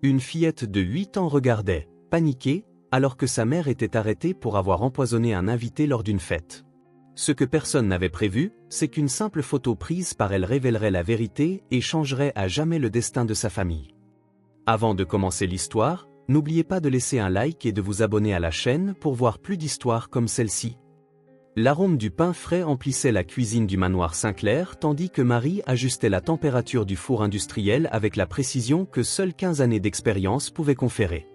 Une fillette de 8 ans regardait, paniquée, alors que sa mère était arrêtée pour avoir empoisonné un invité lors d'une fête. Ce que personne n'avait prévu, c'est qu'une simple photo prise par elle révélerait la vérité et changerait à jamais le destin de sa famille. Avant de commencer l'histoire, n'oubliez pas de laisser un like et de vous abonner à la chaîne pour voir plus d'histoires comme celle-ci. L'arôme du pain frais emplissait la cuisine du manoir Sinclair tandis que Marie ajustait la température du four industriel avec la précision que seules 15 années d'expérience pouvaient conférer.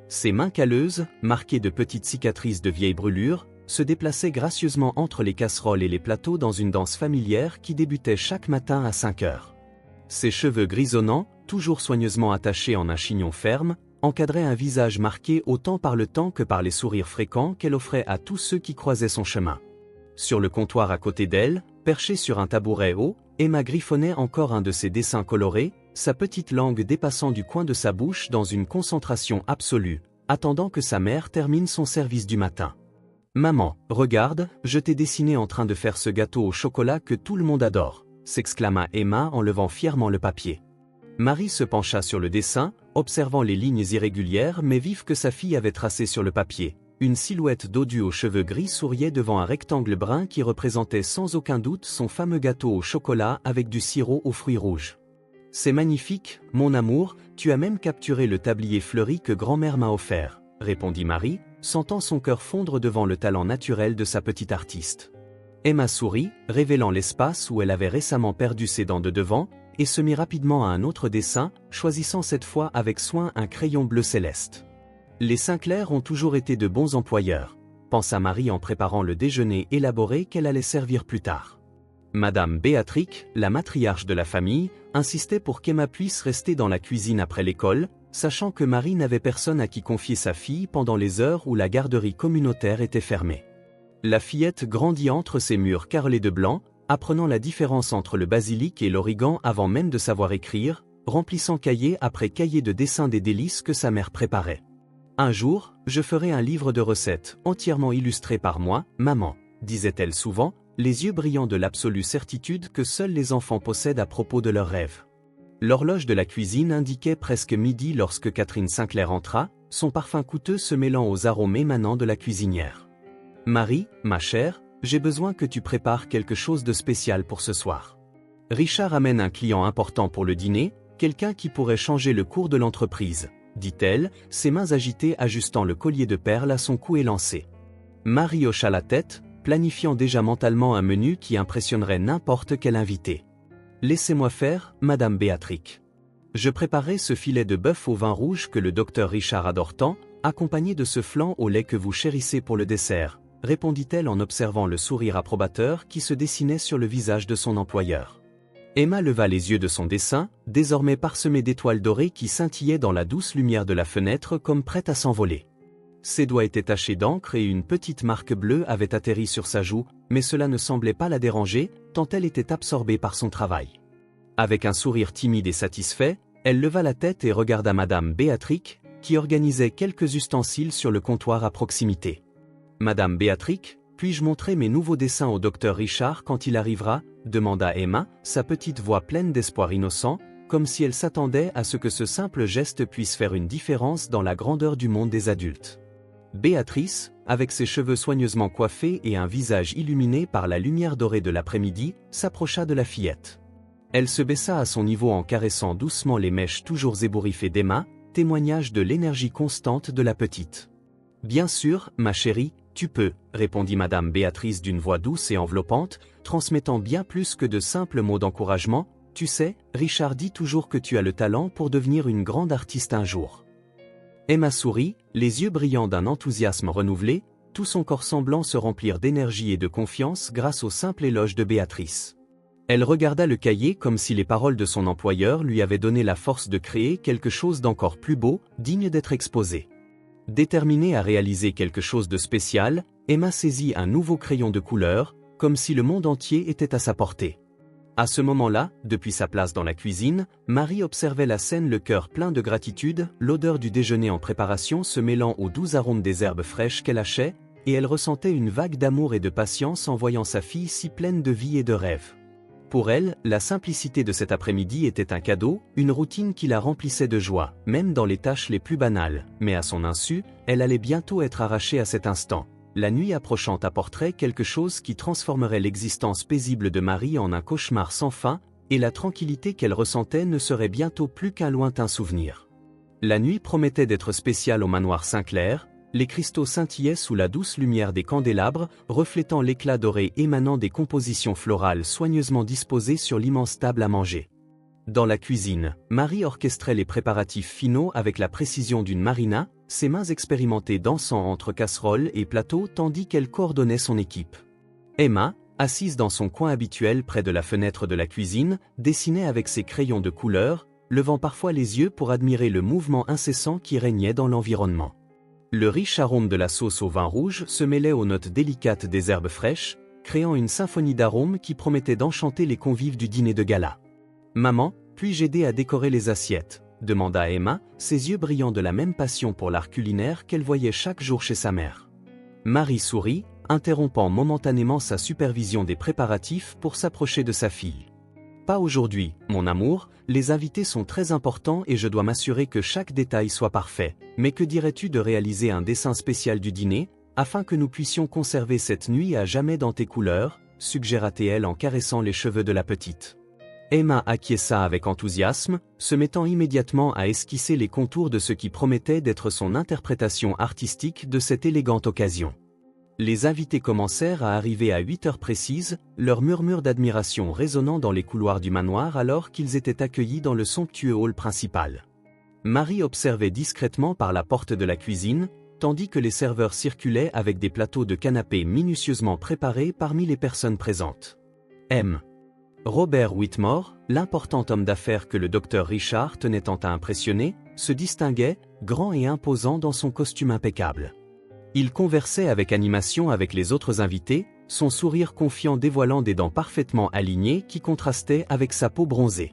Ses mains calleuses, marquées de petites cicatrices de vieilles brûlures, se déplaçaient gracieusement entre les casseroles et les plateaux dans une danse familière qui débutait chaque matin à 5 heures. Ses cheveux grisonnants, toujours soigneusement attachés en un chignon ferme, encadraient un visage marqué autant par le temps que par les sourires fréquents qu'elle offrait à tous ceux qui croisaient son chemin. Sur le comptoir à côté d'elle, perché sur un tabouret haut, Emma griffonnait encore un de ses dessins colorés, sa petite langue dépassant du coin de sa bouche dans une concentration absolue, attendant que sa mère termine son service du matin. « Maman, regarde, je t'ai dessiné en train de faire ce gâteau au chocolat que tout le monde adore », s'exclama Emma en levant fièrement le papier. Marie se pencha sur le dessin, observant les lignes irrégulières mais vives que sa fille avait tracées sur le papier. Une silhouette dodue aux cheveux gris souriait devant un rectangle brun qui représentait sans aucun doute son fameux gâteau au chocolat avec du sirop aux fruits rouges. « C'est magnifique, mon amour, tu as même capturé le tablier fleuri que grand-mère m'a offert », répondit Marie, sentant son cœur fondre devant le talent naturel de sa petite artiste. Emma sourit, révélant l'espace où elle avait récemment perdu ses dents de devant, et se mit rapidement à un autre dessin, choisissant cette fois avec soin un crayon bleu céleste. Les Sinclair ont toujours été de bons employeurs, pensa Marie en préparant le déjeuner élaboré qu'elle allait servir plus tard. Madame Béatrix, la matriarche de la famille, insistait pour qu'Emma puisse rester dans la cuisine après l'école, sachant que Marie n'avait personne à qui confier sa fille pendant les heures où la garderie communautaire était fermée. La fillette grandit entre ses murs carrelés de blanc, apprenant la différence entre le basilic et l'origan avant même de savoir écrire, remplissant cahier après cahier de dessins des délices que sa mère préparait. « Un jour, je ferai un livre de recettes entièrement illustré par moi, maman », disait-elle souvent, les yeux brillants de l'absolue certitude que seuls les enfants possèdent à propos de leurs rêves. L'horloge de la cuisine indiquait presque midi lorsque Catherine Sinclair entra, son parfum coûteux se mêlant aux arômes émanant de la cuisinière. « Marie, ma chère, j'ai besoin que tu prépares quelque chose de spécial pour ce soir. Richard amène un client important pour le dîner, quelqu'un qui pourrait changer le cours de l'entreprise, » dit-elle, ses mains agitées ajustant le collier de perles à son cou élancé. Marie hocha la tête, planifiant déjà mentalement un menu qui impressionnerait n'importe quel invité. « Laissez-moi faire, Madame Béatrix. Je préparerai ce filet de bœuf au vin rouge que le docteur Richard adore tant, accompagné de ce flan au lait que vous chérissez pour le dessert, » répondit-elle en observant le sourire approbateur qui se dessinait sur le visage de son employeur. Emma leva les yeux de son dessin, désormais parsemé d'étoiles dorées qui scintillaient dans la douce lumière de la fenêtre comme prête à s'envoler. Ses doigts étaient tachés d'encre et une petite marque bleue avait atterri sur sa joue, mais cela ne semblait pas la déranger, tant elle était absorbée par son travail. Avec un sourire timide et satisfait, elle leva la tête et regarda Madame Béatrix, qui organisait quelques ustensiles sur le comptoir à proximité. « Madame Béatrix, puis-je montrer mes nouveaux dessins au docteur Richard quand il arrivera ?» demanda Emma, sa petite voix pleine d'espoir innocent, comme si elle s'attendait à ce que ce simple geste puisse faire une différence dans la grandeur du monde des adultes. Béatrice, avec ses cheveux soigneusement coiffés et un visage illuminé par la lumière dorée de l'après-midi, s'approcha de la fillette. Elle se baissa à son niveau en caressant doucement les mèches toujours ébouriffées d'Emma, témoignage de l'énergie constante de la petite. « Bien sûr, ma chérie, tu peux, » répondit Madame Béatrice d'une voix douce et enveloppante, transmettant bien plus que de simples mots d'encouragement. « Tu sais, Richard dit toujours que tu as le talent pour devenir une grande artiste un jour. » Emma sourit, les yeux brillants d'un enthousiasme renouvelé, tout son corps semblant se remplir d'énergie et de confiance grâce au simple éloge de Béatrice. Elle regarda le cahier comme si les paroles de son employeur lui avaient donné la force de créer quelque chose d'encore plus beau, digne d'être exposé. Déterminée à réaliser quelque chose de spécial, Emma saisit un nouveau crayon de couleur, comme si le monde entier était à sa portée. À ce moment-là, depuis sa place dans la cuisine, Marie observait la scène le cœur plein de gratitude, l'odeur du déjeuner en préparation se mêlant aux doux arômes des herbes fraîches qu'elle hachait, et elle ressentait une vague d'amour et de patience en voyant sa fille si pleine de vie et de rêve. Pour elle, la simplicité de cet après-midi était un cadeau, une routine qui la remplissait de joie, même dans les tâches les plus banales. Mais à son insu, elle allait bientôt être arrachée à cet instant. La nuit approchante apporterait quelque chose qui transformerait l'existence paisible de Marie en un cauchemar sans fin, et la tranquillité qu'elle ressentait ne serait bientôt plus qu'un lointain souvenir. La nuit promettait d'être spéciale au manoir Saint-Clair. Les cristaux scintillaient sous la douce lumière des candélabres, reflétant l'éclat doré émanant des compositions florales soigneusement disposées sur l'immense table à manger. Dans la cuisine, Marie orchestrait les préparatifs finaux avec la précision d'une marina, ses mains expérimentées dansant entre casseroles et plateaux tandis qu'elle coordonnait son équipe. Emma, assise dans son coin habituel près de la fenêtre de la cuisine, dessinait avec ses crayons de couleur, levant parfois les yeux pour admirer le mouvement incessant qui régnait dans l'environnement. Le riche arôme de la sauce au vin rouge se mêlait aux notes délicates des herbes fraîches, créant une symphonie d'arômes qui promettait d'enchanter les convives du dîner de gala. « Maman, puis-je aider à décorer les assiettes ?» demanda Emma, ses yeux brillant de la même passion pour l'art culinaire qu'elle voyait chaque jour chez sa mère. Marie sourit, interrompant momentanément sa supervision des préparatifs pour s'approcher de sa fille. « Pas aujourd'hui, mon amour, les invités sont très importants et je dois m'assurer que chaque détail soit parfait. Mais que dirais-tu de réaliser un dessin spécial du dîner, afin que nous puissions conserver cette nuit à jamais dans tes couleurs ?» suggéra-t-elle en caressant les cheveux de la petite. Emma acquiesça avec enthousiasme, se mettant immédiatement à esquisser les contours de ce qui promettait d'être son interprétation artistique de cette élégante occasion. Les invités commencèrent à arriver à 8 heures précises, leurs murmures d'admiration résonnant dans les couloirs du manoir alors qu'ils étaient accueillis dans le somptueux hall principal. Marie observait discrètement par la porte de la cuisine, tandis que les serveurs circulaient avec des plateaux de canapés minutieusement préparés parmi les personnes présentes. M. Robert Whitmore, l'important homme d'affaires que le docteur Richard tenait tant à impressionner, se distinguait, grand et imposant dans son costume impeccable. Il conversait avec animation avec les autres invités, son sourire confiant dévoilant des dents parfaitement alignées qui contrastaient avec sa peau bronzée.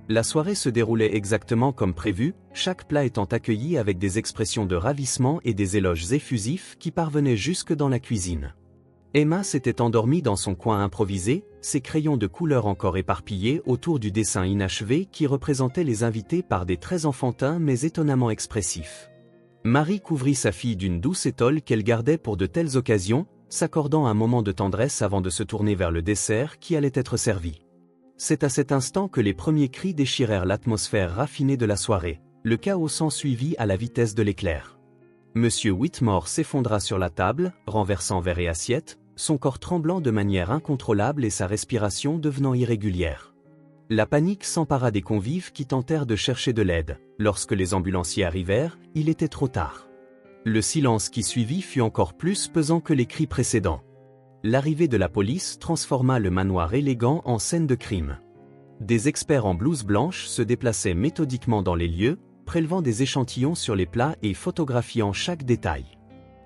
La soirée se déroulait exactement comme prévu, chaque plat étant accueilli avec des expressions de ravissement et des éloges effusifs qui parvenaient jusque dans la cuisine. Emma s'était endormie dans son coin improvisé, ses crayons de couleur encore éparpillés autour du dessin inachevé qui représentait les invités par des traits enfantins mais étonnamment expressifs. Marie couvrit sa fille d'une douce étole qu'elle gardait pour de telles occasions, s'accordant un moment de tendresse avant de se tourner vers le dessert qui allait être servi. C'est à cet instant que les premiers cris déchirèrent l'atmosphère raffinée de la soirée. Le chaos s'ensuivit à la vitesse de l'éclair. Monsieur Whitmore s'effondra sur la table, renversant verre et assiette, son corps tremblant de manière incontrôlable et sa respiration devenant irrégulière. La panique s'empara des convives qui tentèrent de chercher de l'aide. Lorsque les ambulanciers arrivèrent, il était trop tard. Le silence qui suivit fut encore plus pesant que les cris précédents. L'arrivée de la police transforma le manoir élégant en scène de crime. Des experts en blouse blanche se déplaçaient méthodiquement dans les lieux, prélevant des échantillons sur les plats et photographiant chaque détail.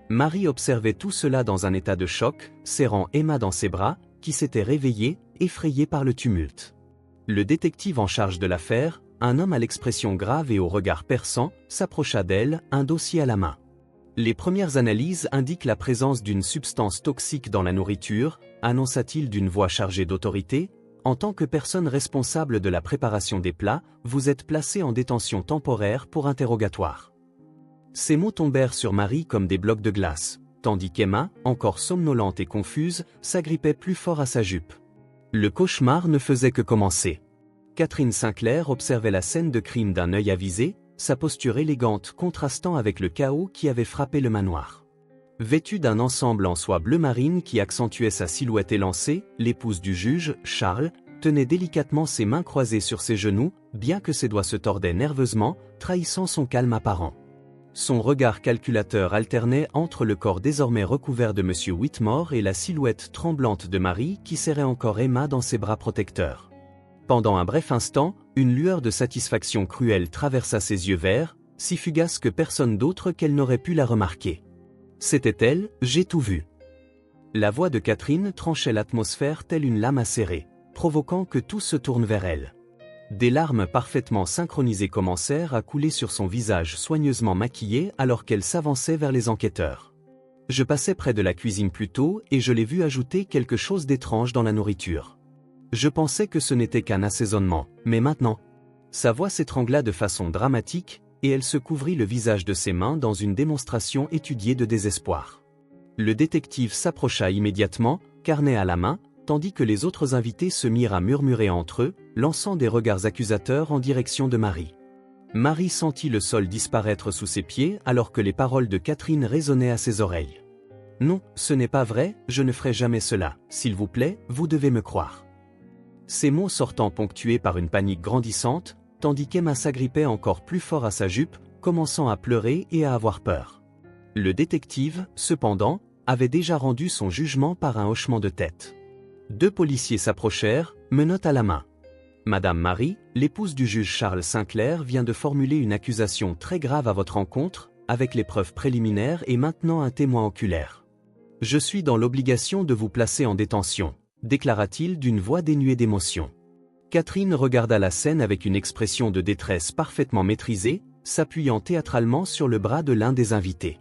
Marie observait tout cela dans un état de choc, serrant Emma dans ses bras, qui s'était réveillée, effrayée par le tumulte. Le détective en charge de l'affaire, un homme à l'expression grave et au regard perçant, s'approcha d'elle, un dossier à la main. Les premières analyses indiquent la présence d'une substance toxique dans la nourriture, annonça-t-il d'une voix chargée d'autorité. En tant que personne responsable de la préparation des plats, vous êtes placé en détention temporaire pour interrogatoire. Ces mots tombèrent sur Marie comme des blocs de glace, tandis qu'Emma, encore somnolente et confuse, s'agrippait plus fort à sa jupe. Le cauchemar ne faisait que commencer. Catherine Sinclair observait la scène de crime d'un œil avisé, sa posture élégante contrastant avec le chaos qui avait frappé le manoir. Vêtue d'un ensemble en soie bleu marine qui accentuait sa silhouette élancée, l'épouse du juge, Charles, tenait délicatement ses mains croisées sur ses genoux, bien que ses doigts se tordaient nerveusement, trahissant son calme apparent. Son regard calculateur alternait entre le corps désormais recouvert de Monsieur Whitmore et la silhouette tremblante de Marie qui serrait encore Emma dans ses bras protecteurs. Pendant un bref instant, une lueur de satisfaction cruelle traversa ses yeux verts, si fugace que personne d'autre qu'elle n'aurait pu la remarquer. C'était elle, j'ai tout vu. La voix de Catherine tranchait l'atmosphère telle une lame acérée, provoquant que tout se tourne vers elle. Des larmes parfaitement synchronisées commencèrent à couler sur son visage soigneusement maquillé alors qu'elle s'avançait vers les enquêteurs. Je passais près de la cuisine plus tôt et je l'ai vu ajouter quelque chose d'étrange dans la nourriture. Je pensais que ce n'était qu'un assaisonnement, mais maintenant... Sa voix s'étrangla de façon dramatique, et elle se couvrit le visage de ses mains dans une démonstration étudiée de désespoir. Le détective s'approcha immédiatement, carnet à la main, tandis que les autres invités se mirent à murmurer entre eux, lançant des regards accusateurs en direction de Marie. Marie sentit le sol disparaître sous ses pieds alors que les paroles de Catherine résonnaient à ses oreilles. « Non, ce n'est pas vrai, je ne ferai jamais cela, s'il vous plaît, vous devez me croire. » Ces mots sortant ponctués par une panique grandissante, tandis qu'Emma s'agrippait encore plus fort à sa jupe, commençant à pleurer et à avoir peur. Le détective, cependant, avait déjà rendu son jugement par un hochement de tête. 2 policiers s'approchèrent, menottes à la main. « Madame Marie, l'épouse du juge Charles Sinclair vient de formuler une accusation très grave à votre encontre, avec les preuves préliminaires et maintenant un témoin oculaire. Je suis dans l'obligation de vous placer en détention, déclara-t-il d'une voix dénuée d'émotion. Catherine regarda la scène avec une expression de détresse parfaitement maîtrisée, s'appuyant théâtralement sur le bras de l'un des invités.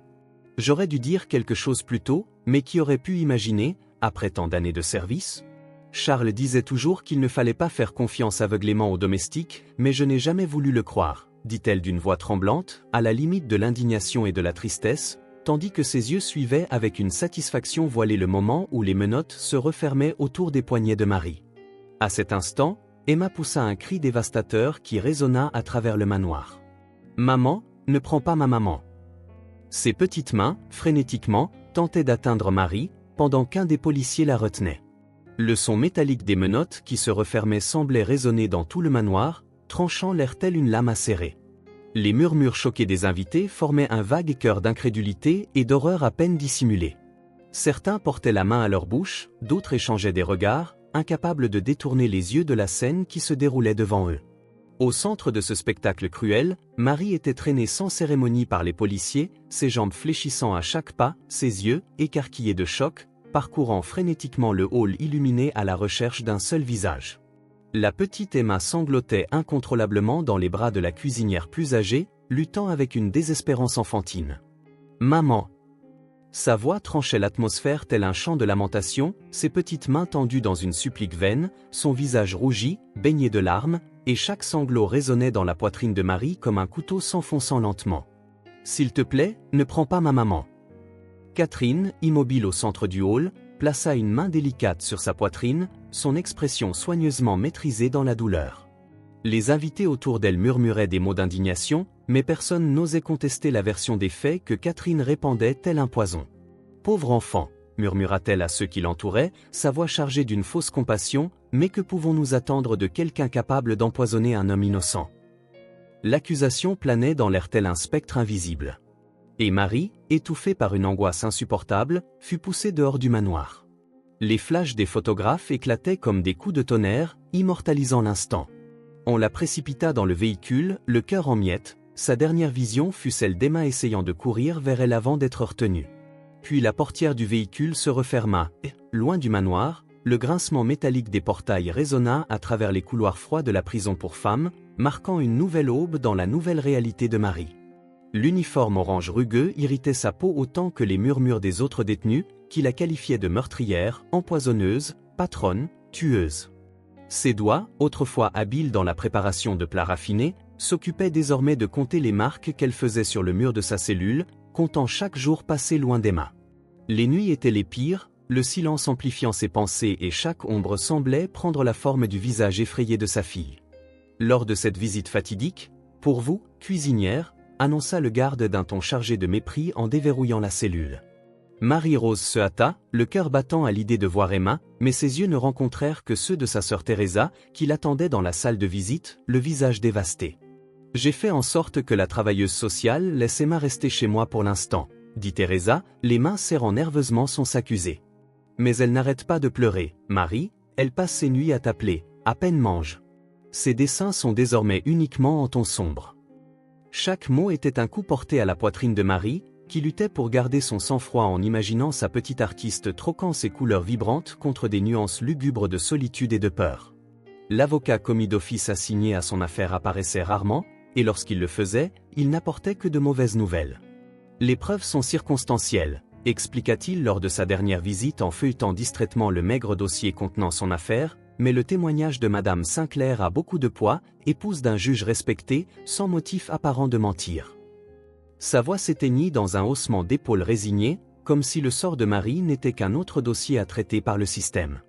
J'aurais dû dire quelque chose plus tôt, mais qui aurait pu imaginer, après tant d'années de service? Charles disait toujours qu'il ne fallait pas faire confiance aveuglément aux domestiques, mais je n'ai jamais voulu le croire, dit-elle d'une voix tremblante, à la limite de l'indignation et de la tristesse, tandis que ses yeux suivaient avec une satisfaction voilée le moment où les menottes se refermaient autour des poignets de Marie. À cet instant, Emma poussa un cri dévastateur qui résonna à travers le manoir. « Maman, ne prends pas ma maman !» Ses petites mains, frénétiquement, tentaient d'atteindre Marie, pendant qu'un des policiers la retenait. Le son métallique des menottes qui se refermaient semblait résonner dans tout le manoir, tranchant l'air tel une lame acérée. Les murmures choqués des invités formaient un vague chœur d'incrédulité et d'horreur à peine dissimulée. Certains portaient la main à leur bouche, d'autres échangeaient des regards, incapables de détourner les yeux de la scène qui se déroulait devant eux. Au centre de ce spectacle cruel, Marie était traînée sans cérémonie par les policiers, ses jambes fléchissant à chaque pas, ses yeux, écarquillés de choc, parcourant frénétiquement le hall illuminé à la recherche d'un seul visage. La petite Emma sanglotait incontrôlablement dans les bras de la cuisinière plus âgée, luttant avec une désespérance enfantine. « Maman !» Sa voix tranchait l'atmosphère tel un chant de lamentation, ses petites mains tendues dans une supplique vaine, son visage rougi, baigné de larmes, et chaque sanglot résonnait dans la poitrine de Marie comme un couteau s'enfonçant lentement. « S'il te plaît, ne prends pas ma maman. » Catherine, immobile au centre du hall, plaça une main délicate sur sa poitrine, son expression soigneusement maîtrisée dans la douleur. Les invités autour d'elle murmuraient des mots d'indignation, mais personne n'osait contester la version des faits que Catherine répandait tel un poison. « Pauvre enfant !» murmura-t-elle à ceux qui l'entouraient, sa voix chargée d'une fausse compassion, mais que pouvons-nous attendre de quelqu'un capable d'empoisonner un homme innocent? L'accusation planait dans l'air tel un spectre invisible. Et Marie, étouffée par une angoisse insupportable, fut poussée dehors du manoir. Les flashs des photographes éclataient comme des coups de tonnerre, immortalisant l'instant. On la précipita dans le véhicule, le cœur en miettes, sa dernière vision fut celle d'Emma essayant de courir vers elle avant d'être retenue. Puis la portière du véhicule se referma, et, loin du manoir, le grincement métallique des portails résonna à travers les couloirs froids de la prison pour femmes, marquant une nouvelle aube dans la nouvelle réalité de Marie. L'uniforme orange rugueux irritait sa peau autant que les murmures des autres détenus, qui la qualifiaient de meurtrière, empoisonneuse, patronne, tueuse. Ses doigts, autrefois habiles dans la préparation de plats raffinés, s'occupaient désormais de compter les marques qu'elle faisait sur le mur de sa cellule, comptant chaque jour passé loin d'Emma. Les nuits étaient les pires, le silence amplifiant ses pensées et chaque ombre semblait prendre la forme du visage effrayé de sa fille. Lors de cette visite fatidique, « Pour vous, cuisinière », annonça le garde d'un ton chargé de mépris en déverrouillant la cellule. Marie-Rose se hâta, le cœur battant à l'idée de voir Emma, mais ses yeux ne rencontrèrent que ceux de sa sœur Teresa, qui l'attendait dans la salle de visite, le visage dévasté. « J'ai fait en sorte que la travailleuse sociale laisse Emma rester chez moi pour l'instant, » dit Teresa, les mains serrant nerveusement son s'accuser. « Mais elle n'arrête pas de pleurer, Marie, elle passe ses nuits à t'appeler, à peine mange. Ses dessins sont désormais uniquement en ton sombre. » Chaque mot était un coup porté à la poitrine de Marie, qui luttait pour garder son sang-froid en imaginant sa petite artiste troquant ses couleurs vibrantes contre des nuances lugubres de solitude et de peur. L'avocat commis d'office assigné à son affaire apparaissait rarement, et lorsqu'il le faisait, il n'apportait que de mauvaises nouvelles. « Les preuves sont circonstancielles », expliqua-t-il lors de sa dernière visite en feuilletant distraitement le maigre dossier contenant son affaire, mais le témoignage de Madame Sinclair a beaucoup de poids, épouse d'un juge respecté, sans motif apparent de mentir. Sa voix s'éteignit dans un haussement d'épaules résigné, comme si le sort de Marie n'était qu'un autre dossier à traiter par le système.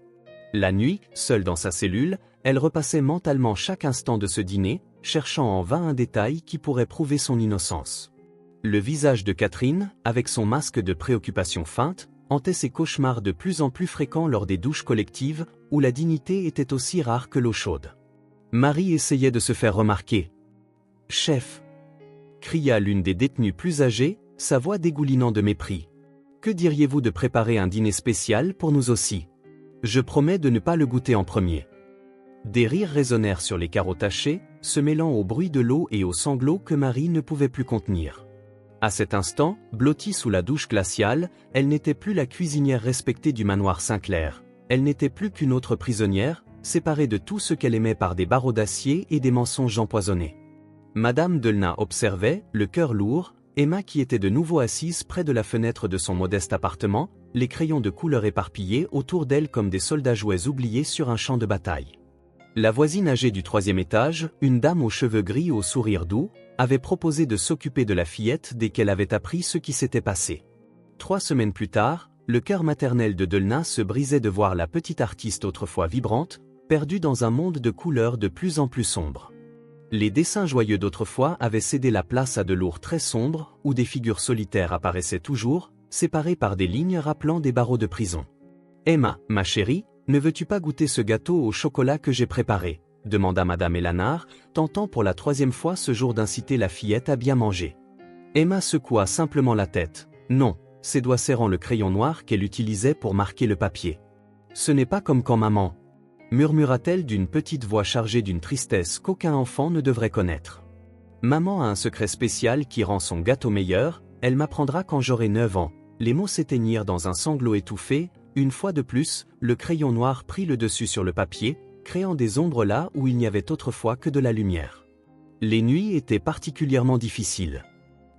La nuit, seule dans sa cellule, elle repassait mentalement chaque instant de ce dîner, cherchant en vain un détail qui pourrait prouver son innocence. Le visage de Catherine, avec son masque de préoccupation feinte, hantait ses cauchemars de plus en plus fréquents lors des douches collectives, où la dignité était aussi rare que l'eau chaude. Marie essayait de se faire remarquer. « Chef !» cria l'une des détenues plus âgées, sa voix dégoulinant de mépris. « Que diriez-vous de préparer un dîner spécial pour nous aussi? Je promets de ne pas le goûter en premier. » Des rires résonnèrent sur les carreaux tachés, se mêlant au bruit de l'eau et aux sanglots que Marie ne pouvait plus contenir. À cet instant, blottie sous la douche glaciale, elle n'était plus la cuisinière respectée du manoir Sinclair. Elle n'était plus qu'une autre prisonnière, séparée de tout ce qu'elle aimait par des barreaux d'acier et des mensonges empoisonnés. Madame Delna observait, le cœur lourd, Emma qui était de nouveau assise près de la fenêtre de son modeste appartement, les crayons de couleur éparpillés autour d'elle comme des soldats jouets oubliés sur un champ de bataille. La voisine âgée du 3e étage, une dame aux cheveux gris au sourire doux, avait proposé de s'occuper de la fillette dès qu'elle avait appris ce qui s'était passé. 3 semaines plus tard, le cœur maternel de Delna se brisait de voir la petite artiste autrefois vibrante, perdue dans un monde de couleurs de plus en plus sombre. Les dessins joyeux d'autrefois avaient cédé la place à de lourds traits sombres, où des figures solitaires apparaissaient toujours, séparées par des lignes rappelant des barreaux de prison. « Emma, ma chérie, ne veux-tu pas goûter ce gâteau au chocolat que j'ai préparé ?» demanda Madame Elanard, tentant pour la 3e fois ce jour d'inciter la fillette à bien manger. Emma secoua simplement la tête. Non, ses doigts serrant le crayon noir qu'elle utilisait pour marquer le papier. « Ce n'est pas comme quand maman, » murmura-t-elle d'une petite voix chargée d'une tristesse qu'aucun enfant ne devrait connaître. « Maman a un secret spécial qui rend son gâteau meilleur, elle m'apprendra quand j'aurai 9 ans. » Les mots s'éteignirent dans un sanglot étouffé. Une fois de plus, le crayon noir prit le dessus sur le papier, créant des ombres là où il n'y avait autrefois que de la lumière. Les nuits étaient particulièrement difficiles.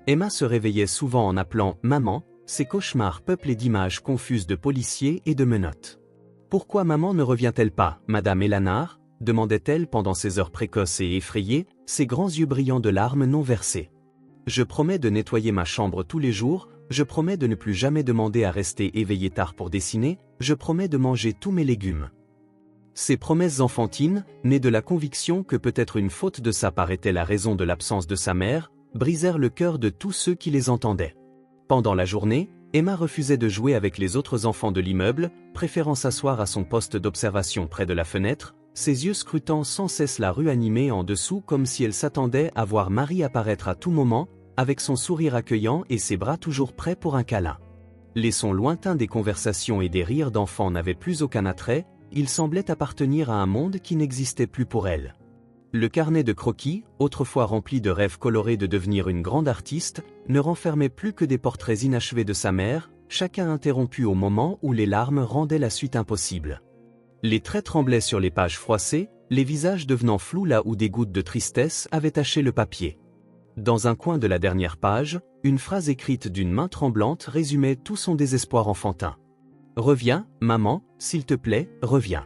Emma se réveillait souvent en appelant « maman », ses cauchemars peuplés d'images confuses de policiers et de menottes. « Pourquoi maman ne revient-elle pas, Madame Elanard ?» demandait-elle pendant ces heures précoces et effrayées, ses grands yeux brillants de larmes non versées. « Je promets de nettoyer ma chambre tous les jours, je promets de ne plus jamais demander à rester éveillé tard pour dessiner, je promets de manger tous mes légumes. » Ces promesses enfantines, nées de la conviction que peut-être une faute de sa part était la raison de l'absence de sa mère, brisèrent le cœur de tous ceux qui les entendaient. Pendant la journée, Emma refusait de jouer avec les autres enfants de l'immeuble, préférant s'asseoir à son poste d'observation près de la fenêtre, ses yeux scrutant sans cesse la rue animée en dessous comme si elle s'attendait à voir Marie apparaître à tout moment, avec son sourire accueillant et ses bras toujours prêts pour un câlin. Les sons lointains des conversations et des rires d'enfants n'avaient plus aucun attrait, ils semblaient appartenir à un monde qui n'existait plus pour elle. Le carnet de croquis, autrefois rempli de rêves colorés de devenir une grande artiste, ne renfermait plus que des portraits inachevés de sa mère, chacun interrompu au moment où les larmes rendaient la suite impossible. Les traits tremblaient sur les pages froissées, les visages devenant flous là où des gouttes de tristesse avaient taché le papier. Dans un coin de la dernière page, une phrase écrite d'une main tremblante résumait tout son désespoir enfantin. « Reviens, maman, s'il te plaît, reviens. »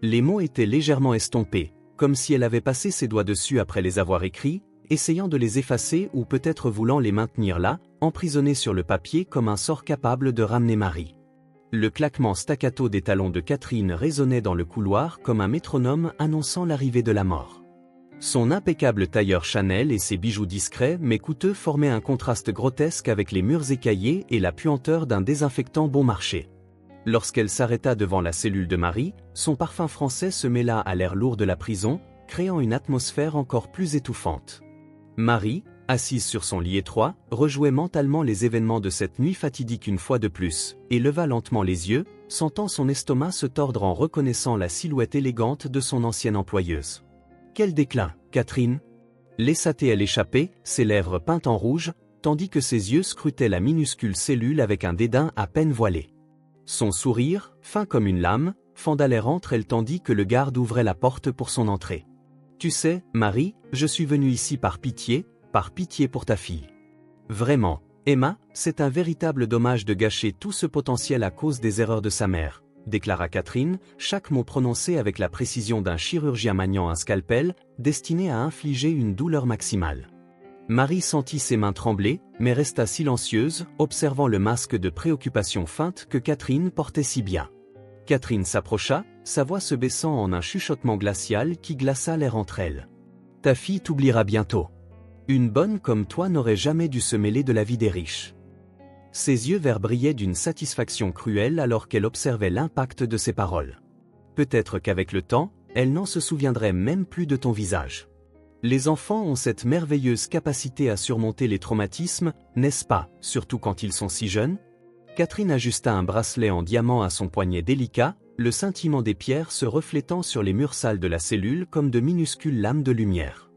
Les mots étaient légèrement estompés, comme si elle avait passé ses doigts dessus après les avoir écrits, essayant de les effacer ou peut-être voulant les maintenir là, emprisonnés sur le papier comme un sort capable de ramener Marie. Le claquement staccato des talons de Catherine résonnait dans le couloir comme un métronome annonçant l'arrivée de la mort. Son impeccable tailleur Chanel et ses bijoux discrets mais coûteux formaient un contraste grotesque avec les murs écaillés et la puanteur d'un désinfectant bon marché. Lorsqu'elle s'arrêta devant la cellule de Marie, son parfum français se mêla à l'air lourd de la prison, créant une atmosphère encore plus étouffante. Marie, assise sur son lit étroit, rejouait mentalement les événements de cette nuit fatidique une fois de plus, et leva lentement les yeux, sentant son estomac se tordre en reconnaissant la silhouette élégante de son ancienne employeuse. Quel déclin, Catherine! Laissa-t-elle échapper, ses lèvres peintes en rouge, tandis que ses yeux scrutaient la minuscule cellule avec un dédain à peine voilé. Son sourire, fin comme une lame, fenda l'air entre elle tandis que le garde ouvrait la porte pour son entrée. « Tu sais, Marie, je suis venu ici par pitié pour ta fille. Vraiment, Emma, c'est un véritable dommage de gâcher tout ce potentiel à cause des erreurs de sa mère. déclara Catherine, chaque mot prononcé avec la précision d'un chirurgien maniant un scalpel, destiné à infliger une douleur maximale. Marie sentit ses mains trembler, mais resta silencieuse, observant le masque de préoccupation feinte que Catherine portait si bien. Catherine s'approcha, sa voix se baissant en un chuchotement glacial qui glaça l'air entre elles. « Ta fille t'oubliera bientôt. Une bonne comme toi n'aurait jamais dû se mêler de la vie des riches. » Ses yeux verts brillaient d'une satisfaction cruelle alors qu'elle observait l'impact de ses paroles. « Peut-être qu'avec le temps, elle n'en se souviendrait même plus de ton visage. Les enfants ont cette merveilleuse capacité à surmonter les traumatismes, n'est-ce pas, surtout quand ils sont si jeunes ?» Catherine ajusta un bracelet en diamant à son poignet délicat, le scintillement des pierres se reflétant sur les murs sales de la cellule comme de minuscules lames de lumière.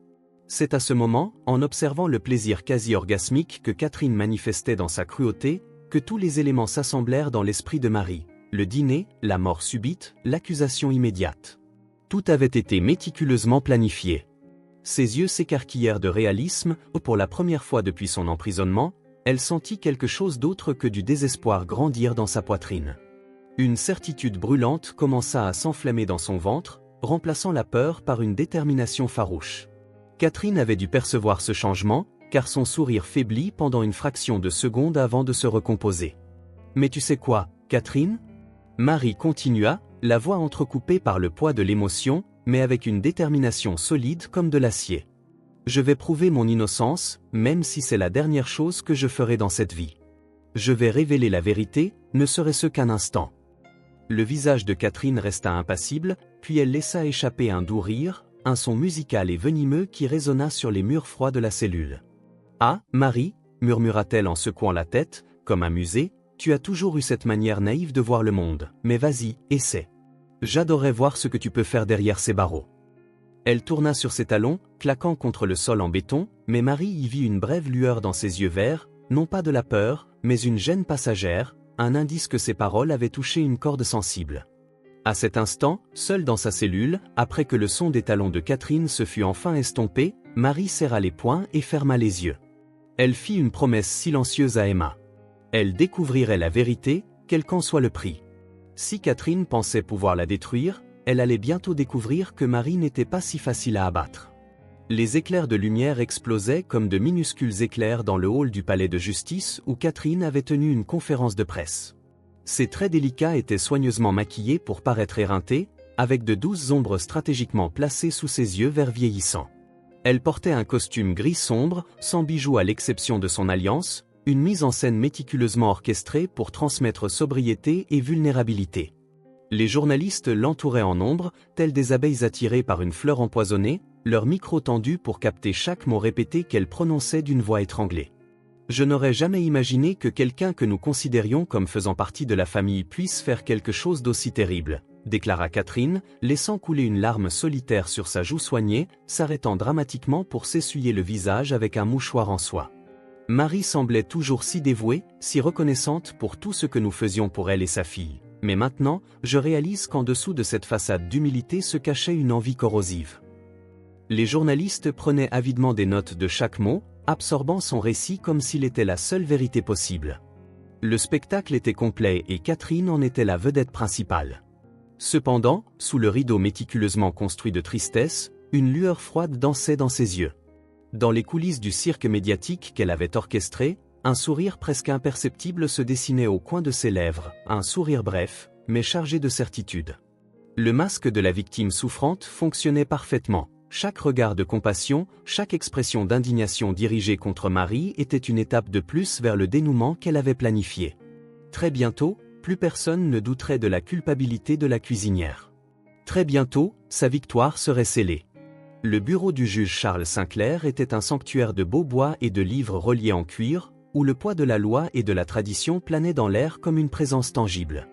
C'est à ce moment, en observant le plaisir quasi orgasmique que Catherine manifestait dans sa cruauté, que tous les éléments s'assemblèrent dans l'esprit de Marie. Le dîner, la mort subite, l'accusation immédiate. Tout avait été méticuleusement planifié. Ses yeux s'écarquillèrent de réalisme, où pour la première fois depuis son emprisonnement, elle sentit quelque chose d'autre que du désespoir grandir dans sa poitrine. Une certitude brûlante commença à s'enflammer dans son ventre, remplaçant la peur par une détermination farouche. Catherine avait dû percevoir ce changement, car son sourire faiblit pendant une fraction de seconde avant de se recomposer. « Mais tu sais quoi, Catherine ?» Marie continua, la voix entrecoupée par le poids de l'émotion, mais avec une détermination solide comme de l'acier. « Je vais prouver mon innocence, même si c'est la dernière chose que je ferai dans cette vie. Je vais révéler la vérité, ne serait-ce qu'un instant. » Le visage de Catherine resta impassible, puis elle laissa échapper un doux rire, un son musical et venimeux qui résonna sur les murs froids de la cellule. « Ah, Marie, murmura-t-elle en secouant la tête, comme amusée, tu as toujours eu cette manière naïve de voir le monde, mais vas-y, essaie. J'adorerais voir ce que tu peux faire derrière ces barreaux. » Elle tourna sur ses talons, claquant contre le sol en béton, mais Marie y vit une brève lueur dans ses yeux verts, non pas de la peur, mais une gêne passagère, un indice que ses paroles avaient touché une corde sensible. À cet instant, seule dans sa cellule, après que le son des talons de Catherine se fut enfin estompé, Marie serra les poings et ferma les yeux. Elle fit une promesse silencieuse à Emma. Elle découvrirait la vérité, quel qu'en soit le prix. Si Catherine pensait pouvoir la détruire, elle allait bientôt découvrir que Marie n'était pas si facile à abattre. Les éclairs de lumière explosaient comme de minuscules éclairs dans le hall du palais de justice où Catherine avait tenu une conférence de presse. Ses traits délicats étaient soigneusement maquillés pour paraître éreintés, avec de douces ombres stratégiquement placées sous ses yeux verts vieillissants. Elle portait un costume gris sombre, sans bijoux à l'exception de son alliance, une mise en scène méticuleusement orchestrée pour transmettre sobriété et vulnérabilité. Les journalistes l'entouraient en nombre, tels des abeilles attirées par une fleur empoisonnée, leurs micros tendus pour capter chaque mot répété qu'elle prononçait d'une voix étranglée. « Je n'aurais jamais imaginé que quelqu'un que nous considérions comme faisant partie de la famille puisse faire quelque chose d'aussi terrible, » déclara Catherine, laissant couler une larme solitaire sur sa joue soignée, s'arrêtant dramatiquement pour s'essuyer le visage avec un mouchoir en soie. Marie semblait toujours si dévouée, si reconnaissante pour tout ce que nous faisions pour elle et sa fille. Mais maintenant, je réalise qu'en dessous de cette façade d'humilité se cachait une envie corrosive. Les journalistes prenaient avidement des notes de chaque mot, absorbant son récit comme s'il était la seule vérité possible. Le spectacle était complet et Catherine en était la vedette principale. Cependant, sous le rideau méticuleusement construit de tristesse, une lueur froide dansait dans ses yeux. Dans les coulisses du cirque médiatique qu'elle avait orchestré, un sourire presque imperceptible se dessinait au coin de ses lèvres, un sourire bref, mais chargé de certitude. Le masque de la victime souffrante fonctionnait parfaitement. Chaque regard de compassion, chaque expression d'indignation dirigée contre Marie était une étape de plus vers le dénouement qu'elle avait planifié. Très bientôt, plus personne ne douterait de la culpabilité de la cuisinière. Très bientôt, sa victoire serait scellée. Le bureau du juge Charles Sinclair était un sanctuaire de beaux bois et de livres reliés en cuir, où le poids de la loi et de la tradition planait dans l'air comme une présence tangible.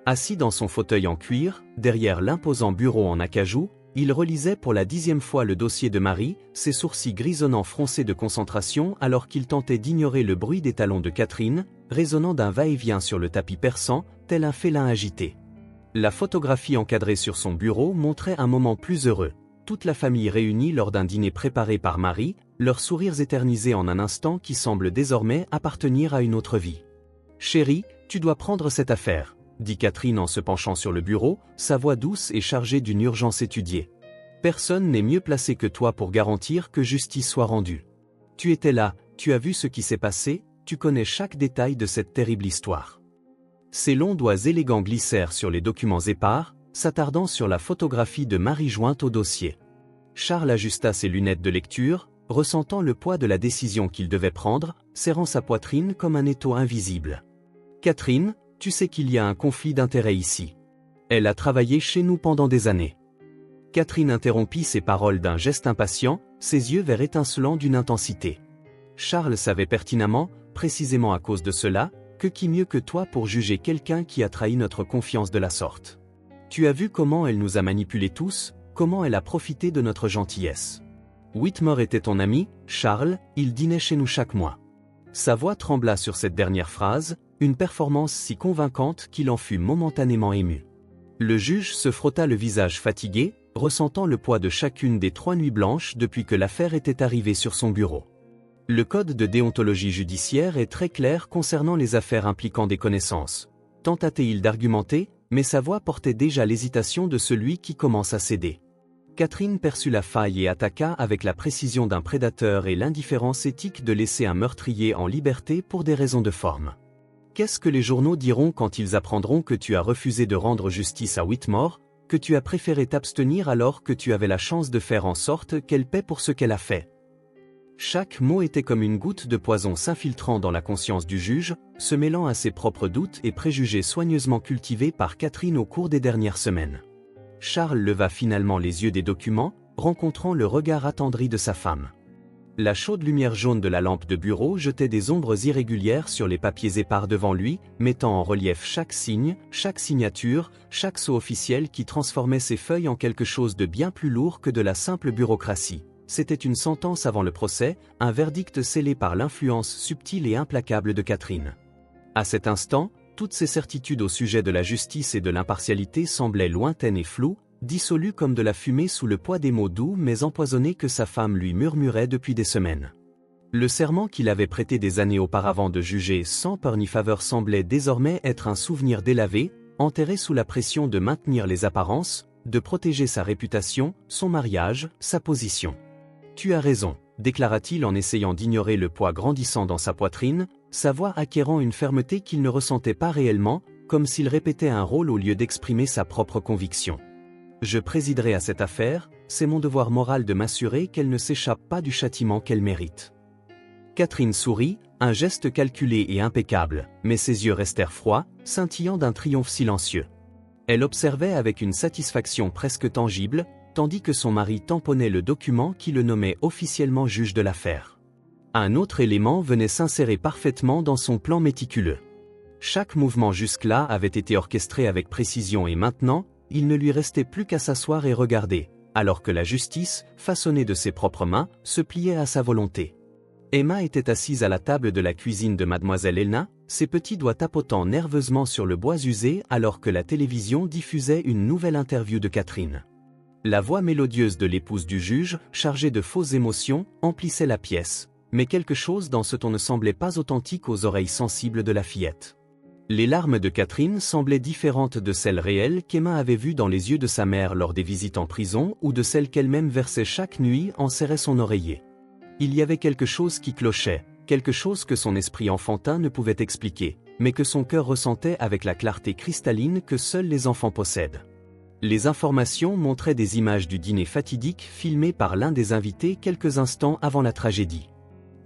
Assis dans son fauteuil en cuir, derrière l'imposant bureau en acajou, il relisait pour la 10e fois le dossier de Marie, ses sourcils grisonnants froncés de concentration alors qu'il tentait d'ignorer le bruit des talons de Catherine, résonnant d'un va-et-vient sur le tapis perçant, tel un félin agité. La photographie encadrée sur son bureau montrait un moment plus heureux. Toute la famille réunie lors d'un dîner préparé par Marie, leurs sourires éternisés en un instant qui semble désormais appartenir à une autre vie. « Chérie, tu dois prendre cette affaire, » dit Catherine en se penchant sur le bureau, sa voix douce et chargée d'une urgence étudiée. Personne n'est mieux placé que toi pour garantir que justice soit rendue. Tu étais là, tu as vu ce qui s'est passé, tu connais chaque détail de cette terrible histoire. Ses longs doigts élégants glissèrent sur les documents épars, s'attardant sur la photographie de Marie jointe au dossier. Charles ajusta ses lunettes de lecture, ressentant le poids de la décision qu'il devait prendre, serrant sa poitrine comme un étau invisible. « Catherine, tu sais qu'il y a un conflit d'intérêts ici. Elle a travaillé chez nous pendant des années. » Catherine interrompit ses paroles d'un geste impatient, ses yeux verts étincelants d'une intensité. Charles savait pertinemment, précisément à cause de cela, que qui mieux que toi pour juger quelqu'un qui a trahi notre confiance de la sorte. Tu as vu comment elle nous a manipulés tous, comment elle a profité de notre gentillesse. Whitmore était ton ami, Charles, il dînait chez nous chaque mois. Sa voix trembla sur cette dernière phrase, une performance si convaincante qu'il en fut momentanément ému. Le juge se frotta le visage fatigué, ressentant le poids de chacune des 3 nuits blanches depuis que l'affaire était arrivée sur son bureau. Le code de déontologie judiciaire est très clair concernant les affaires impliquant des connaissances. Tenta-t-il d'argumenter, mais sa voix portait déjà l'hésitation de celui qui commence à céder. Catherine perçut la faille et attaqua avec la précision d'un prédateur et l'indifférence éthique de laisser un meurtrier en liberté pour des raisons de forme. Qu'est-ce que les journaux diront quand ils apprendront que tu as refusé de rendre justice à Whitmore, que tu as préféré t'abstenir alors que tu avais la chance de faire en sorte qu'elle paie pour ce qu'elle a fait? Chaque mot était comme une goutte de poison s'infiltrant dans la conscience du juge, se mêlant à ses propres doutes et préjugés soigneusement cultivés par Catherine au cours des dernières semaines. Charles leva finalement les yeux des documents, rencontrant le regard attendri de sa femme. La chaude lumière jaune de la lampe de bureau jetait des ombres irrégulières sur les papiers épars devant lui, mettant en relief chaque signe, chaque signature, chaque sceau officiel qui transformait ces feuilles en quelque chose de bien plus lourd que de la simple bureaucratie. C'était une sentence avant le procès, un verdict scellé par l'influence subtile et implacable de Catherine. À cet instant, toutes ses certitudes au sujet de la justice et de l'impartialité semblaient lointaines et floues, dissolues comme de la fumée sous le poids des mots doux mais empoisonnés que sa femme lui murmurait depuis des semaines. Le serment qu'il avait prêté des années auparavant de juger sans peur ni faveur semblait désormais être un souvenir délavé, enterré sous la pression de maintenir les apparences, de protéger sa réputation, son mariage, sa position. « Tu as raison », déclara-t-il en essayant d'ignorer le poids grandissant dans sa poitrine, sa voix acquérant une fermeté qu'il ne ressentait pas réellement, comme s'il répétait un rôle au lieu d'exprimer sa propre conviction. « Je présiderai à cette affaire, c'est mon devoir moral de m'assurer qu'elle ne s'échappe pas du châtiment qu'elle mérite. » Catherine sourit, un geste calculé et impeccable, mais ses yeux restèrent froids, scintillant d'un triomphe silencieux. Elle observait avec une satisfaction presque tangible, tandis que son mari tamponnait le document qui le nommait officiellement juge de l'affaire. Un autre élément venait s'insérer parfaitement dans son plan méticuleux. Chaque mouvement jusque-là avait été orchestré avec précision et maintenant, il ne lui restait plus qu'à s'asseoir et regarder, alors que la justice, façonnée de ses propres mains, se pliait à sa volonté. Emma était assise à la table de la cuisine de Mademoiselle Helena, ses petits doigts tapotant nerveusement sur le bois usé alors que la télévision diffusait une nouvelle interview de Catherine. La voix mélodieuse de l'épouse du juge, chargée de fausses émotions, emplissait la pièce, mais quelque chose dans ce ton ne semblait pas authentique aux oreilles sensibles de la fillette. Les larmes de Catherine semblaient différentes de celles réelles qu'Emma avait vues dans les yeux de sa mère lors des visites en prison ou de celles qu'elle-même versait chaque nuit en serrait son oreiller. Il y avait quelque chose qui clochait, quelque chose que son esprit enfantin ne pouvait expliquer, mais que son cœur ressentait avec la clarté cristalline que seuls les enfants possèdent. Les informations montraient des images du dîner fatidique filmé par l'un des invités quelques instants avant la tragédie.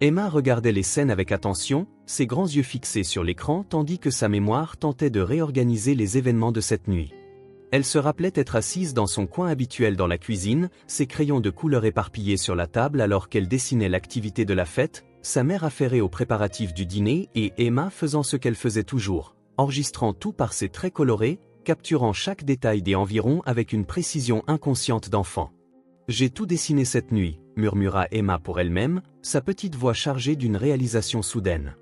Emma regardait les scènes avec attention, ses grands yeux fixés sur l'écran tandis que sa mémoire tentait de réorganiser les événements de cette nuit. Elle se rappelait être assise dans son coin habituel dans la cuisine, ses crayons de couleur éparpillés sur la table alors qu'elle dessinait l'activité de la fête, sa mère affairée aux préparatifs du dîner et Emma faisant ce qu'elle faisait toujours, enregistrant tout par ses traits colorés, capturant chaque détail des environs avec une précision inconsciente d'enfant. « J'ai tout dessiné cette nuit », murmura Emma pour elle-même, sa petite voix chargée d'une réalisation soudaine.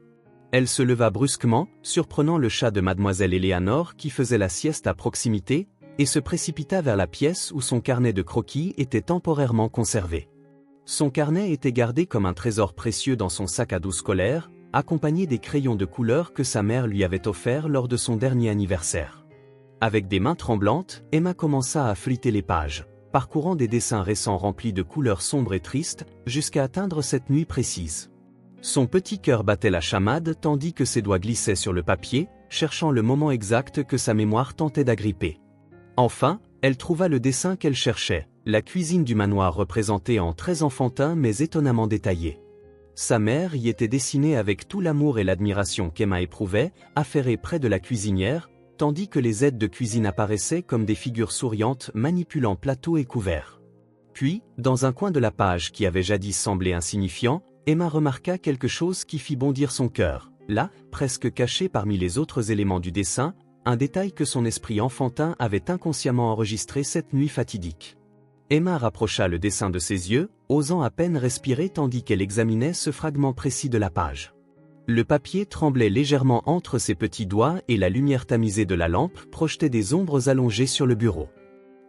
Elle se leva brusquement, surprenant le chat de Mademoiselle Éléanore qui faisait la sieste à proximité, et se précipita vers la pièce où son carnet de croquis était temporairement conservé. Son carnet était gardé comme un trésor précieux dans son sac à dos scolaire, accompagné des crayons de couleur que sa mère lui avait offerts lors de son dernier anniversaire. Avec des mains tremblantes, Emma commença à feuilleter les pages, parcourant des dessins récents remplis de couleurs sombres et tristes, jusqu'à atteindre cette nuit précise. Son petit cœur battait la chamade tandis que ses doigts glissaient sur le papier, cherchant le moment exact que sa mémoire tentait d'agripper. Enfin, elle trouva le dessin qu'elle cherchait, la cuisine du manoir représentée en traits enfantins mais étonnamment détaillés. Sa mère y était dessinée avec tout l'amour et l'admiration qu'Emma éprouvait, affairée près de la cuisinière, tandis que les aides de cuisine apparaissaient comme des figures souriantes manipulant plateaux et couverts. Puis, dans un coin de la page qui avait jadis semblé insignifiant, Emma remarqua quelque chose qui fit bondir son cœur. Là, presque caché parmi les autres éléments du dessin, un détail que son esprit enfantin avait inconsciemment enregistré cette nuit fatidique. Emma rapprocha le dessin de ses yeux, osant à peine respirer tandis qu'elle examinait ce fragment précis de la page. Le papier tremblait légèrement entre ses petits doigts et la lumière tamisée de la lampe projetait des ombres allongées sur le bureau.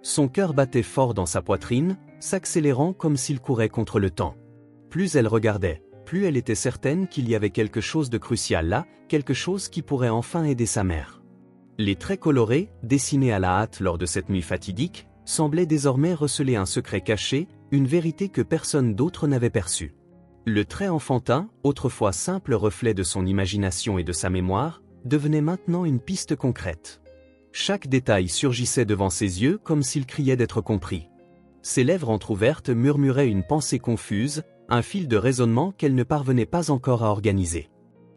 Son cœur battait fort dans sa poitrine, s'accélérant comme s'il courait contre le temps. Plus elle regardait, plus elle était certaine qu'il y avait quelque chose de crucial là, quelque chose qui pourrait enfin aider sa mère. Les traits colorés, dessinés à la hâte lors de cette nuit fatidique, semblaient désormais receler un secret caché, une vérité que personne d'autre n'avait perçue. Le trait enfantin, autrefois simple reflet de son imagination et de sa mémoire, devenait maintenant une piste concrète. Chaque détail surgissait devant ses yeux comme s'il criait d'être compris. Ses lèvres entr'ouvertes murmuraient une pensée confuse, un fil de raisonnement qu'elle ne parvenait pas encore à organiser.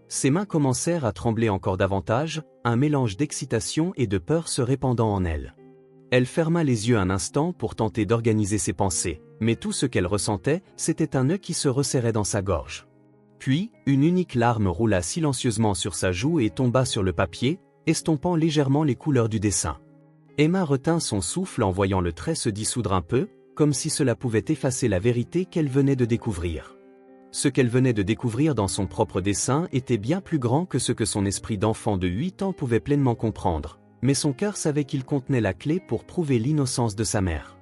Ses mains commencèrent à trembler encore davantage, un mélange d'excitation et de peur se répandant en elle. Elle ferma les yeux un instant pour tenter d'organiser ses pensées, mais tout ce qu'elle ressentait, c'était un nœud qui se resserrait dans sa gorge. Puis, une unique larme roula silencieusement sur sa joue et tomba sur le papier, estompant légèrement les couleurs du dessin. Emma retint son souffle en voyant le trait se dissoudre un peu, comme si cela pouvait effacer la vérité qu'elle venait de découvrir. Ce qu'elle venait de découvrir dans son propre dessin était bien plus grand que ce que son esprit d'enfant de 8 ans pouvait pleinement comprendre, mais son cœur savait qu'il contenait la clé pour prouver l'innocence de sa mère.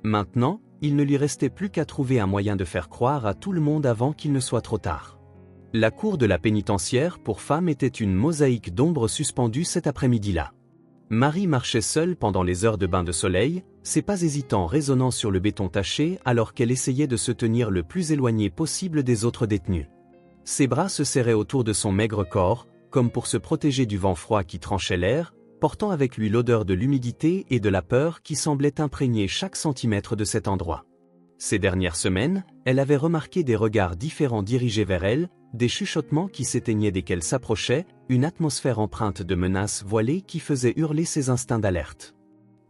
Maintenant, il ne lui restait plus qu'à trouver un moyen de faire croire à tout le monde avant qu'il ne soit trop tard. La cour de la pénitentiaire pour femmes était une mosaïque d'ombres suspendues cet après-midi-là. Marie marchait seule pendant les heures de bain de soleil, ses pas hésitants résonnant sur le béton taché alors qu'elle essayait de se tenir le plus éloignée possible des autres détenus. Ses bras se serraient autour de son maigre corps, comme pour se protéger du vent froid qui tranchait l'air, portant avec lui l'odeur de l'humidité et de la peur qui semblait imprégner chaque centimètre de cet endroit. Ces dernières semaines, elle avait remarqué des regards différents dirigés vers elle, des chuchotements qui s'éteignaient dès qu'elle s'approchait, une atmosphère empreinte de menaces voilées qui faisait hurler ses instincts d'alerte.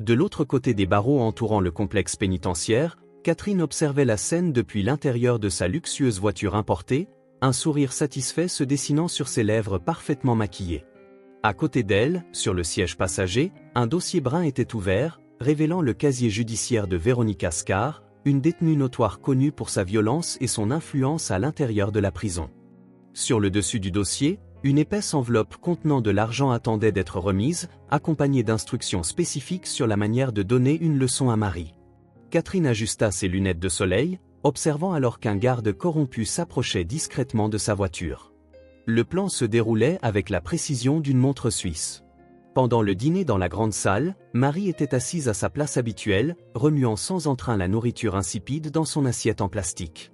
De l'autre côté des barreaux entourant le complexe pénitentiaire, Catherine observait la scène depuis l'intérieur de sa luxueuse voiture importée, un sourire satisfait se dessinant sur ses lèvres parfaitement maquillées. À côté d'elle, sur le siège passager, un dossier brun était ouvert, révélant le casier judiciaire de Véronica Scar, une détenue notoire connue pour sa violence et son influence à l'intérieur de la prison. Sur le dessus du dossier, une épaisse enveloppe contenant de l'argent attendait d'être remise, accompagnée d'instructions spécifiques sur la manière de donner une leçon à Marie. Catherine ajusta ses lunettes de soleil, observant alors qu'un garde corrompu s'approchait discrètement de sa voiture. Le plan se déroulait avec la précision d'une montre suisse. Pendant le dîner dans la grande salle, Marie était assise à sa place habituelle, remuant sans entrain la nourriture insipide dans son assiette en plastique.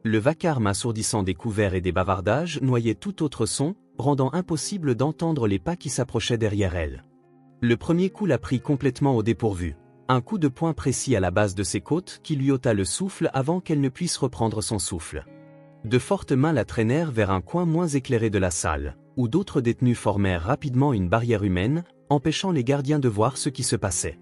Le vacarme assourdissant des couverts et des bavardages noyait tout autre son, rendant impossible d'entendre les pas qui s'approchaient derrière elle. Le premier coup la prit complètement au dépourvu. Un coup de poing précis à la base de ses côtes qui lui ôta le souffle avant qu'elle ne puisse reprendre son souffle. De fortes mains la traînèrent vers un coin moins éclairé de la salle, où d'autres détenus formèrent rapidement une barrière humaine, empêchant les gardiens de voir ce qui se passait.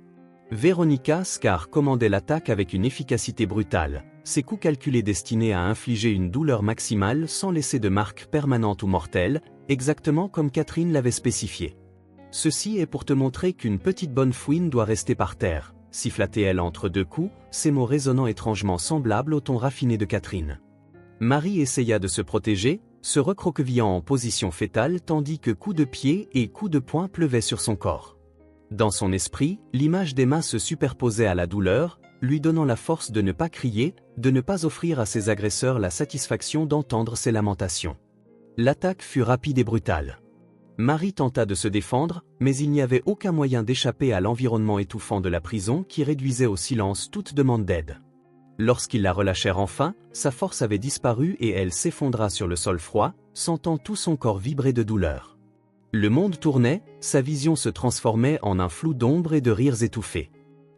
Véronica Scar commandait l'attaque avec une efficacité brutale, ses coups calculés destinés à infliger une douleur maximale sans laisser de marque permanente ou mortelle, exactement comme Catherine l'avait spécifié. Ceci est pour te montrer qu'une petite bonne fouine doit rester par terre, siffla-t-elle entre deux coups, ces mots résonnant étrangement semblables au ton raffiné de Catherine. Marie essaya de se protéger, se recroquevillant en position fétale tandis que coups de pied et coups de poing pleuvaient sur son corps. Dans son esprit, l'image d'Emma se superposait à la douleur, lui donnant la force de ne pas crier, de ne pas offrir à ses agresseurs la satisfaction d'entendre ses lamentations. L'attaque fut rapide et brutale. Marie tenta de se défendre, mais il n'y avait aucun moyen d'échapper à l'environnement étouffant de la prison qui réduisait au silence toute demande d'aide. Lorsqu'ils la relâchèrent enfin, sa force avait disparu et elle s'effondra sur le sol froid, sentant tout son corps vibrer de douleur. Le monde tournait, sa vision se transformait en un flou d'ombre et de rires étouffés.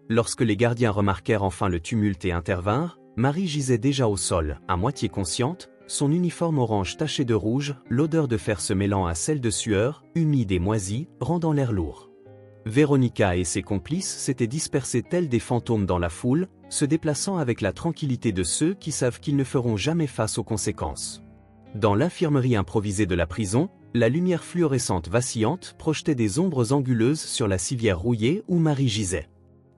Lorsque les gardiens remarquèrent enfin le tumulte et intervinrent, Marie gisait déjà au sol, à moitié consciente, son uniforme orange taché de rouge, l'odeur de fer se mêlant à celle de sueur, humide et moisie, rendant l'air lourd. Véronica et ses complices s'étaient dispersés tels des fantômes dans la foule, se déplaçant avec la tranquillité de ceux qui savent qu'ils ne feront jamais face aux conséquences. Dans l'infirmerie improvisée de la prison, la lumière fluorescente vacillante projetait des ombres anguleuses sur la civière rouillée où Marie gisait.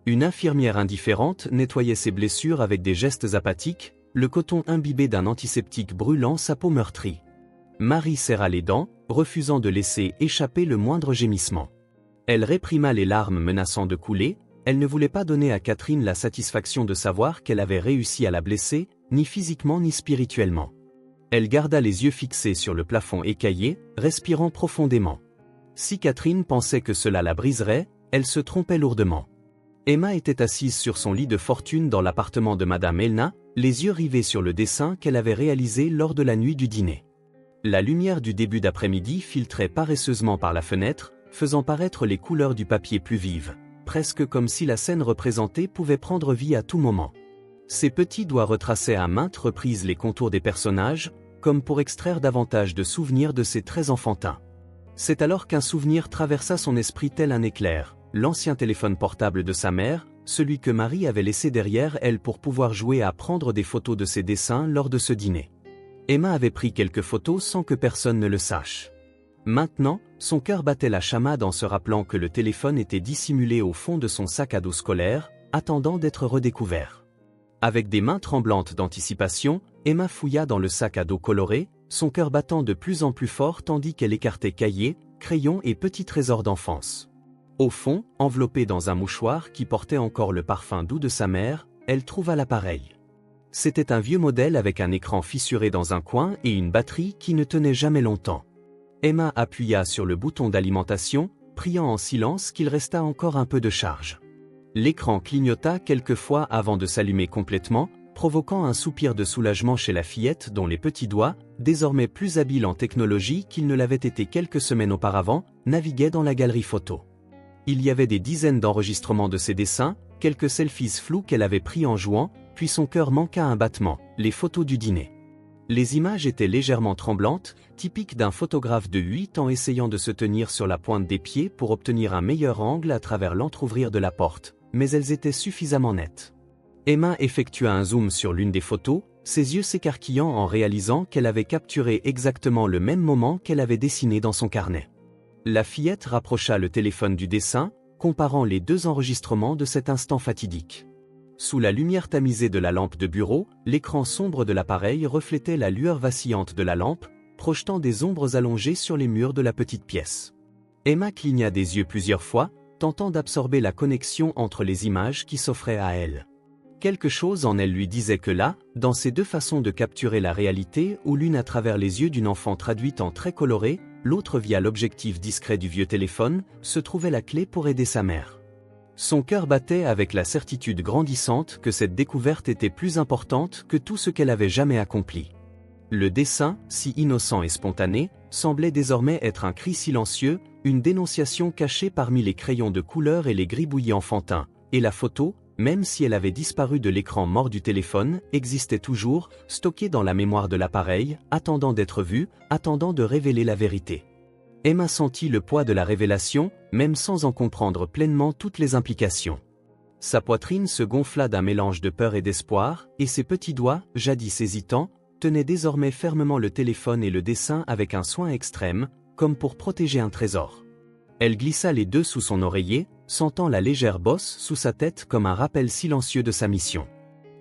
Une infirmière indifférente nettoyait ses blessures avec des gestes apathiques, le coton imbibé d'un antiseptique brûlant sa peau meurtrie. Marie serra les dents, refusant de laisser échapper le moindre gémissement. Elle réprima les larmes menaçant de couler, elle ne voulait pas donner à Catherine la satisfaction de savoir qu'elle avait réussi à la blesser, ni physiquement ni spirituellement. Elle garda les yeux fixés sur le plafond écaillé, respirant profondément. Si Catherine pensait que cela la briserait, elle se trompait lourdement. Emma était assise sur son lit de fortune dans l'appartement de Madame Elna, les yeux rivés sur le dessin qu'elle avait réalisé lors de la nuit du dîner. La lumière du début d'après-midi filtrait paresseusement par la fenêtre, faisant paraître les couleurs du papier plus vives, presque comme si la scène représentée pouvait prendre vie à tout moment. Ses petits doigts retraçaient à maintes reprises les contours des personnages, comme pour extraire davantage de souvenirs de ses traits enfantins. C'est alors qu'un souvenir traversa son esprit tel un éclair. L'ancien téléphone portable de sa mère, celui que Marie avait laissé derrière elle pour pouvoir jouer à prendre des photos de ses dessins lors de ce dîner. Emma avait pris quelques photos sans que personne ne le sache. Maintenant, son cœur battait la chamade en se rappelant que le téléphone était dissimulé au fond de son sac à dos scolaire, attendant d'être redécouvert. Avec des mains tremblantes d'anticipation, Emma fouilla dans le sac à dos coloré, son cœur battant de plus en plus fort tandis qu'elle écartait cahiers, crayons et petits trésors d'enfance. Au fond, enveloppée dans un mouchoir qui portait encore le parfum doux de sa mère, elle trouva l'appareil. C'était un vieux modèle avec un écran fissuré dans un coin et une batterie qui ne tenait jamais longtemps. Emma appuya sur le bouton d'alimentation, priant en silence qu'il restât encore un peu de charge. L'écran clignota quelques fois avant de s'allumer complètement, provoquant un soupir de soulagement chez la fillette dont les petits doigts, désormais plus habiles en technologie qu'ils ne l'avaient été quelques semaines auparavant, naviguaient dans la galerie photo. Il y avait des dizaines d'enregistrements de ses dessins, quelques selfies flous qu'elle avait pris en jouant, puis son cœur manqua un battement, les photos du dîner. Les images étaient légèrement tremblantes, typiques d'un photographe de 8 ans essayant de se tenir sur la pointe des pieds pour obtenir un meilleur angle à travers l'entrouvrir de la porte, mais elles étaient suffisamment nettes. Emma effectua un zoom sur l'une des photos, ses yeux s'écarquillant en réalisant qu'elle avait capturé exactement le même moment qu'elle avait dessiné dans son carnet. La fillette rapprocha le téléphone du dessin, comparant les deux enregistrements de cet instant fatidique. Sous la lumière tamisée de la lampe de bureau, l'écran sombre de l'appareil reflétait la lueur vacillante de la lampe, projetant des ombres allongées sur les murs de la petite pièce. Emma cligna des yeux plusieurs fois, tentant d'absorber la connexion entre les images qui s'offraient à elle. Quelque chose en elle lui disait que là, dans ces deux façons de capturer la réalité, où l'une à travers les yeux d'une enfant traduite en traits colorés, l'autre via l'objectif discret du vieux téléphone, se trouvait la clé pour aider sa mère. Son cœur battait avec la certitude grandissante que cette découverte était plus importante que tout ce qu'elle avait jamais accompli. Le dessin, si innocent et spontané, semblait désormais être un cri silencieux, une dénonciation cachée parmi les crayons de couleur et les gribouillis enfantins, et la photo, même si elle avait disparu de l'écran mort du téléphone, existait toujours, stockée dans la mémoire de l'appareil, attendant d'être vue, attendant de révéler la vérité. Emma sentit le poids de la révélation, même sans en comprendre pleinement toutes les implications. Sa poitrine se gonfla d'un mélange de peur et d'espoir, et ses petits doigts, jadis hésitants, tenaient désormais fermement le téléphone et le dessin avec un soin extrême, comme pour protéger un trésor. Elle glissa les deux sous son oreiller, sentant la légère bosse sous sa tête comme un rappel silencieux de sa mission.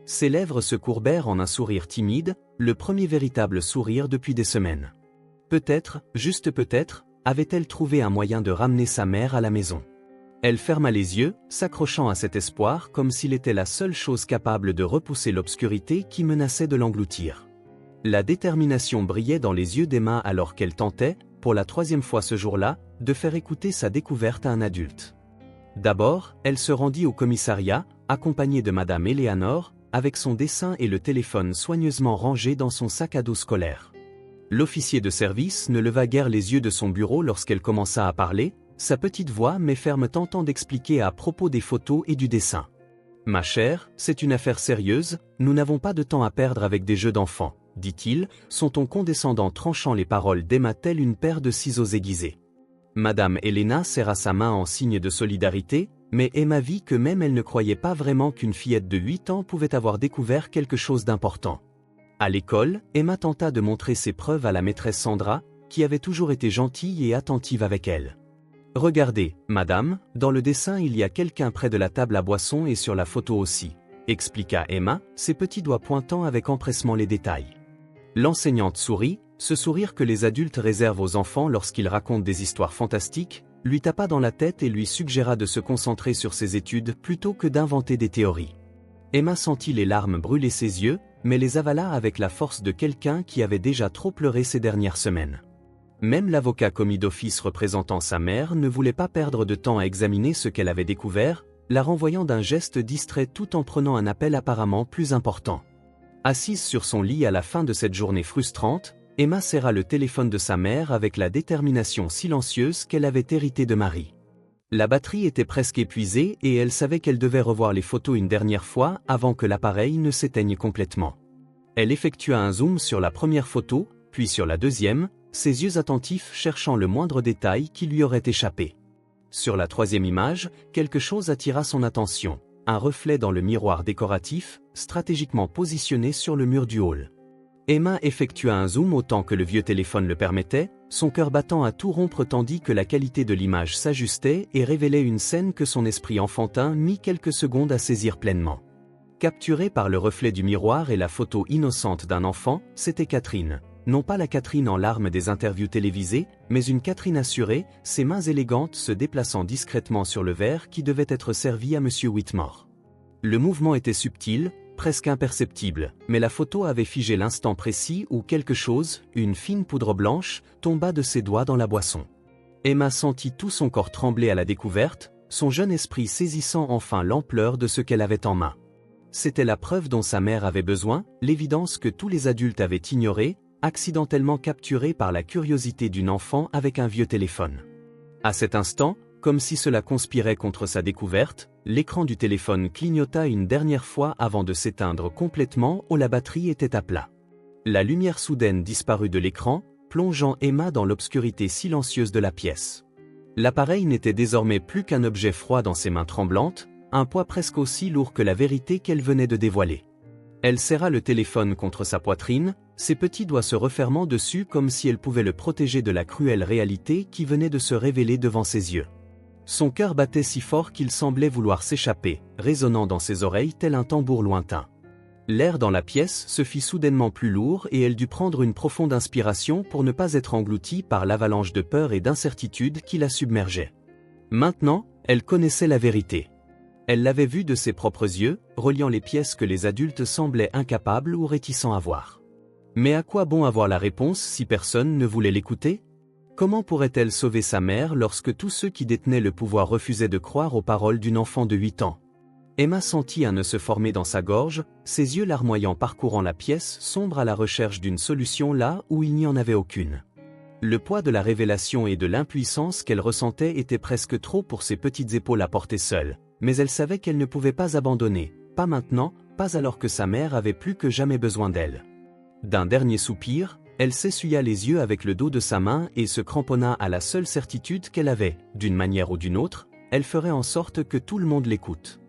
Ses lèvres se courbèrent en un sourire timide, le premier véritable sourire depuis des semaines. Peut-être, juste peut-être, avait-elle trouvé un moyen de ramener sa mère à la maison. Elle ferma les yeux, s'accrochant à cet espoir comme s'il était la seule chose capable de repousser l'obscurité qui menaçait de l'engloutir. La détermination brillait dans les yeux d'Emma alors qu'elle tentait, pour la troisième fois ce jour-là, de faire écouter sa découverte à un adulte. D'abord, elle se rendit au commissariat, accompagnée de Madame Eleanor, avec son dessin et le téléphone soigneusement rangé dans son sac à dos scolaire. L'officier de service ne leva guère les yeux de son bureau lorsqu'elle commença à parler, sa petite voix mais ferme tentant d'expliquer à propos des photos et du dessin. « Ma chère, c'est une affaire sérieuse, nous n'avons pas de temps à perdre avec des jeux d'enfants, » dit-il, son ton condescendant tranchant les paroles d'Emma telle une paire de ciseaux aiguisés. Madame Helena serra sa main en signe de solidarité, mais Emma vit que même elle ne croyait pas vraiment qu'une fillette de 8 ans pouvait avoir découvert quelque chose d'important. À l'école, Emma tenta de montrer ses preuves à la maîtresse Sandra, qui avait toujours été gentille et attentive avec elle. « Regardez, madame, dans le dessin il y a quelqu'un près de la table à boissons et sur la photo aussi », expliqua Emma, ses petits doigts pointant avec empressement les détails. L'enseignante sourit, ce sourire que les adultes réservent aux enfants lorsqu'ils racontent des histoires fantastiques, lui tapa dans la tête et lui suggéra de se concentrer sur ses études plutôt que d'inventer des théories. Emma sentit les larmes brûler ses yeux, mais les avala avec la force de quelqu'un qui avait déjà trop pleuré ces dernières semaines. Même l'avocat commis d'office représentant sa mère ne voulait pas perdre de temps à examiner ce qu'elle avait découvert, la renvoyant d'un geste distrait tout en prenant un appel apparemment plus important. Assise sur son lit à la fin de cette journée frustrante, Emma serra le téléphone de sa mère avec la détermination silencieuse qu'elle avait héritée de Marie. La batterie était presque épuisée et elle savait qu'elle devait revoir les photos une dernière fois avant que l'appareil ne s'éteigne complètement. Elle effectua un zoom sur la première photo, puis sur la deuxième, ses yeux attentifs cherchant le moindre détail qui lui aurait échappé. Sur la troisième image, quelque chose attira son attention, un reflet dans le miroir décoratif, stratégiquement positionné sur le mur du hall. Emma effectua un zoom autant que le vieux téléphone le permettait, son cœur battant à tout rompre tandis que la qualité de l'image s'ajustait et révélait une scène que son esprit enfantin mit quelques secondes à saisir pleinement. Capturée par le reflet du miroir et la photo innocente d'un enfant, c'était Catherine. Non pas la Catherine en larmes des interviews télévisées, mais une Catherine assurée, ses mains élégantes se déplaçant discrètement sur le verre qui devait être servi à M. Whitmore. Le mouvement était subtil, presque imperceptible, mais la photo avait figé l'instant précis où quelque chose, une fine poudre blanche, tomba de ses doigts dans la boisson. Emma sentit tout son corps trembler à la découverte, son jeune esprit saisissant enfin l'ampleur de ce qu'elle avait en main. C'était la preuve dont sa mère avait besoin, l'évidence que tous les adultes avaient ignorée, accidentellement capturée par la curiosité d'une enfant avec un vieux téléphone. À cet instant, comme si cela conspirait contre sa découverte, l'écran du téléphone clignota une dernière fois avant de s'éteindre complètement où la batterie était à plat. La lumière soudaine disparut de l'écran, plongeant Emma dans l'obscurité silencieuse de la pièce. L'appareil n'était désormais plus qu'un objet froid dans ses mains tremblantes, un poids presque aussi lourd que la vérité qu'elle venait de dévoiler. Elle serra le téléphone contre sa poitrine, ses petits doigts se refermant dessus comme si elle pouvait le protéger de la cruelle réalité qui venait de se révéler devant ses yeux. Son cœur battait si fort qu'il semblait vouloir s'échapper, résonnant dans ses oreilles tel un tambour lointain. L'air dans la pièce se fit soudainement plus lourd et elle dut prendre une profonde inspiration pour ne pas être engloutie par l'avalanche de peur et d'incertitude qui la submergeait. Maintenant, elle connaissait la vérité. Elle l'avait vue de ses propres yeux, reliant les pièces que les adultes semblaient incapables ou réticents à voir. Mais à quoi bon avoir la réponse si personne ne voulait l'écouter ? Comment pourrait-elle sauver sa mère lorsque tous ceux qui détenaient le pouvoir refusaient de croire aux paroles d'une enfant de 8 ans ? Emma sentit un nœud se former dans sa gorge, ses yeux larmoyants parcourant la pièce sombre à la recherche d'une solution là où il n'y en avait aucune. Le poids de la révélation et de l'impuissance qu'elle ressentait était presque trop pour ses petites épaules à porter seule, mais elle savait qu'elle ne pouvait pas abandonner, pas maintenant, pas alors que sa mère avait plus que jamais besoin d'elle. D'un dernier soupir, elle s'essuya les yeux avec le dos de sa main et se cramponna à la seule certitude qu'elle avait, d'une manière ou d'une autre, elle ferait en sorte que tout le monde l'écoute.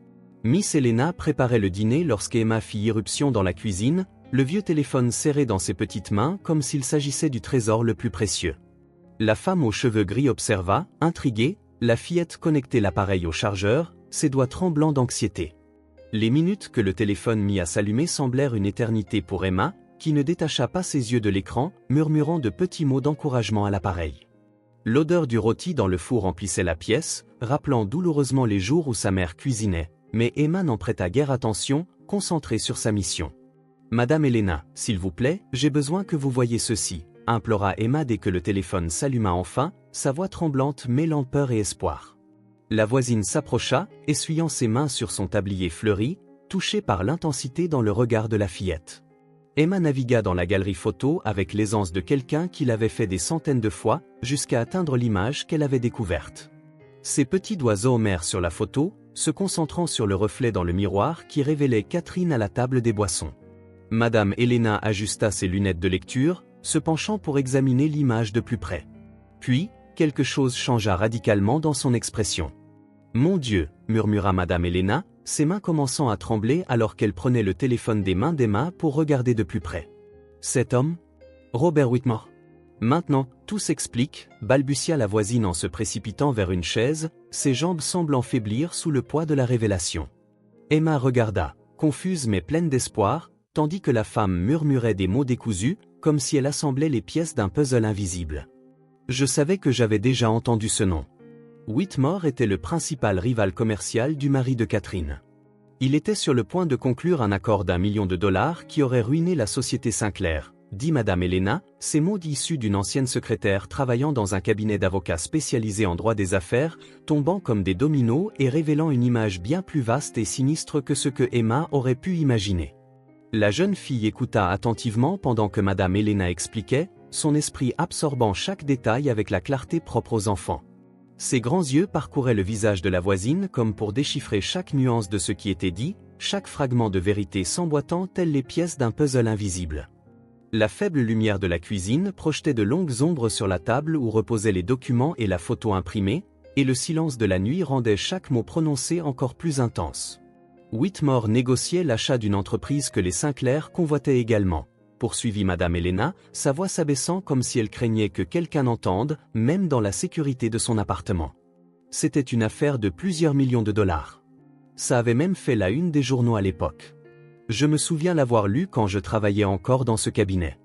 Miss Helena préparait le dîner lorsqu'Emma fit irruption dans la cuisine, le vieux téléphone serré dans ses petites mains comme s'il s'agissait du trésor le plus précieux. La femme aux cheveux gris observa, intriguée, la fillette connecter l'appareil au chargeur, ses doigts tremblants d'anxiété. Les minutes que le téléphone mit à s'allumer semblèrent une éternité pour Emma, qui ne détacha pas ses yeux de l'écran, murmurant de petits mots d'encouragement à l'appareil. L'odeur du rôti dans le four emplissait la pièce, rappelant douloureusement les jours où sa mère cuisinait, mais Emma n'en prêta guère attention, concentrée sur sa mission. « Madame Helena, s'il vous plaît, j'ai besoin que vous voyiez ceci », implora Emma dès que le téléphone s'alluma enfin, sa voix tremblante mêlant peur et espoir. La voisine s'approcha, essuyant ses mains sur son tablier fleuri, touchée par l'intensité dans le regard de la fillette. Emma navigua dans la galerie photo avec l'aisance de quelqu'un qui l'avait fait des centaines de fois, jusqu'à atteindre l'image qu'elle avait découverte. Ses petits doigts zoomèrent sur la photo, se concentrant sur le reflet dans le miroir qui révélait Catherine à la table des boissons. Madame Helena ajusta ses lunettes de lecture, se penchant pour examiner l'image de plus près. Puis, quelque chose changea radicalement dans son expression. « Mon Dieu !» murmura Madame Helena, ses mains commençant à trembler alors qu'elle prenait le téléphone des mains d'Emma pour regarder de plus près. « Cet homme ? Robert Whitmore ?» Maintenant, tout s'explique, balbutia la voisine en se précipitant vers une chaise, ses jambes semblant faiblir sous le poids de la révélation. Emma regarda, confuse mais pleine d'espoir, tandis que la femme murmurait des mots décousus, comme si elle assemblait les pièces d'un puzzle invisible. Je savais que j'avais déjà entendu ce nom. Whitmore était le principal rival commercial du mari de Catherine. Il était sur le point de conclure un accord d'1 million de dollars qui aurait ruiné la société Sinclair, dit Madame Helena, ces mots issus d'une ancienne secrétaire travaillant dans un cabinet d'avocats spécialisé en droit des affaires, tombant comme des dominos et révélant une image bien plus vaste et sinistre que ce que Emma aurait pu imaginer. La jeune fille écouta attentivement pendant que Madame Helena expliquait, son esprit absorbant chaque détail avec la clarté propre aux enfants. Ses grands yeux parcouraient le visage de la voisine comme pour déchiffrer chaque nuance de ce qui était dit, chaque fragment de vérité s'emboîtant telles les pièces d'un puzzle invisible. La faible lumière de la cuisine projetait de longues ombres sur la table où reposaient les documents et la photo imprimée, et le silence de la nuit rendait chaque mot prononcé encore plus intense. Whitmore négociait l'achat d'une entreprise que les Sinclair convoitaient également, poursuivit Madame Helena, sa voix s'abaissant comme si elle craignait que quelqu'un entende, même dans la sécurité de son appartement. C'était une affaire de plusieurs millions de dollars. Ça avait même fait la une des journaux à l'époque. Je me souviens l'avoir lu quand je travaillais encore dans ce cabinet.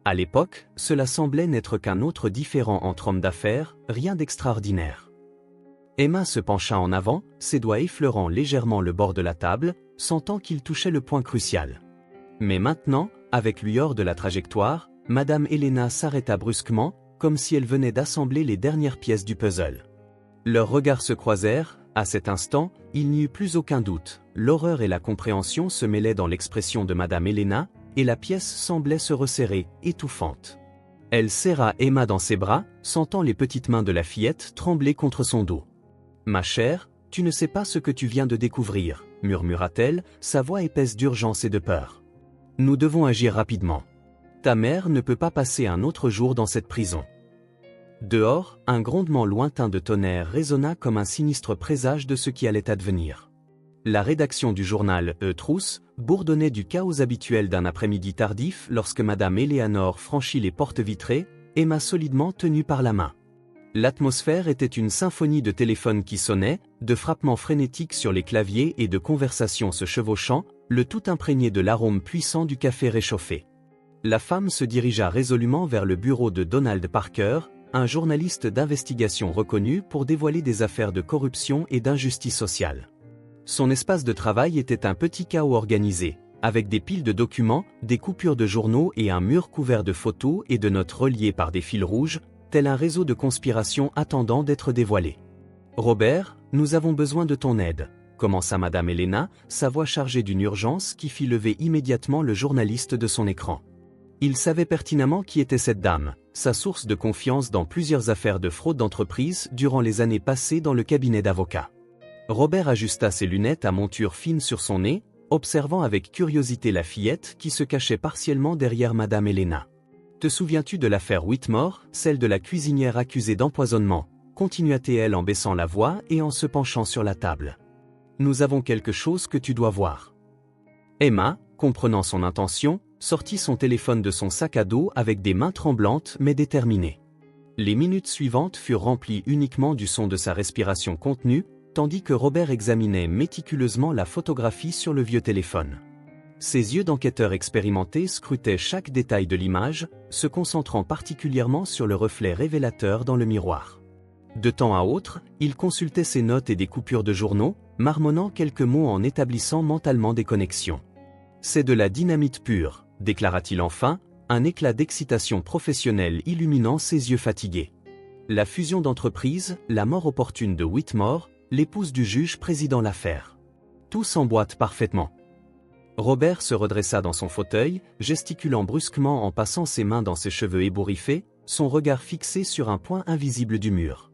À l'époque, cela semblait n'être qu'un autre différend entre hommes d'affaires, rien d'extraordinaire. Emma se pencha en avant, ses doigts effleurant légèrement le bord de la table, sentant qu'il touchait le point crucial. Mais maintenant, avec lui hors de la trajectoire, Madame Helena s'arrêta brusquement, comme si elle venait d'assembler les dernières pièces du puzzle. Leurs regards se croisèrent, à cet instant, il n'y eut plus aucun doute, l'horreur et la compréhension se mêlaient dans l'expression de Madame Helena, et la pièce semblait se resserrer, étouffante. Elle serra Emma dans ses bras, sentant les petites mains de la fillette trembler contre son dos. « Ma chère, tu ne sais pas ce que tu viens de découvrir, » murmura-t-elle, sa voix épaisse d'urgence et de peur. « Nous devons agir rapidement. Ta mère ne peut pas passer un autre jour dans cette prison. » Dehors, un grondement lointain de tonnerre résonna comme un sinistre présage de ce qui allait advenir. La rédaction du journal Trousse bourdonnait du chaos habituel d'un après-midi tardif lorsque Madame Eleanor franchit les portes vitrées, Emma solidement tenue par la main. L'atmosphère était une symphonie de téléphones qui sonnaient, de frappements frénétiques sur les claviers et de conversations se chevauchant, le tout imprégné de l'arôme puissant du café réchauffé. La femme se dirigea résolument vers le bureau de Donald Parker, un journaliste d'investigation reconnu pour dévoiler des affaires de corruption et d'injustice sociale. Son espace de travail était un petit chaos organisé, avec des piles de documents, des coupures de journaux et un mur couvert de photos et de notes reliées par des fils rouges, tel un réseau de conspiration attendant d'être dévoilé. « Robert, nous avons besoin de ton aide », commença Madame Helena, sa voix chargée d'une urgence qui fit lever immédiatement le journaliste de son écran. Il savait pertinemment qui était cette dame, sa source de confiance dans plusieurs affaires de fraude d'entreprise durant les années passées dans le cabinet d'avocats. Robert ajusta ses lunettes à monture fine sur son nez, observant avec curiosité la fillette qui se cachait partiellement derrière Madame Helena. « Te souviens-tu de l'affaire Whitmore, celle de la cuisinière accusée d'empoisonnement ?» continua-t-elle en baissant la voix et en se penchant sur la table. « Nous avons quelque chose que tu dois voir. » Emma, comprenant son intention, sortit son téléphone de son sac à dos avec des mains tremblantes mais déterminées. Les minutes suivantes furent remplies uniquement du son de sa respiration contenue, tandis que Robert examinait méticuleusement la photographie sur le vieux téléphone. Ses yeux d'enquêteur expérimenté scrutaient chaque détail de l'image, se concentrant particulièrement sur le reflet révélateur dans le miroir. De temps à autre, il consultait ses notes et des coupures de journaux, marmonnant quelques mots en établissant mentalement des connexions. « C'est de la dynamite pure », déclara-t-il enfin, un éclat d'excitation professionnelle illuminant ses yeux fatigués. La fusion d'entreprise, la mort opportune de Whitmore, l'épouse du juge président l'affaire. Tout s'emboîte parfaitement. Robert se redressa dans son fauteuil, gesticulant brusquement en passant ses mains dans ses cheveux ébouriffés, son regard fixé sur un point invisible du mur.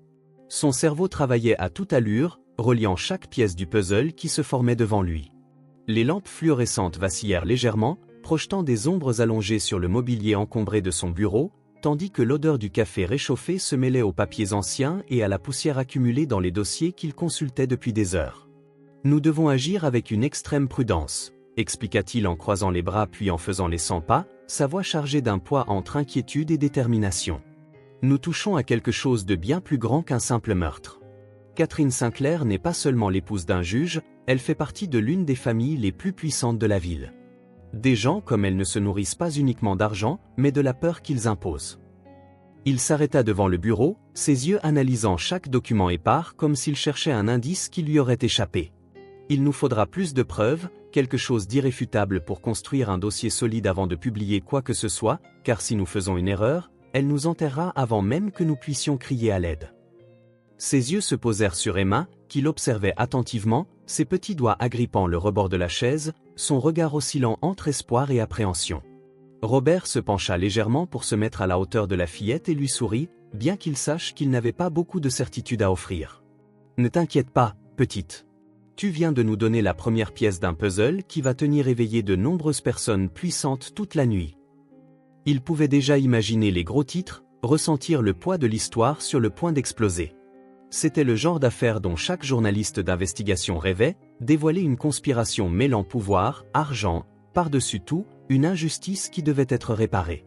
Son cerveau travaillait à toute allure, reliant chaque pièce du puzzle qui se formait devant lui. Les lampes fluorescentes vacillèrent légèrement, projetant des ombres allongées sur le mobilier encombré de son bureau, tandis que l'odeur du café réchauffé se mêlait aux papiers anciens et à la poussière accumulée dans les dossiers qu'il consultait depuis des heures. « Nous devons agir avec une extrême prudence », expliqua-t-il en croisant les bras puis en faisant les 100 pas, sa voix chargée d'un poids entre inquiétude et détermination. « Nous touchons à quelque chose de bien plus grand qu'un simple meurtre. Catherine Sinclair n'est pas seulement l'épouse d'un juge, elle fait partie de l'une des familles les plus puissantes de la ville. Des gens comme elle ne se nourrissent pas uniquement d'argent, mais de la peur qu'ils imposent. » Il s'arrêta devant le bureau, ses yeux analysant chaque document épars comme s'il cherchait un indice qui lui aurait échappé. « Il nous faudra plus de preuves, quelque chose d'irréfutable pour construire un dossier solide avant de publier quoi que ce soit, car si nous faisons une erreur, elle nous enterrera avant même que nous puissions crier à l'aide. » Ses yeux se posèrent sur Emma, qui l'observait attentivement, ses petits doigts agrippant le rebord de la chaise, son regard oscillant entre espoir et appréhension. Robert se pencha légèrement pour se mettre à la hauteur de la fillette et lui sourit, bien qu'il sache qu'il n'avait pas beaucoup de certitude à offrir. « Ne t'inquiète pas, petite. Tu viens de nous donner la première pièce d'un puzzle qui va tenir éveillé de nombreuses personnes puissantes toute la nuit. » Il pouvait déjà imaginer les gros titres, ressentir le poids de l'histoire sur le point d'exploser. C'était le genre d'affaire dont chaque journaliste d'investigation rêvait, dévoiler une conspiration mêlant pouvoir, argent, par-dessus tout, une injustice qui devait être réparée.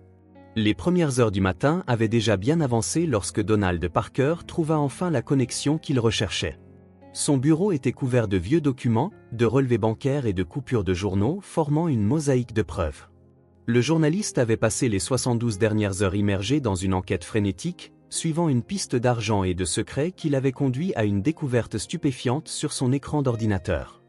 Les premières heures du matin avaient déjà bien avancé lorsque Donald Parker trouva enfin la connexion qu'il recherchait. Son bureau était couvert de vieux documents, de relevés bancaires et de coupures de journaux formant une mosaïque de preuves. Le journaliste avait passé les 72 dernières heures immergé dans une enquête frénétique, suivant une piste d'argent et de secrets qui l'avait conduit à une découverte stupéfiante sur son écran d'ordinateur.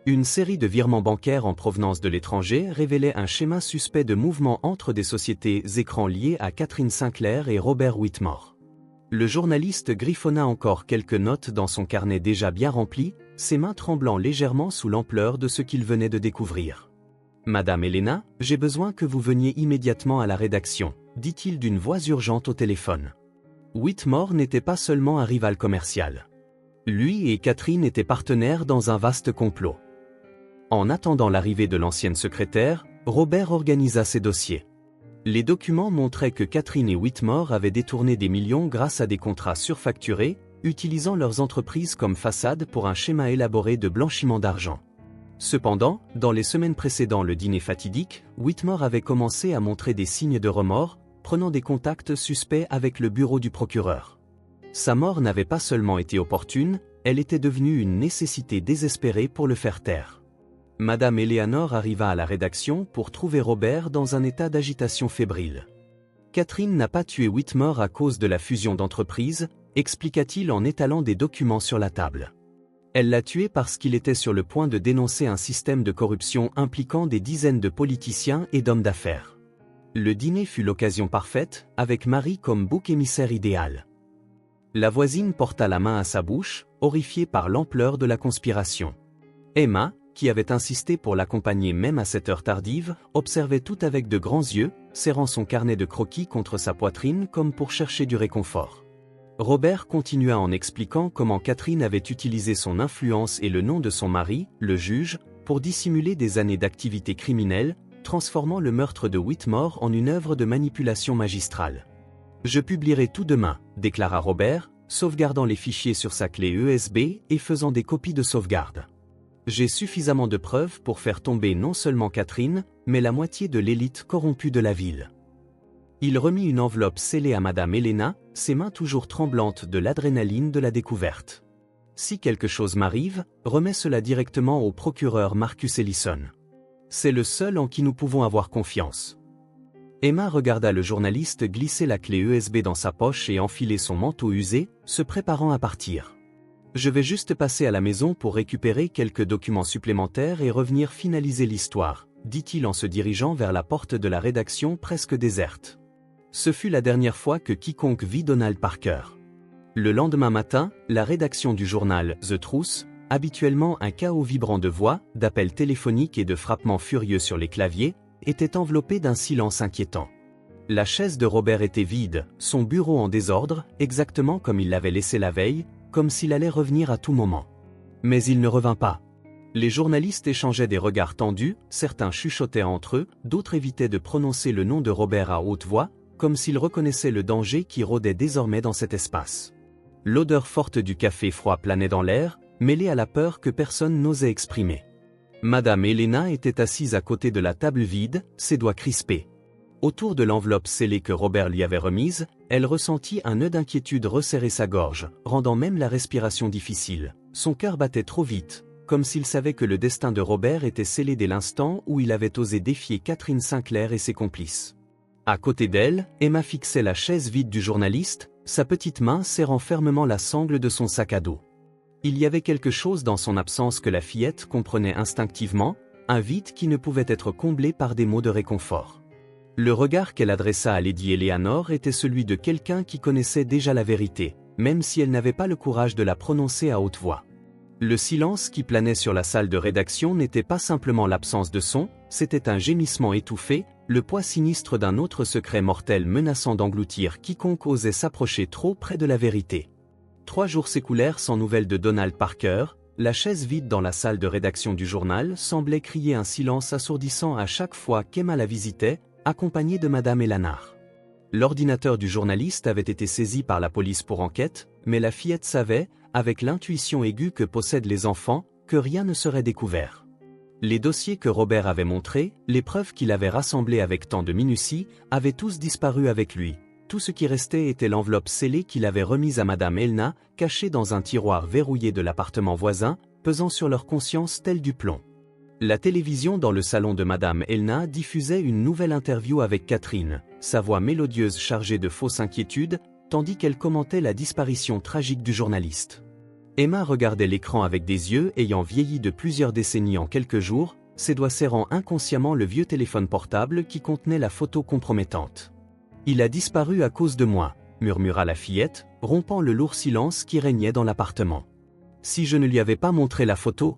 Une série de virements bancaires en provenance de l'étranger révélait un schéma suspect de mouvement entre des sociétés écrans liées à Catherine Sinclair et Robert Whitmore. Le journaliste griffonna encore quelques notes dans son carnet déjà bien rempli, ses mains tremblant légèrement sous l'ampleur de ce qu'il venait de découvrir. « Madame Helena, j'ai besoin que vous veniez immédiatement à la rédaction, » dit-il d'une voix urgente au téléphone. Whitmore n'était pas seulement un rival commercial. Lui et Catherine étaient partenaires dans un vaste complot. En attendant l'arrivée de l'ancienne secrétaire, Robert organisa ses dossiers. Les documents montraient que Catherine et Whitmore avaient détourné des millions grâce à des contrats surfacturés, utilisant leurs entreprises comme façade pour un schéma élaboré de blanchiment d'argent. Cependant, dans les semaines précédant le dîner fatidique, Whitmore avait commencé à montrer des signes de remords, prenant des contacts suspects avec le bureau du procureur. Sa mort n'avait pas seulement été opportune, elle était devenue une nécessité désespérée pour le faire taire. Madame Eleanor arriva à la rédaction pour trouver Robert dans un état d'agitation fébrile. « Catherine n'a pas tué Whitmore à cause de la fusion d'entreprises, expliqua-t-il en étalant des documents sur la table. Elle l'a tué parce qu'il était sur le point de dénoncer un système de corruption impliquant des dizaines de politiciens et d'hommes d'affaires. Le dîner fut l'occasion parfaite, avec Marie comme bouc émissaire idéal. La voisine porta la main à sa bouche, horrifiée par l'ampleur de la conspiration. Emma, qui avait insisté pour l'accompagner même à cette heure tardive, observait tout avec de grands yeux, serrant son carnet de croquis contre sa poitrine comme pour chercher du réconfort. Robert continua en expliquant comment Catherine avait utilisé son influence et le nom de son mari, le juge, pour dissimuler des années d'activité criminelle, transformant le meurtre de Whitmore en une œuvre de manipulation magistrale. « Je publierai tout demain », déclara Robert, sauvegardant les fichiers sur sa clé USB et faisant des copies de sauvegarde. « J'ai suffisamment de preuves pour faire tomber non seulement Catherine, mais la moitié de l'élite corrompue de la ville. » Il remit une enveloppe scellée à Madame Helena, ses mains toujours tremblantes de l'adrénaline de la découverte. « Si quelque chose m'arrive, remets cela directement au procureur Marcus Ellison. C'est le seul en qui nous pouvons avoir confiance. » Emma regarda le journaliste glisser la clé USB dans sa poche et enfiler son manteau usé, se préparant à partir. « Je vais juste passer à la maison pour récupérer quelques documents supplémentaires et revenir finaliser l'histoire, » dit-il en se dirigeant vers la porte de la rédaction presque déserte. Ce fut la dernière fois que quiconque vit Donald Parker. Le lendemain matin, la rédaction du journal The Truth, habituellement un chaos vibrant de voix, d'appels téléphoniques et de frappements furieux sur les claviers, était enveloppée d'un silence inquiétant. La chaise de Robert était vide, son bureau en désordre, exactement comme il l'avait laissé la veille, comme s'il allait revenir à tout moment. Mais il ne revint pas. Les journalistes échangeaient des regards tendus, certains chuchotaient entre eux, d'autres évitaient de prononcer le nom de Robert à haute voix, comme s'ils reconnaissaient le danger qui rôdait désormais dans cet espace. L'odeur forte du café froid planait dans l'air, mêlée à la peur que personne n'osait exprimer. Madame Helena était assise à côté de la table vide, ses doigts crispés. Autour de l'enveloppe scellée que Robert lui avait remise, elle ressentit un nœud d'inquiétude resserrer sa gorge, rendant même la respiration difficile. Son cœur battait trop vite, comme s'il savait que le destin de Robert était scellé dès l'instant où il avait osé défier Catherine Sinclair et ses complices. À côté d'elle, Emma fixait la chaise vide du journaliste, sa petite main serrant fermement la sangle de son sac à dos. Il y avait quelque chose dans son absence que la fillette comprenait instinctivement, un vide qui ne pouvait être comblé par des mots de réconfort. Le regard qu'elle adressa à Lady Eleanor était celui de quelqu'un qui connaissait déjà la vérité, même si elle n'avait pas le courage de la prononcer à haute voix. Le silence qui planait sur la salle de rédaction n'était pas simplement l'absence de son, c'était un gémissement étouffé, le poids sinistre d'un autre secret mortel menaçant d'engloutir quiconque osait s'approcher trop près de la vérité. 3 jours s'écoulèrent sans nouvelles de Donald Parker, la chaise vide dans la salle de rédaction du journal semblait crier un silence assourdissant à chaque fois qu'Emma la visitait, accompagnée de Madame Elanaar. L'ordinateur du journaliste avait été saisi par la police pour enquête, mais la fillette savait, avec l'intuition aiguë que possèdent les enfants, que rien ne serait découvert. Les dossiers que Robert avait montrés, les preuves qu'il avait rassemblées avec tant de minutie, avaient tous disparu avec lui. Tout ce qui restait était l'enveloppe scellée qu'il avait remise à Madame Elna, cachée dans un tiroir verrouillé de l'appartement voisin, pesant sur leur conscience tel du plomb. La télévision dans le salon de Madame Elna diffusait une nouvelle interview avec Catherine, sa voix mélodieuse chargée de fausses inquiétudes, tandis qu'elle commentait la disparition tragique du journaliste. Emma regardait l'écran avec des yeux ayant vieilli de plusieurs décennies en quelques jours, ses doigts serrant inconsciemment le vieux téléphone portable qui contenait la photo compromettante. « Il a disparu à cause de moi », murmura la fillette, rompant le lourd silence qui régnait dans l'appartement. « Si je ne lui avais pas montré la photo ?»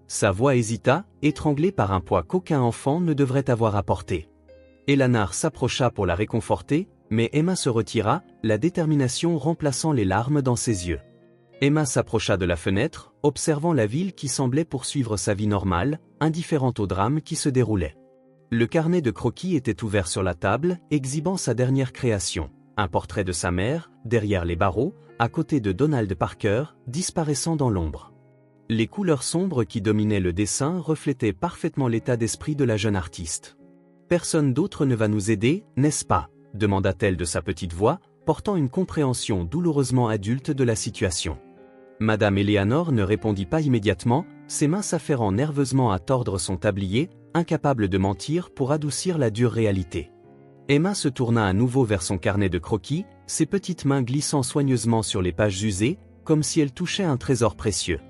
Sa voix hésita, étranglée par un poids qu'aucun enfant ne devrait avoir à porter. Elanaar s'approcha pour la réconforter, mais Emma se retira, la détermination remplaçant les larmes dans ses yeux. Emma s'approcha de la fenêtre, observant la ville qui semblait poursuivre sa vie normale, indifférente au drame qui se déroulait. Le carnet de croquis était ouvert sur la table, exhibant sa dernière création, un portrait de sa mère, derrière les barreaux, à côté de Donald Parker, disparaissant dans l'ombre. Les couleurs sombres qui dominaient le dessin reflétaient parfaitement l'état d'esprit de la jeune artiste. « Personne d'autre ne va nous aider, n'est-ce pas ?» demanda-t-elle de sa petite voix, portant une compréhension douloureusement adulte de la situation. Madame Eleanor ne répondit pas immédiatement, ses mains s'affairant nerveusement à tordre son tablier, incapable de mentir pour adoucir la dure réalité. Emma se tourna à nouveau vers son carnet de croquis, ses petites mains glissant soigneusement sur les pages usées, comme si elle touchait un trésor précieux.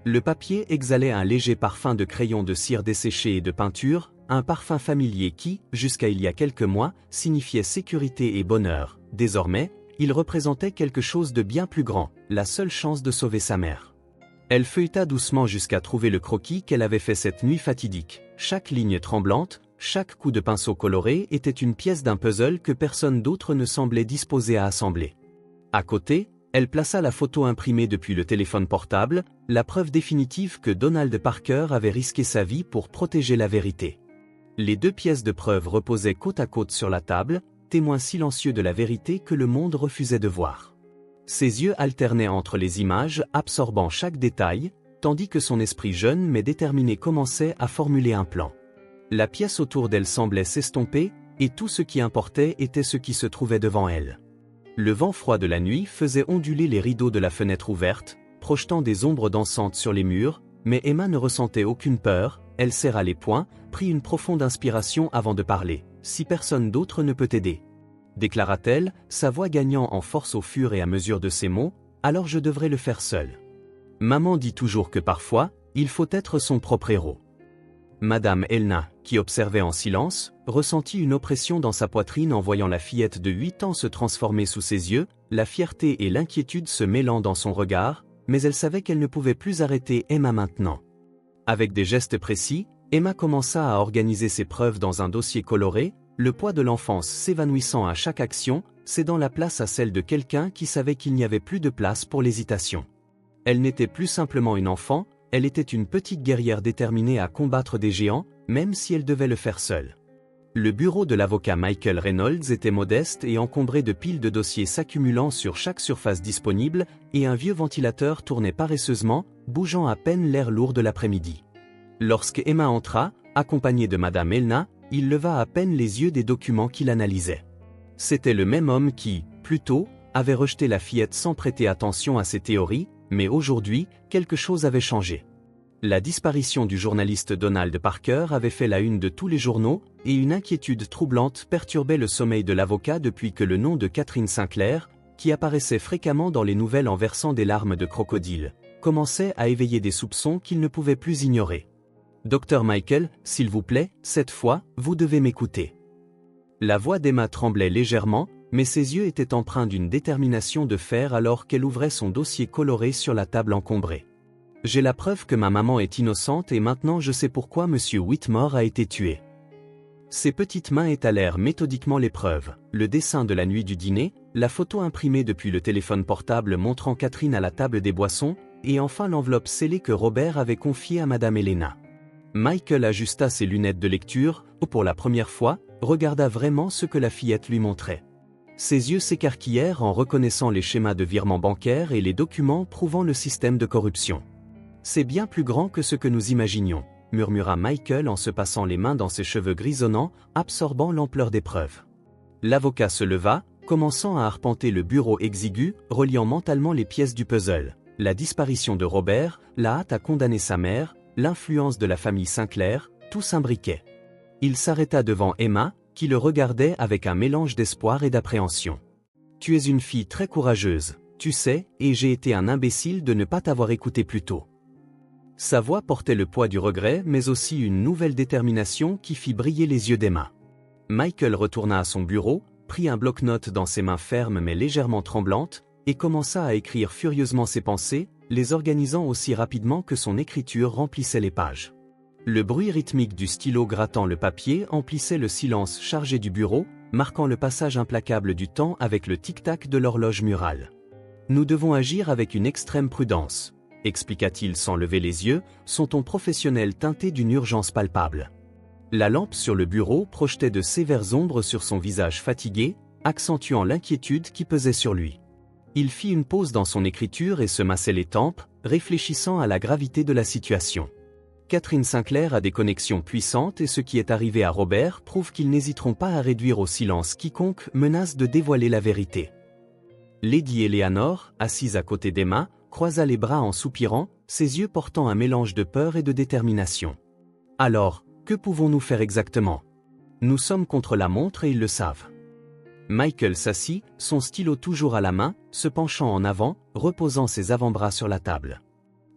Le papier exhalait un léger parfum de crayon de cire desséché et de peinture, un parfum familier qui, jusqu'à il y a quelques mois, signifiait sécurité et bonheur. Désormais, il représentait quelque chose de bien plus grand, la seule chance de sauver sa mère. Elle feuilleta doucement jusqu'à trouver le croquis qu'elle avait fait cette nuit fatidique. Chaque ligne tremblante, chaque coup de pinceau coloré était une pièce d'un puzzle que personne d'autre ne semblait disposé à assembler. À côté, elle plaça la photo imprimée depuis le téléphone portable, la preuve définitive que Donald Parker avait risqué sa vie pour protéger la vérité. Les 2 pièces de preuve reposaient côte à côte sur la table, témoins silencieux de la vérité que le monde refusait de voir. Ses yeux alternaient entre les images, absorbant chaque détail, tandis que son esprit jeune mais déterminé commençait à formuler un plan. La pièce autour d'elle semblait s'estomper, et tout ce qui importait était ce qui se trouvait devant elle. Le vent froid de la nuit faisait onduler les rideaux de la fenêtre ouverte, projetant des ombres dansantes sur les murs, mais Emma ne ressentait aucune peur, elle serra les poings, prit une profonde inspiration avant de parler. « Si personne d'autre ne peut t'aider », déclara-t-elle, sa voix gagnant en force au fur et à mesure de ses mots, « alors je devrais le faire seule. Maman dit toujours que parfois, il faut être son propre héros. » Madame Elna, qui observait en silence, ressentit une oppression dans sa poitrine en voyant la fillette de 8 ans se transformer sous ses yeux, la fierté et l'inquiétude se mêlant dans son regard, mais elle savait qu'elle ne pouvait plus arrêter Emma maintenant. Avec des gestes précis, Emma commença à organiser ses preuves dans un dossier coloré, le poids de l'enfance s'évanouissant à chaque action, cédant la place à celle de quelqu'un qui savait qu'il n'y avait plus de place pour l'hésitation. Elle n'était plus simplement une enfant, elle était une petite guerrière déterminée à combattre des géants, même si elle devait le faire seule. Le bureau de l'avocat Michael Reynolds était modeste et encombré de piles de dossiers s'accumulant sur chaque surface disponible, et un vieux ventilateur tournait paresseusement, bougeant à peine l'air lourd de l'après-midi. Lorsque Emma entra, accompagnée de Madame Elna, il leva à peine les yeux des documents qu'il analysait. C'était le même homme qui, plus tôt, avait rejeté la fillette sans prêter attention à ses théories, mais aujourd'hui, quelque chose avait changé. La disparition du journaliste Donald Parker avait fait la une de tous les journaux, et une inquiétude troublante perturbait le sommeil de l'avocat depuis que le nom de Catherine Sinclair, qui apparaissait fréquemment dans les nouvelles en versant des larmes de crocodile, commençait à éveiller des soupçons qu'il ne pouvait plus ignorer. « Docteur Michael, s'il vous plaît, cette fois, vous devez m'écouter. » La voix d'Emma tremblait légèrement, mais ses yeux étaient empreints d'une détermination de fer alors qu'elle ouvrait son dossier coloré sur la table encombrée. « J'ai la preuve que ma maman est innocente et maintenant je sais pourquoi M. Whitmore a été tué. » Ses petites mains étalèrent méthodiquement les preuves, le dessin de la nuit du dîner, la photo imprimée depuis le téléphone portable montrant Catherine à la table des boissons, et enfin l'enveloppe scellée que Robert avait confiée à Madame Elena. Michael ajusta ses lunettes de lecture, ou pour la première fois, regarda vraiment ce que la fillette lui montrait. Ses yeux s'écarquillèrent en reconnaissant les schémas de virement bancaire et les documents prouvant le système de corruption. « C'est bien plus grand que ce que nous imaginions », murmura Michael en se passant les mains dans ses cheveux grisonnants, absorbant l'ampleur des preuves. L'avocat se leva, commençant à arpenter le bureau exigu, reliant mentalement les pièces du puzzle. La disparition de Robert, la hâte à condamner sa mère, l'influence de la famille Sinclair, tout s'imbriquait. Il s'arrêta devant Emma, qui le regardait avec un mélange d'espoir et d'appréhension. « Tu es une fille très courageuse, tu sais, et j'ai été un imbécile de ne pas t'avoir écouté plus tôt. » Sa voix portait le poids du regret mais aussi une nouvelle détermination qui fit briller les yeux d'Emma. Michael retourna à son bureau, prit un bloc-notes dans ses mains fermes mais légèrement tremblantes, et commença à écrire furieusement ses pensées, les organisant aussi rapidement que son écriture remplissait les pages. Le bruit rythmique du stylo grattant le papier emplissait le silence chargé du bureau, marquant le passage implacable du temps avec le tic-tac de l'horloge murale. « Nous devons agir avec une extrême prudence », expliqua-t-il sans lever les yeux, son ton professionnel teinté d'une urgence palpable. La lampe sur le bureau projetait de sévères ombres sur son visage fatigué, accentuant l'inquiétude qui pesait sur lui. Il fit une pause dans son écriture et se massait les tempes, réfléchissant à la gravité de la situation. Catherine Sinclair a des connexions puissantes et ce qui est arrivé à Robert prouve qu'ils n'hésiteront pas à réduire au silence quiconque menace de dévoiler la vérité. Lady Eleanor, assise à côté d'Emma, croisa les bras en soupirant, ses yeux portant un mélange de peur et de détermination. « Alors, que pouvons-nous faire exactement ? Nous sommes contre la montre et ils le savent. » Michael s'assit, son stylo toujours à la main, se penchant en avant, reposant ses avant-bras sur la table.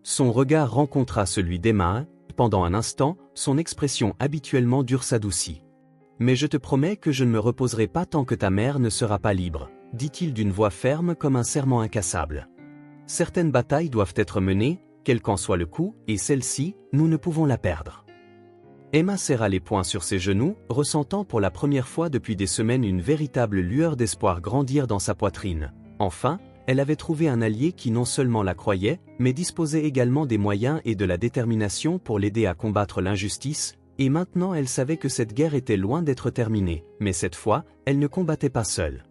Son regard rencontra celui d'Emma. Pendant un instant, son expression habituellement dure s'adoucit. « Mais je te promets que je ne me reposerai pas tant que ta mère ne sera pas libre, » dit-il d'une voix ferme comme un serment incassable. « Certaines batailles doivent être menées, quel qu'en soit le coût, et celle-ci, nous ne pouvons la perdre. » Emma serra les poings sur ses genoux, ressentant pour la première fois depuis des semaines une véritable lueur d'espoir grandir dans sa poitrine. Enfin, elle avait trouvé un allié qui non seulement la croyait, mais disposait également des moyens et de la détermination pour l'aider à combattre l'injustice, et maintenant elle savait que cette guerre était loin d'être terminée, mais cette fois, elle ne combattait pas seule.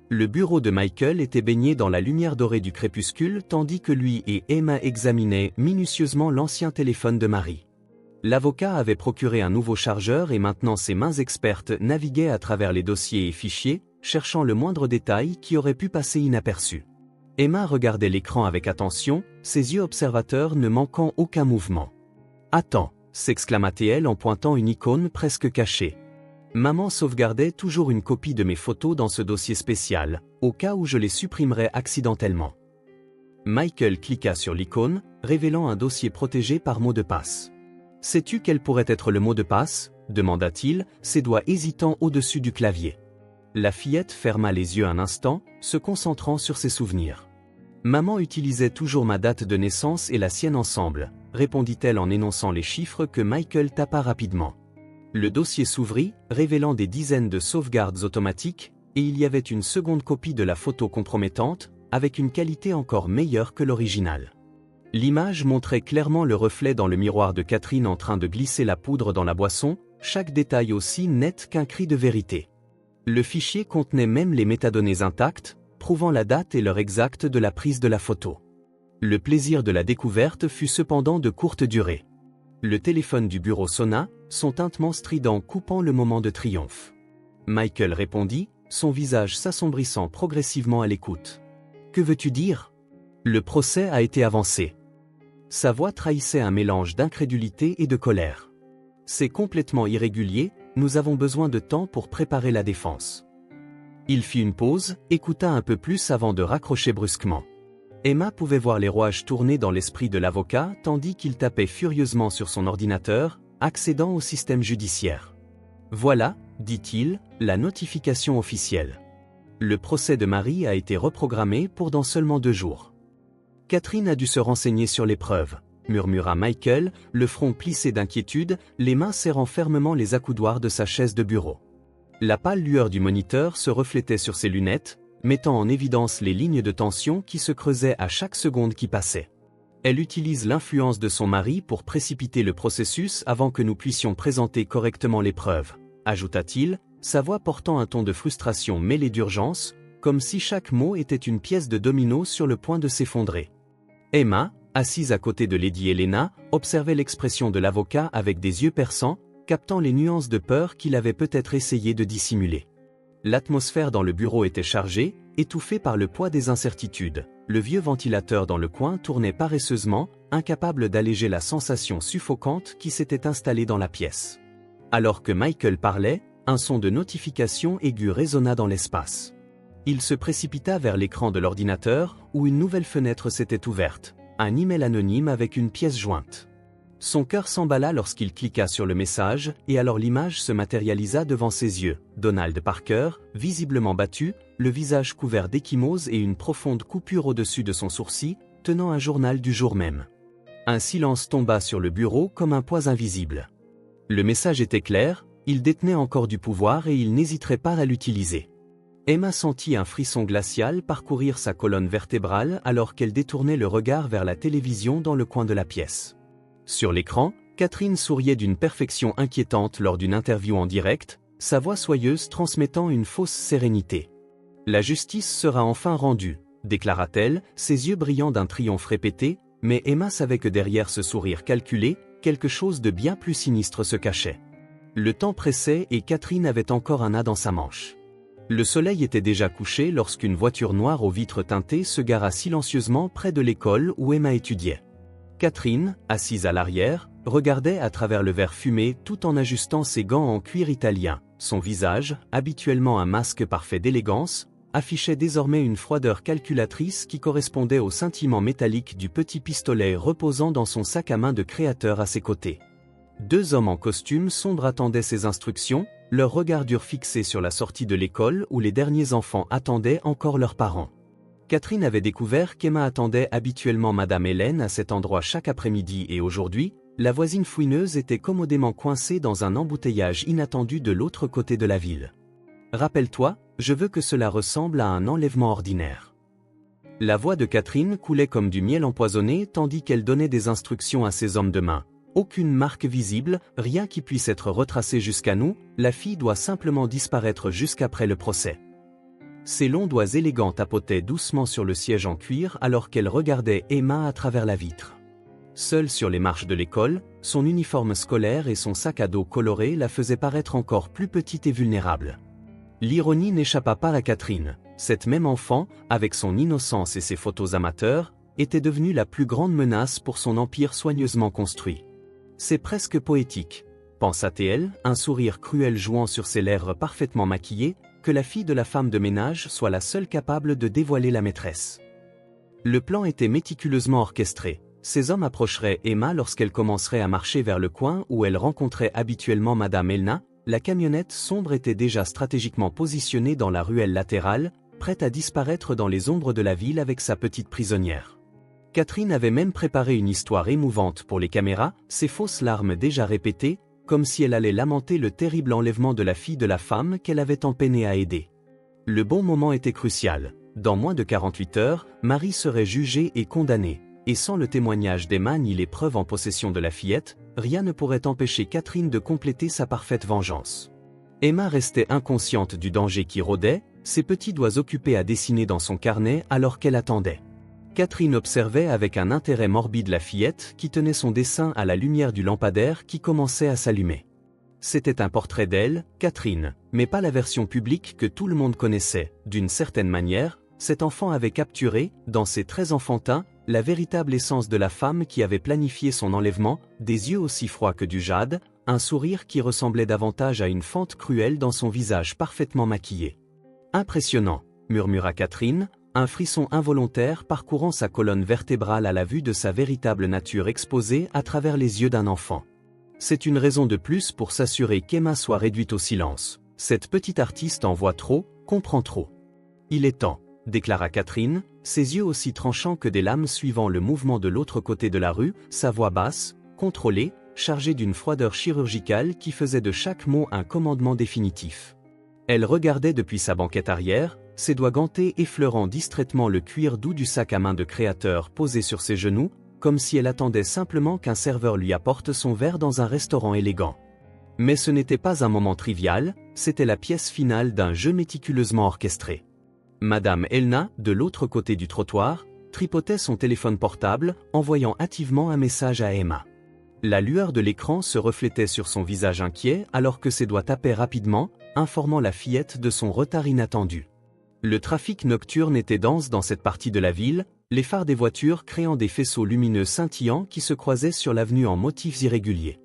Le bureau de Michael était baigné dans la lumière dorée du crépuscule tandis que lui et Emma examinaient minutieusement l'ancien téléphone de Marie. L'avocat avait procuré un nouveau chargeur et maintenant ses mains expertes naviguaient à travers les dossiers et fichiers, cherchant le moindre détail qui aurait pu passer inaperçu. Emma regardait l'écran avec attention, ses yeux observateurs ne manquant aucun mouvement. « Attends !» s'exclama-t-elle en pointant une icône presque cachée. « Maman sauvegardait toujours une copie de mes photos dans ce dossier spécial, au cas où je les supprimerais accidentellement. » Michael cliqua sur l'icône, révélant un dossier protégé par mot de passe. « Sais-tu quel pourrait être le mot de passe ?» demanda-t-il, ses doigts hésitants au-dessus du clavier. La fillette ferma les yeux un instant, se concentrant sur ses souvenirs. Maman utilisait toujours ma date de naissance et la sienne ensemble, répondit-elle en énonçant les chiffres que Michael tapa rapidement. Le dossier s'ouvrit, révélant des dizaines de sauvegardes automatiques, et il y avait une seconde copie de la photo compromettante, avec une qualité encore meilleure que l'original. L'image montrait clairement le reflet dans le miroir de Catherine en train de glisser la poudre dans la boisson, chaque détail aussi net qu'un cri de vérité. Le fichier contenait même les métadonnées intactes, prouvant la date et l'heure exacte de la prise de la photo. Le plaisir de la découverte fut cependant de courte durée. Le téléphone du bureau sonna, son tintement strident coupant le moment de triomphe. Michael répondit, son visage s'assombrissant progressivement à l'écoute. « Que veux-tu dire ? Le procès a été avancé. » Sa voix trahissait un mélange d'incrédulité et de colère. « C'est complètement irrégulier, nous avons besoin de temps pour préparer la défense. » Il fit une pause, écouta un peu plus avant de raccrocher brusquement. Emma pouvait voir les rouages tourner dans l'esprit de l'avocat tandis qu'il tapait furieusement sur son ordinateur, accédant au système judiciaire. « Voilà, dit-il, la notification officielle. Le procès de Marie a été reprogrammé pour dans seulement 2 jours. » Catherine a dû se renseigner sur les preuves, murmura Michael, le front plissé d'inquiétude, les mains serrant fermement les accoudoirs de sa chaise de bureau. La pâle lueur du moniteur se reflétait sur ses lunettes, mettant en évidence les lignes de tension qui se creusaient à chaque seconde qui passait. Elle utilise l'influence de son mari pour précipiter le processus avant que nous puissions présenter correctement les preuves, ajouta-t-il, sa voix portant un ton de frustration mêlé d'urgence, comme si chaque mot était une pièce de domino sur le point de s'effondrer. Emma, assise à côté de Lady Helena, observait l'expression de l'avocat avec des yeux perçants, captant les nuances de peur qu'il avait peut-être essayé de dissimuler. L'atmosphère dans le bureau était chargée, étouffée par le poids des incertitudes. Le vieux ventilateur dans le coin tournait paresseusement, incapable d'alléger la sensation suffocante qui s'était installée dans la pièce. Alors que Michael parlait, un son de notification aigu résonna dans l'espace. Il se précipita vers l'écran de l'ordinateur, où une nouvelle fenêtre s'était ouverte, un email anonyme avec une pièce jointe. Son cœur s'emballa lorsqu'il cliqua sur le message, et alors l'image se matérialisa devant ses yeux. Donald Parker, visiblement battu, le visage couvert d'ecchymose et une profonde coupure au-dessus de son sourcil, tenant un journal du jour même. Un silence tomba sur le bureau comme un poids invisible. Le message était clair, il détenait encore du pouvoir et il n'hésiterait pas à l'utiliser. Emma sentit un frisson glacial parcourir sa colonne vertébrale alors qu'elle détournait le regard vers la télévision dans le coin de la pièce. Sur l'écran, Catherine souriait d'une perfection inquiétante lors d'une interview en direct, sa voix soyeuse transmettant une fausse sérénité. « La justice sera enfin rendue », déclara-t-elle, ses yeux brillant d'un triomphe répété, mais Emma savait que derrière ce sourire calculé, quelque chose de bien plus sinistre se cachait. Le temps pressait et Catherine avait encore un as dans sa manche. Le soleil était déjà couché lorsqu'une voiture noire aux vitres teintées se gara silencieusement près de l'école où Emma étudiait. Catherine, assise à l'arrière, regardait à travers le verre fumé tout en ajustant ses gants en cuir italien. Son visage, habituellement un masque parfait d'élégance, affichait désormais une froideur calculatrice qui correspondait au scintillement métallique du petit pistolet reposant dans son sac à main de créateur à ses côtés. 2 hommes en costume sombre attendaient ses instructions, leurs regards durs fixés sur la sortie de l'école où les derniers enfants attendaient encore leurs parents. Catherine avait découvert qu'Emma attendait habituellement Madame Hélène à cet endroit chaque après-midi et aujourd'hui, la voisine fouineuse était commodément coincée dans un embouteillage inattendu de l'autre côté de la ville. « Rappelle-toi, je veux que cela ressemble à un enlèvement ordinaire. » La voix de Catherine coulait comme du miel empoisonné tandis qu'elle donnait des instructions à ses hommes de main. « Aucune marque visible, rien qui puisse être retracé jusqu'à nous, la fille doit simplement disparaître jusqu'après le procès. » Ses longs doigts élégants tapotaient doucement sur le siège en cuir alors qu'elle regardait Emma à travers la vitre. Seule sur les marches de l'école, son uniforme scolaire et son sac à dos coloré la faisaient paraître encore plus petite et vulnérable. L'ironie n'échappa pas à Catherine. Cette même enfant, avec son innocence et ses photos amateurs, était devenue la plus grande menace pour son empire soigneusement construit. C'est presque poétique, pensa-t-elle, un sourire cruel jouant sur ses lèvres parfaitement maquillées, que la fille de la femme de ménage soit la seule capable de dévoiler la maîtresse. Le plan était méticuleusement orchestré. ces hommes approcheraient Emma lorsqu'elle commencerait à marcher vers le coin où elle rencontrait habituellement Madame Elna. La camionnette sombre était déjà stratégiquement positionnée dans la ruelle latérale, prête à disparaître dans les ombres de la ville avec sa petite prisonnière. Catherine avait même préparé une histoire émouvante pour les caméras, ses fausses larmes déjà répétées, comme si elle allait lamenter le terrible enlèvement de la fille de la femme qu'elle avait tant peiné à aider. Le bon moment était crucial. Dans moins de 48 heures, Marie serait jugée et condamnée, et sans le témoignage d'Emma ni les preuves en possession de la fillette, rien ne pourrait empêcher Catherine de compléter sa parfaite vengeance. Emma restait inconsciente du danger qui rôdait, ses petits doigts occupés à dessiner dans son carnet alors qu'elle attendait. Catherine observait avec un intérêt morbide la fillette qui tenait son dessin à la lumière du lampadaire qui commençait à s'allumer. C'était un portrait d'elle, Catherine, mais pas la version publique que tout le monde connaissait. D'une certaine manière, cet enfant avait capturé, dans ses traits enfantins, la véritable essence de la femme qui avait planifié son enlèvement, des yeux aussi froids que du jade, un sourire qui ressemblait davantage à une fente cruelle dans son visage parfaitement maquillé. « Impressionnant », murmura Catherine, un frisson involontaire parcourant sa colonne vertébrale à la vue de sa véritable nature exposée à travers les yeux d'un enfant. C'est une raison de plus pour s'assurer qu'Emma soit réduite au silence. Cette petite artiste en voit trop, comprend trop. Il est temps, déclara Catherine, ses yeux aussi tranchants que des lames suivant le mouvement de l'autre côté de la rue, sa voix basse, contrôlée, chargée d'une froideur chirurgicale qui faisait de chaque mot un commandement définitif. Elle regardait depuis sa banquette arrière, ses doigts gantés effleurant distraitement le cuir doux du sac à main de créateur posé sur ses genoux, comme si elle attendait simplement qu'un serveur lui apporte son verre dans un restaurant élégant. Mais ce n'était pas un moment trivial, c'était la pièce finale d'un jeu méticuleusement orchestré. Madame Elna, de l'autre côté du trottoir, tripotait son téléphone portable, envoyant hâtivement un message à Emma. La lueur de l'écran se reflétait sur son visage inquiet alors que ses doigts tapaient rapidement, informant la fillette de son retard inattendu. Le trafic nocturne était dense dans cette partie de la ville, les phares des voitures créant des faisceaux lumineux scintillants qui se croisaient sur l'avenue en motifs irréguliers.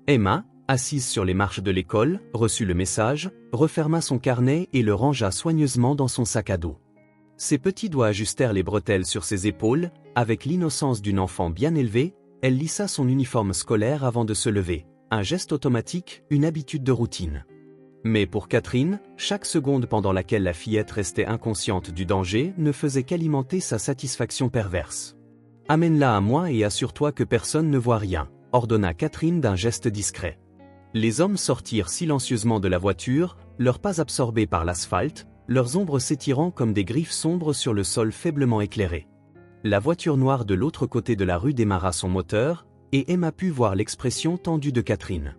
Emma, assise sur les marches de l'école, reçut le message, referma son carnet et le rangea soigneusement dans son sac à dos. Ses petits doigts ajustèrent les bretelles sur ses épaules, avec l'innocence d'une enfant bien élevée, elle lissa son uniforme scolaire avant de se lever, un geste automatique, une habitude de routine. Mais pour Catherine, chaque seconde pendant laquelle la fillette restait inconsciente du danger ne faisait qu'alimenter sa satisfaction perverse. « Amène-la à moi et assure-toi que personne ne voit rien », ordonna Catherine d'un geste discret. Les hommes sortirent silencieusement de la voiture, leurs pas absorbés par l'asphalte, leurs ombres s'étirant comme des griffes sombres sur le sol faiblement éclairé. La voiture noire de l'autre côté de la rue démarra son moteur, et Emma put voir l'expression tendue de Catherine.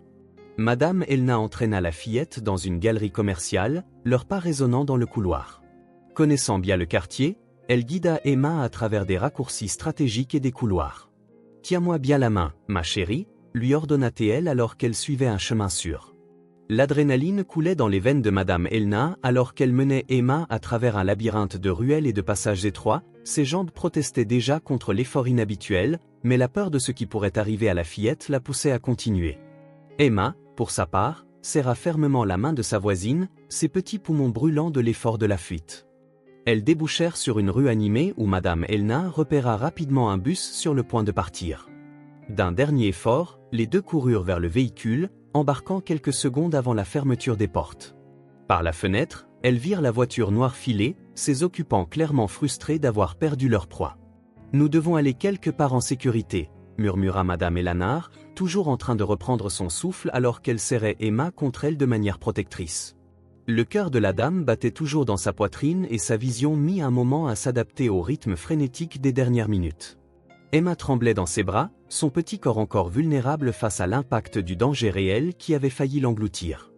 Madame Elna entraîna la fillette dans une galerie commerciale, leurs pas résonnant dans le couloir. Connaissant bien le quartier, elle guida Emma à travers des raccourcis stratégiques et des couloirs. « Tiens-moi bien la main, ma chérie », lui ordonna-t-elle alors qu'elle suivait un chemin sûr. L'adrénaline coulait dans les veines de Madame Elna alors qu'elle menait Emma à travers un labyrinthe de ruelles et de passages étroits, ses jambes protestaient déjà contre l'effort inhabituel, mais la peur de ce qui pourrait arriver à la fillette la poussait à continuer. Emma, pour sa part, serra fermement la main de sa voisine, ses petits poumons brûlants de l'effort de la fuite. Elles débouchèrent sur une rue animée où Madame Elna repéra rapidement un bus sur le point de partir. D'un dernier effort, les deux coururent vers le véhicule, embarquant quelques secondes avant la fermeture des portes. Par la fenêtre, elles virent la voiture noire filer, ses occupants clairement frustrés d'avoir perdu leur proie. « Nous devons aller quelque part en sécurité », murmura Madame Elana, toujours en train de reprendre son souffle alors qu'elle serrait Emma contre elle de manière protectrice. Le cœur de la dame battait toujours dans sa poitrine et sa vision mit un moment à s'adapter au rythme frénétique des dernières minutes. Emma tremblait dans ses bras, son petit corps encore vulnérable face à l'impact du danger réel qui avait failli l'engloutir.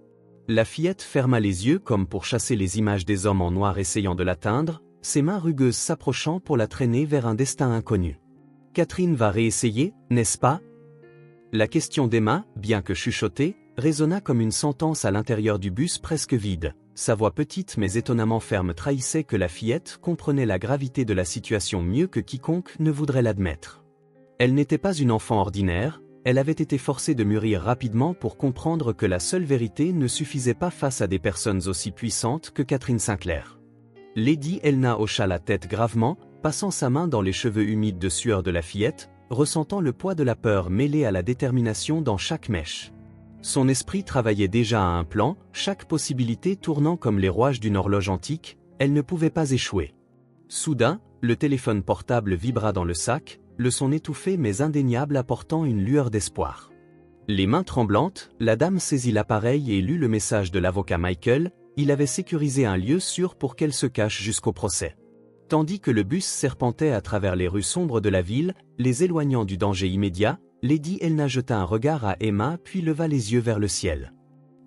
La fillette ferma les yeux comme pour chasser les images des hommes en noir essayant de l'atteindre, ses mains rugueuses s'approchant pour la traîner vers un destin inconnu. « Catherine va réessayer, n'est-ce pas ?» La question d'Emma, bien que chuchotée, résonna comme une sentence à l'intérieur du bus presque vide. Sa voix petite mais étonnamment ferme trahissait que la fillette comprenait la gravité de la situation mieux que quiconque ne voudrait l'admettre. Elle n'était pas une enfant ordinaire, elle avait été forcée de mûrir rapidement pour comprendre que la seule vérité ne suffisait pas face à des personnes aussi puissantes que Catherine Sinclair. Lady Elna hocha la tête gravement, passant sa main dans les cheveux humides de sueur de la fillette, ressentant le poids de la peur mêlé à la détermination dans chaque mèche. Son esprit travaillait déjà à un plan, chaque possibilité tournant comme les rouages d'une horloge antique, elle ne pouvait pas échouer. Soudain, le téléphone portable vibra dans le sac, le son étouffé mais indéniable apportant une lueur d'espoir. Les mains tremblantes, la dame saisit l'appareil et lut le message de l'avocat Michael, il avait sécurisé un lieu sûr pour qu'elle se cache jusqu'au procès. Tandis que le bus serpentait à travers les rues sombres de la ville, les éloignant du danger immédiat, Lady Helena jeta un regard à Emma puis leva les yeux vers le ciel.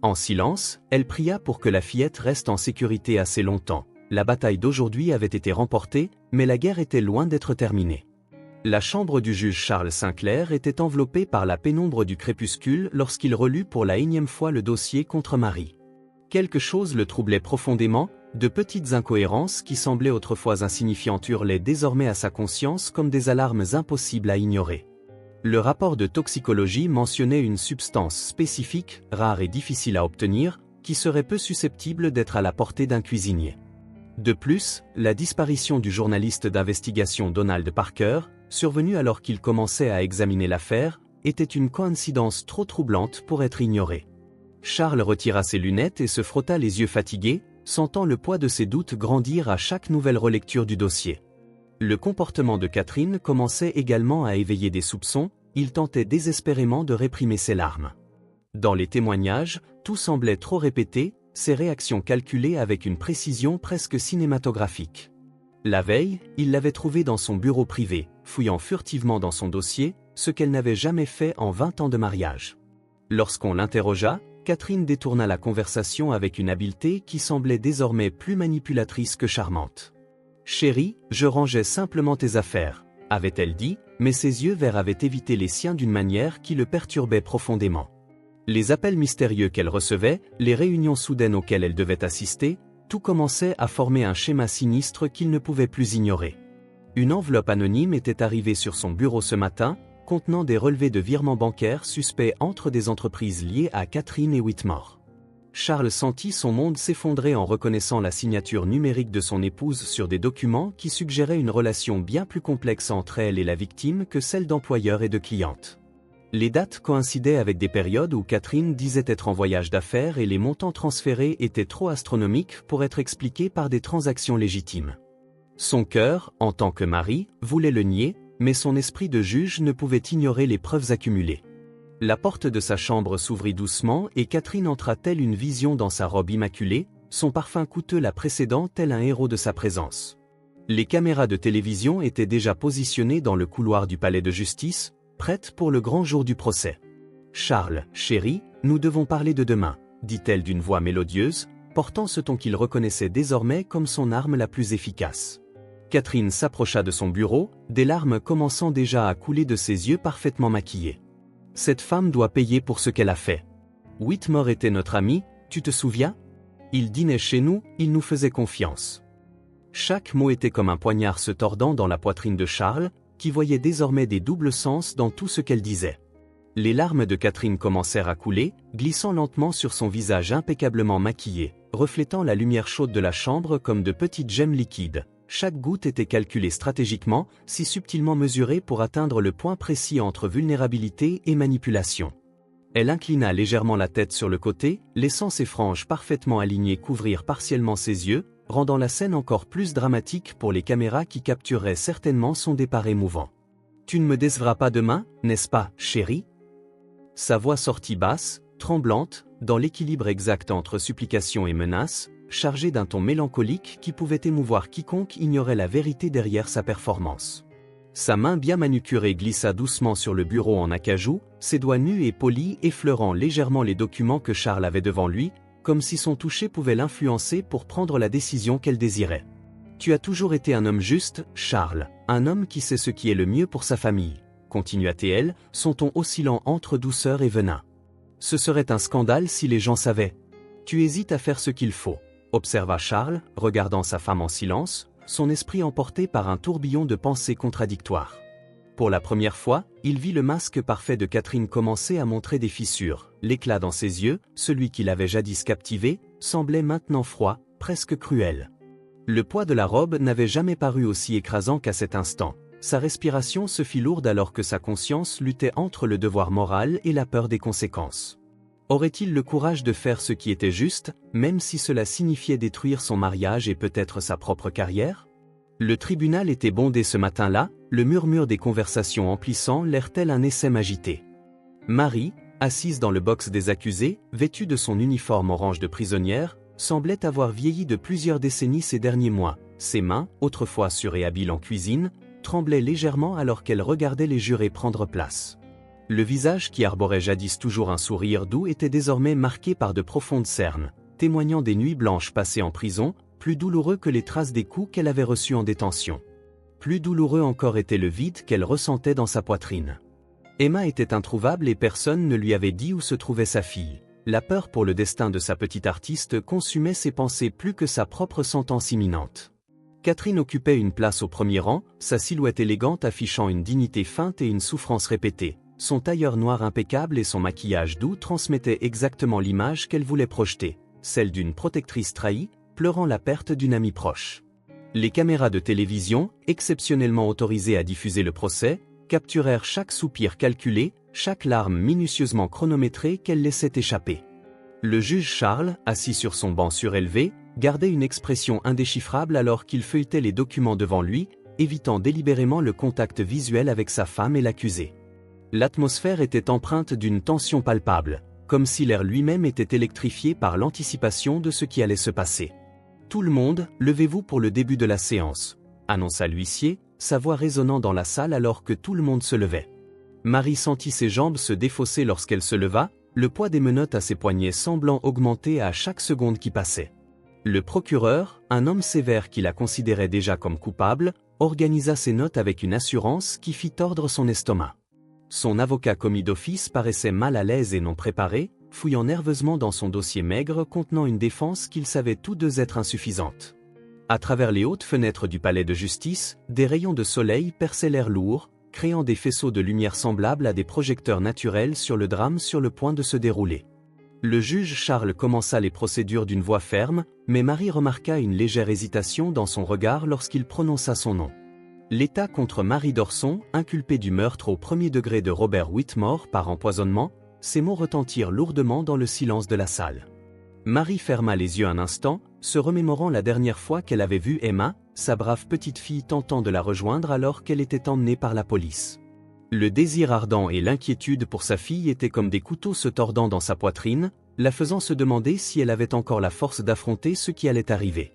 En silence, elle pria pour que la fillette reste en sécurité assez longtemps. La bataille d'aujourd'hui avait été remportée, mais la guerre était loin d'être terminée. La chambre du juge Charles Sinclair était enveloppée par la pénombre du crépuscule lorsqu'il relut pour la énième fois le dossier contre Marie. Quelque chose le troublait profondément, de petites incohérences qui semblaient autrefois insignifiantes hurlaient désormais à sa conscience comme des alarmes impossibles à ignorer. Le rapport de toxicologie mentionnait une substance spécifique, rare et difficile à obtenir, qui serait peu susceptible d'être à la portée d'un cuisinier. De plus, la disparition du journaliste d'investigation Donald Parker, survenue alors qu'il commençait à examiner l'affaire, était une coïncidence trop troublante pour être ignorée. Charles retira ses lunettes et se frotta les yeux fatigués, sentant le poids de ses doutes grandir à chaque nouvelle relecture du dossier. Le comportement de Catherine commençait également à éveiller des soupçons, il tentait désespérément de réprimer ses larmes. Dans les témoignages, tout semblait trop répété, ses réactions calculées avec une précision presque cinématographique. La veille, il l'avait trouvée dans son bureau privé, fouillant furtivement dans son dossier, ce qu'elle n'avait jamais fait en 20 ans de mariage. Lorsqu'on l'interrogea, Catherine détourna la conversation avec une habileté qui semblait désormais plus manipulatrice que charmante. « Chérie, je rangeais simplement tes affaires », avait-elle dit, mais ses yeux verts avaient évité les siens d'une manière qui le perturbait profondément. Les appels mystérieux qu'elle recevait, les réunions soudaines auxquelles elle devait assister, tout commençait à former un schéma sinistre qu'il ne pouvait plus ignorer. Une enveloppe anonyme était arrivée sur son bureau ce matin, contenant des relevés de virements bancaires suspects entre des entreprises liées à Catherine et Whitmore. Charles sentit son monde s'effondrer en reconnaissant la signature numérique de son épouse sur des documents qui suggéraient une relation bien plus complexe entre elle et la victime que celle d'employeur et de cliente. Les dates coïncidaient avec des périodes où Catherine disait être en voyage d'affaires et les montants transférés étaient trop astronomiques pour être expliqués par des transactions légitimes. Son cœur, en tant que mari, voulait le nier, mais son esprit de juge ne pouvait ignorer les preuves accumulées. La porte de sa chambre s'ouvrit doucement et Catherine entra telle une vision dans sa robe immaculée, son parfum coûteux la précédant tel un héros de sa présence. Les caméras de télévision étaient déjà positionnées dans le couloir du palais de justice, prêtes pour le grand jour du procès. « Charles, chéri, nous devons parler de demain », dit-elle d'une voix mélodieuse, portant ce ton qu'il reconnaissait désormais comme son arme la plus efficace. Catherine s'approcha de son bureau, des larmes commençant déjà à couler de ses yeux parfaitement maquillés. « Cette femme doit payer pour ce qu'elle a fait. Whitmore était notre ami, tu te souviens? Il dînait chez nous, il nous faisait confiance. » Chaque mot était comme un poignard se tordant dans la poitrine de Charles, qui voyait désormais des doubles sens dans tout ce qu'elle disait. Les larmes de Catherine commencèrent à couler, glissant lentement sur son visage impeccablement maquillé, reflétant la lumière chaude de la chambre comme de petites gemmes liquides. Chaque goutte était calculée stratégiquement, si subtilement mesurée pour atteindre le point précis entre vulnérabilité et manipulation. Elle inclina légèrement la tête sur le côté, laissant ses franges parfaitement alignées couvrir partiellement ses yeux, rendant la scène encore plus dramatique pour les caméras qui captureraient certainement son départ émouvant. « Tu ne me décevras pas demain, n'est-ce pas, chérie ?» Sa voix sortit basse, tremblante, dans l'équilibre exact entre supplication et menace, chargée d'un ton mélancolique qui pouvait émouvoir quiconque ignorait la vérité derrière sa performance. Sa main bien manucurée glissa doucement sur le bureau en acajou, ses doigts nus et polis effleurant légèrement les documents que Charles avait devant lui, comme si son toucher pouvait l'influencer pour prendre la décision qu'elle désirait. « Tu as toujours été un homme juste, Charles, un homme qui sait ce qui est le mieux pour sa famille, » continua-t-elle, son ton oscillant entre douceur et venin. « Ce serait un scandale si les gens savaient. Tu hésites à faire ce qu'il faut, » observa Charles, regardant sa femme en silence, son esprit emporté par un tourbillon de pensées contradictoires. Pour la première fois, il vit le masque parfait de Catherine commencer à montrer des fissures. L'éclat dans ses yeux, celui qui l'avait jadis captivé, semblait maintenant froid, presque cruel. Le poids de la robe n'avait jamais paru aussi écrasant qu'à cet instant. sa respiration se fit lourde alors que sa conscience luttait entre le devoir moral et la peur des conséquences. Aurait-il le courage de faire ce qui était juste, même si cela signifiait détruire son mariage et peut-être sa propre carrière? Le tribunal était bondé ce matin-là, le murmure des conversations emplissant l'air tel un essaim agité. Marie, assise dans le box des accusés, vêtue de son uniforme orange de prisonnière, semblait avoir vieilli de plusieurs décennies ces derniers mois. Ses mains, autrefois sûres et habiles en cuisine, tremblaient légèrement alors qu'elle regardait les jurés prendre place. Le visage qui arborait jadis toujours un sourire doux était désormais marqué par de profondes cernes, témoignant des nuits blanches passées en prison, plus douloureux que les traces des coups qu'elle avait reçus en détention. Plus douloureux encore était le vide qu'elle ressentait dans sa poitrine. Emma était introuvable et personne ne lui avait dit où se trouvait sa fille. La peur pour le destin de sa petite artiste consumait ses pensées plus que sa propre sentence imminente. Catherine occupait une place au premier rang, sa silhouette élégante affichant une dignité feinte et une souffrance répétée. Son tailleur noir impeccable et son maquillage doux transmettaient exactement l'image qu'elle voulait projeter, celle d'une protectrice trahie, pleurant la perte d'une amie proche. Les caméras de télévision, exceptionnellement autorisées à diffuser le procès, capturèrent chaque soupir calculé, chaque larme minutieusement chronométrée qu'elle laissait échapper. Le juge Charles, assis sur son banc surélevé, gardait une expression indéchiffrable alors qu'il feuilletait les documents devant lui, évitant délibérément le contact visuel avec sa femme et l'accusé. L'atmosphère était empreinte d'une tension palpable, comme si l'air lui-même était électrifié par l'anticipation de ce qui allait se passer. « Tout le monde, levez-vous pour le début de la séance », annonça l'huissier, sa voix résonnant dans la salle alors que tout le monde se levait. Marie sentit ses jambes se défausser lorsqu'elle se leva, le poids des menottes à ses poignets semblant augmenter à chaque seconde qui passait. Le procureur, un homme sévère qui la considérait déjà comme coupable, organisa ses notes avec une assurance qui fit tordre son estomac. Son avocat commis d'office paraissait mal à l'aise et non préparé, fouillant nerveusement dans son dossier maigre contenant une défense qu'ils savaient tous deux être insuffisante. À travers les hautes fenêtres du palais de justice, des rayons de soleil perçaient l'air lourd, créant des faisceaux de lumière semblables à des projecteurs naturels sur le drame sur le point de se dérouler. Le juge Charles commença les procédures d'une voix ferme, mais Marie remarqua une légère hésitation dans son regard lorsqu'il prononça son nom. L'État contre Marie Dorson, inculpée du meurtre au premier degré de Robert Whitmore par empoisonnement, ces mots retentirent lourdement dans le silence de la salle. Marie ferma les yeux un instant, se remémorant la dernière fois qu'elle avait vu Emma, sa brave petite fille tentant de la rejoindre alors qu'elle était emmenée par la police. Le désir ardent et l'inquiétude pour sa fille étaient comme des couteaux se tordant dans sa poitrine, la faisant se demander si elle avait encore la force d'affronter ce qui allait arriver.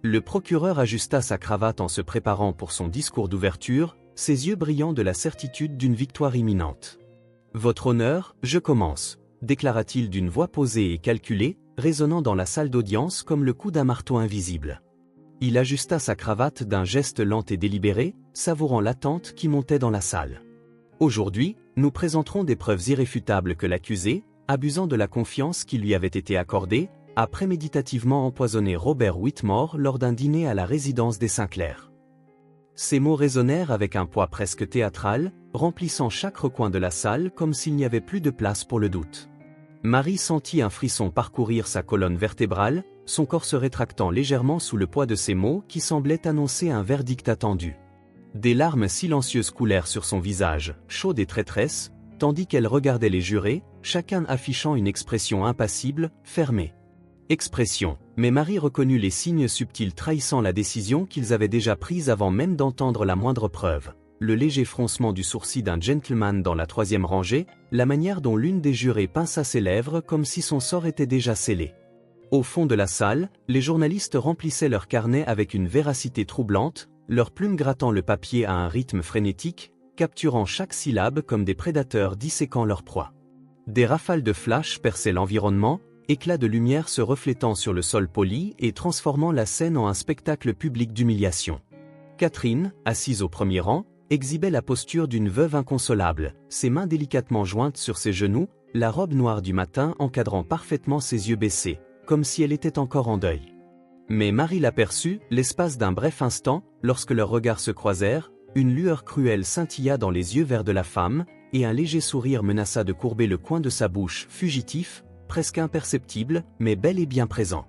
Le procureur ajusta sa cravate en se préparant pour son discours d'ouverture, ses yeux brillant de la certitude d'une victoire imminente. « Votre honneur, je commence », déclara-t-il d'une voix posée et calculée, résonnant dans la salle d'audience comme le coup d'un marteau invisible. Il ajusta sa cravate d'un geste lent et délibéré, savourant l'attente qui montait dans la salle. « Aujourd'hui, nous présenterons des preuves irréfutables que l'accusé, abusant de la confiance qui lui avait été accordée, a préméditativement empoisonné Robert Whitmore lors d'un dîner à la résidence des Sinclair. » Ces mots résonnèrent avec un poids presque théâtral, remplissant chaque recoin de la salle comme s'il n'y avait plus de place pour le doute. Marie sentit un frisson parcourir sa colonne vertébrale, son corps se rétractant légèrement sous le poids de ces mots qui semblaient annoncer un verdict attendu. Des larmes silencieuses coulèrent sur son visage, chaude et traîtresse, tandis qu'elle regardait les jurés, chacun affichant une expression impassible, fermée. Expression, mais Marie reconnut les signes subtils trahissant la décision qu'ils avaient déjà prise avant même d'entendre la moindre preuve. Le léger froncement du sourcil d'un gentleman dans la troisième rangée, la manière dont l'une des jurées pinça ses lèvres comme si son sort était déjà scellé. Au fond de la salle, les journalistes remplissaient leurs carnets avec une véracité troublante, leurs plumes grattant le papier à un rythme frénétique, capturant chaque syllabe comme des prédateurs disséquant leur proie. Des rafales de flash perçaient l'environnement, éclats de lumière se reflétant sur le sol poli et transformant la scène en un spectacle public d'humiliation. Catherine, assise au premier rang, exhibait la posture d'une veuve inconsolable, ses mains délicatement jointes sur ses genoux, la robe noire du matin encadrant parfaitement ses yeux baissés, comme si elle était encore en deuil. Mais Marie l'aperçut, l'espace d'un bref instant, lorsque leurs regards se croisèrent, une lueur cruelle scintilla dans les yeux verts de la femme, et un léger sourire menaça de courber le coin de sa bouche, fugitif, presque imperceptible, mais bel et bien présent.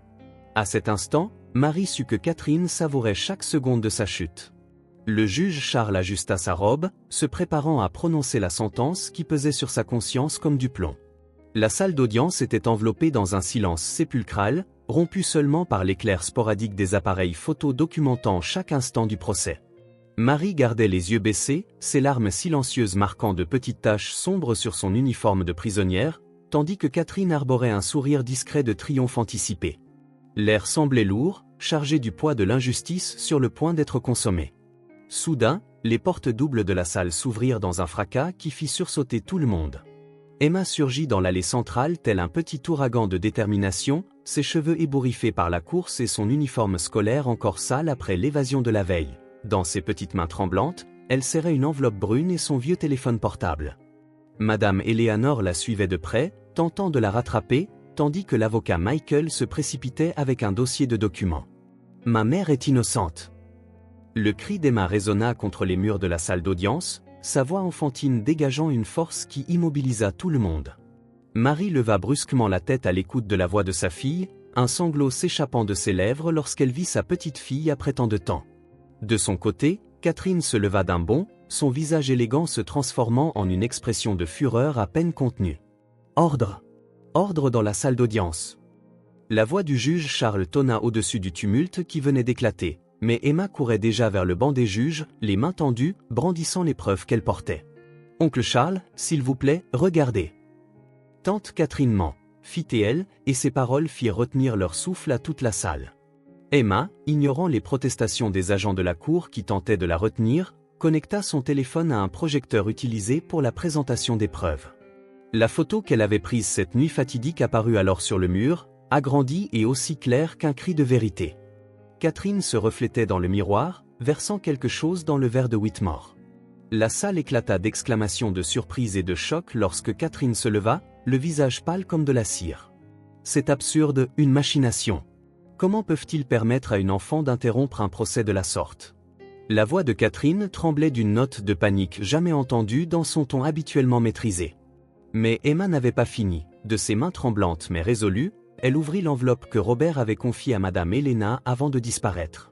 À cet instant, Marie sut que Catherine savourait chaque seconde de sa chute. Le juge Charles ajusta sa robe, se préparant à prononcer la sentence qui pesait sur sa conscience comme du plomb. La salle d'audience était enveloppée dans un silence sépulcral, rompu seulement par l'éclair sporadique des appareils photo documentant chaque instant du procès. Marie gardait les yeux baissés, ses larmes silencieuses marquant de petites taches sombres sur son uniforme de prisonnière, tandis que Catherine arborait un sourire discret de triomphe anticipé. L'air semblait lourd, chargé du poids de l'injustice sur le point d'être consommé. Soudain, les portes doubles de la salle s'ouvrirent dans un fracas qui fit sursauter tout le monde. Emma surgit dans l'allée centrale tel un petit ouragan de détermination, ses cheveux ébouriffés par la course et son uniforme scolaire encore sale après l'évasion de la veille. Dans ses petites mains tremblantes, elle serrait une enveloppe brune et son vieux téléphone portable. Madame Eleanor la suivait de près, tentant de la rattraper, tandis que l'avocat Michael se précipitait avec un dossier de documents. « Ma mère est innocente !» Le cri d'Emma résonna contre les murs de la salle d'audience, sa voix enfantine dégageant une force qui immobilisa tout le monde. Marie leva brusquement la tête à l'écoute de la voix de sa fille, un sanglot s'échappant de ses lèvres lorsqu'elle vit sa petite fille après tant de temps. De son côté, Catherine se leva d'un bond, son visage élégant se transformant en une expression de fureur à peine contenue. « Ordre ! Ordre dans la salle d'audience !» La voix du juge Charles tonna au-dessus du tumulte qui venait d'éclater, mais Emma courait déjà vers le banc des juges, les mains tendues, brandissant les preuves qu'elle portait. « Oncle Charles, s'il vous plaît, regardez !» Tante Catherine ment, fit-elle, et ses paroles firent retenir leur souffle à toute la salle. Emma, ignorant les protestations des agents de la cour qui tentaient de la retenir, connecta son téléphone à un projecteur utilisé pour la présentation des preuves. La photo qu'elle avait prise cette nuit fatidique apparut alors sur le mur, agrandie et aussi claire qu'un cri de vérité. Catherine se reflétait dans le miroir, versant quelque chose dans le verre de Whitmore. La salle éclata d'exclamations de surprise et de choc lorsque Catherine se leva, le visage pâle comme de la cire. « C'est absurde, une machination. Comment peuvent-ils permettre à une enfant d'interrompre un procès de la sorte ?» La voix de Catherine tremblait d'une note de panique jamais entendue dans son ton habituellement maîtrisé. Mais Emma n'avait pas fini. De ses mains tremblantes mais résolues, elle ouvrit l'enveloppe que Robert avait confiée à Madame Helena avant de disparaître.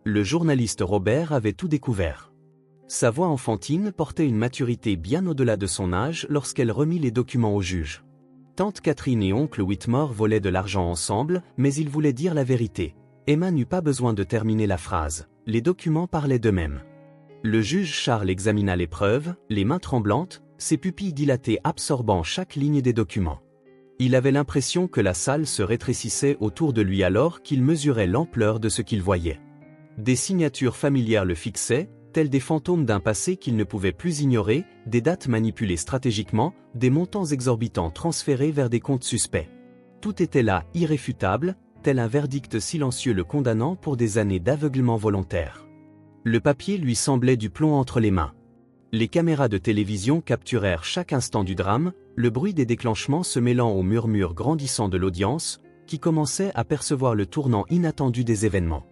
Le journaliste Robert avait tout découvert. Sa voix enfantine portait une maturité bien au-delà de son âge lorsqu'elle remit les documents au juge. Tante Catherine et oncle Whitmore volaient de l'argent ensemble, mais ils voulaient dire la vérité. Emma n'eut pas besoin de terminer la phrase. Les documents parlaient d'eux-mêmes. Le juge Charles examina les preuves, les mains tremblantes, ses pupilles dilatées absorbant chaque ligne des documents. Il avait l'impression que la salle se rétrécissait autour de lui alors qu'il mesurait l'ampleur de ce qu'il voyait. Des signatures familières le fixaient, tels des fantômes d'un passé qu'il ne pouvait plus ignorer, des dates manipulées stratégiquement, des montants exorbitants transférés vers des comptes suspects. Tout était là, irréfutable, tel un verdict silencieux le condamnant pour des années d'aveuglement volontaire. Le papier lui semblait du plomb entre les mains. Les caméras de télévision capturèrent chaque instant du drame, le bruit des déclenchements se mêlant au murmure grandissant de l'audience, qui commençait à percevoir le tournant inattendu des événements.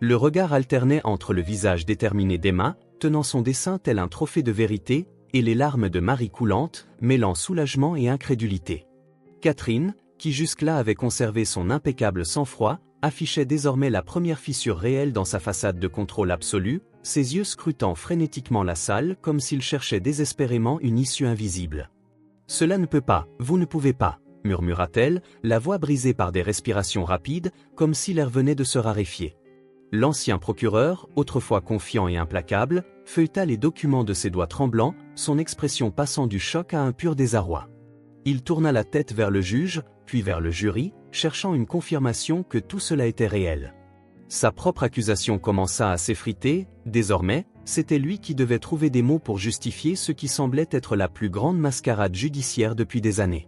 Le regard alternait entre le visage déterminé d'Emma, tenant son dessin tel un trophée de vérité, et les larmes de Marie coulantes, mêlant soulagement et incrédulité. Catherine, qui jusque-là avait conservé son impeccable sang-froid, affichait désormais la première fissure réelle dans sa façade de contrôle absolu, ses yeux scrutant frénétiquement la salle comme s'il cherchait désespérément une issue invisible. « Cela ne peut pas, vous ne pouvez pas », murmura-t-elle, la voix brisée par des respirations rapides, comme si l'air venait de se raréfier. L'ancien procureur, autrefois confiant et implacable, feuilleta les documents de ses doigts tremblants, son expression passant du choc à un pur désarroi. Il tourna la tête vers le juge, puis vers le jury, cherchant une confirmation que tout cela était réel. Sa propre accusation commença à s'effriter, désormais, c'était lui qui devait trouver des mots pour justifier ce qui semblait être la plus grande mascarade judiciaire depuis des années.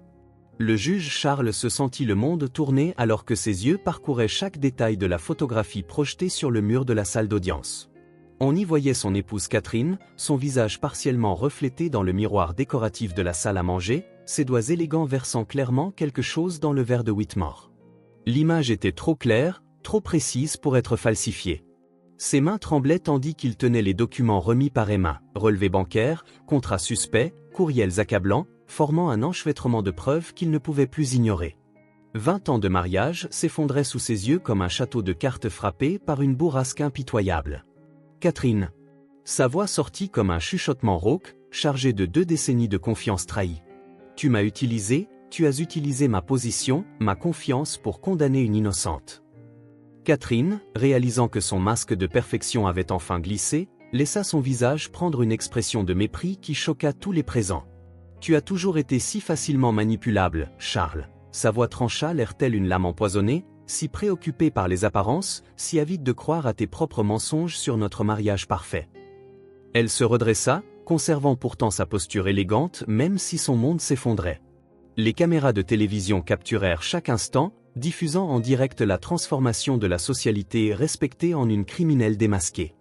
Le juge Charles se sentit le monde tourner alors que ses yeux parcouraient chaque détail de la photographie projetée sur le mur de la salle d'audience. On y voyait son épouse Catherine, son visage partiellement reflété dans le miroir décoratif de la salle à manger, ses doigts élégants versant clairement quelque chose dans le verre de Whitmore. L'image était trop claire, trop précise pour être falsifiée. Ses mains tremblaient tandis qu'il tenait les documents remis par Emma, relevés bancaires, contrats suspects, courriels accablants, formant un enchevêtrement de preuves qu'il ne pouvait plus ignorer. 20 ans de mariage s'effondraient sous ses yeux comme un château de cartes frappé par une bourrasque impitoyable. « Catherine, Sa voix sortit comme un chuchotement rauque, chargé de 2 décennies de confiance trahie. Tu m'as utilisé, tu as utilisé ma position, ma confiance pour condamner une innocente. Catherine, réalisant que son masque de perfection avait enfin glissé, laissa son visage prendre une expression de mépris qui choqua tous les présents. Tu as toujours été si facilement manipulable, Charles. Sa voix trancha l'air telle une lame empoisonnée, si préoccupée par les apparences, si avide de croire à tes propres mensonges sur notre mariage parfait. Elle se redressa, conservant pourtant sa posture élégante même si son monde s'effondrait. Les caméras de télévision capturèrent chaque instant, diffusant en direct la transformation de la socialité respectée en une criminelle démasquée.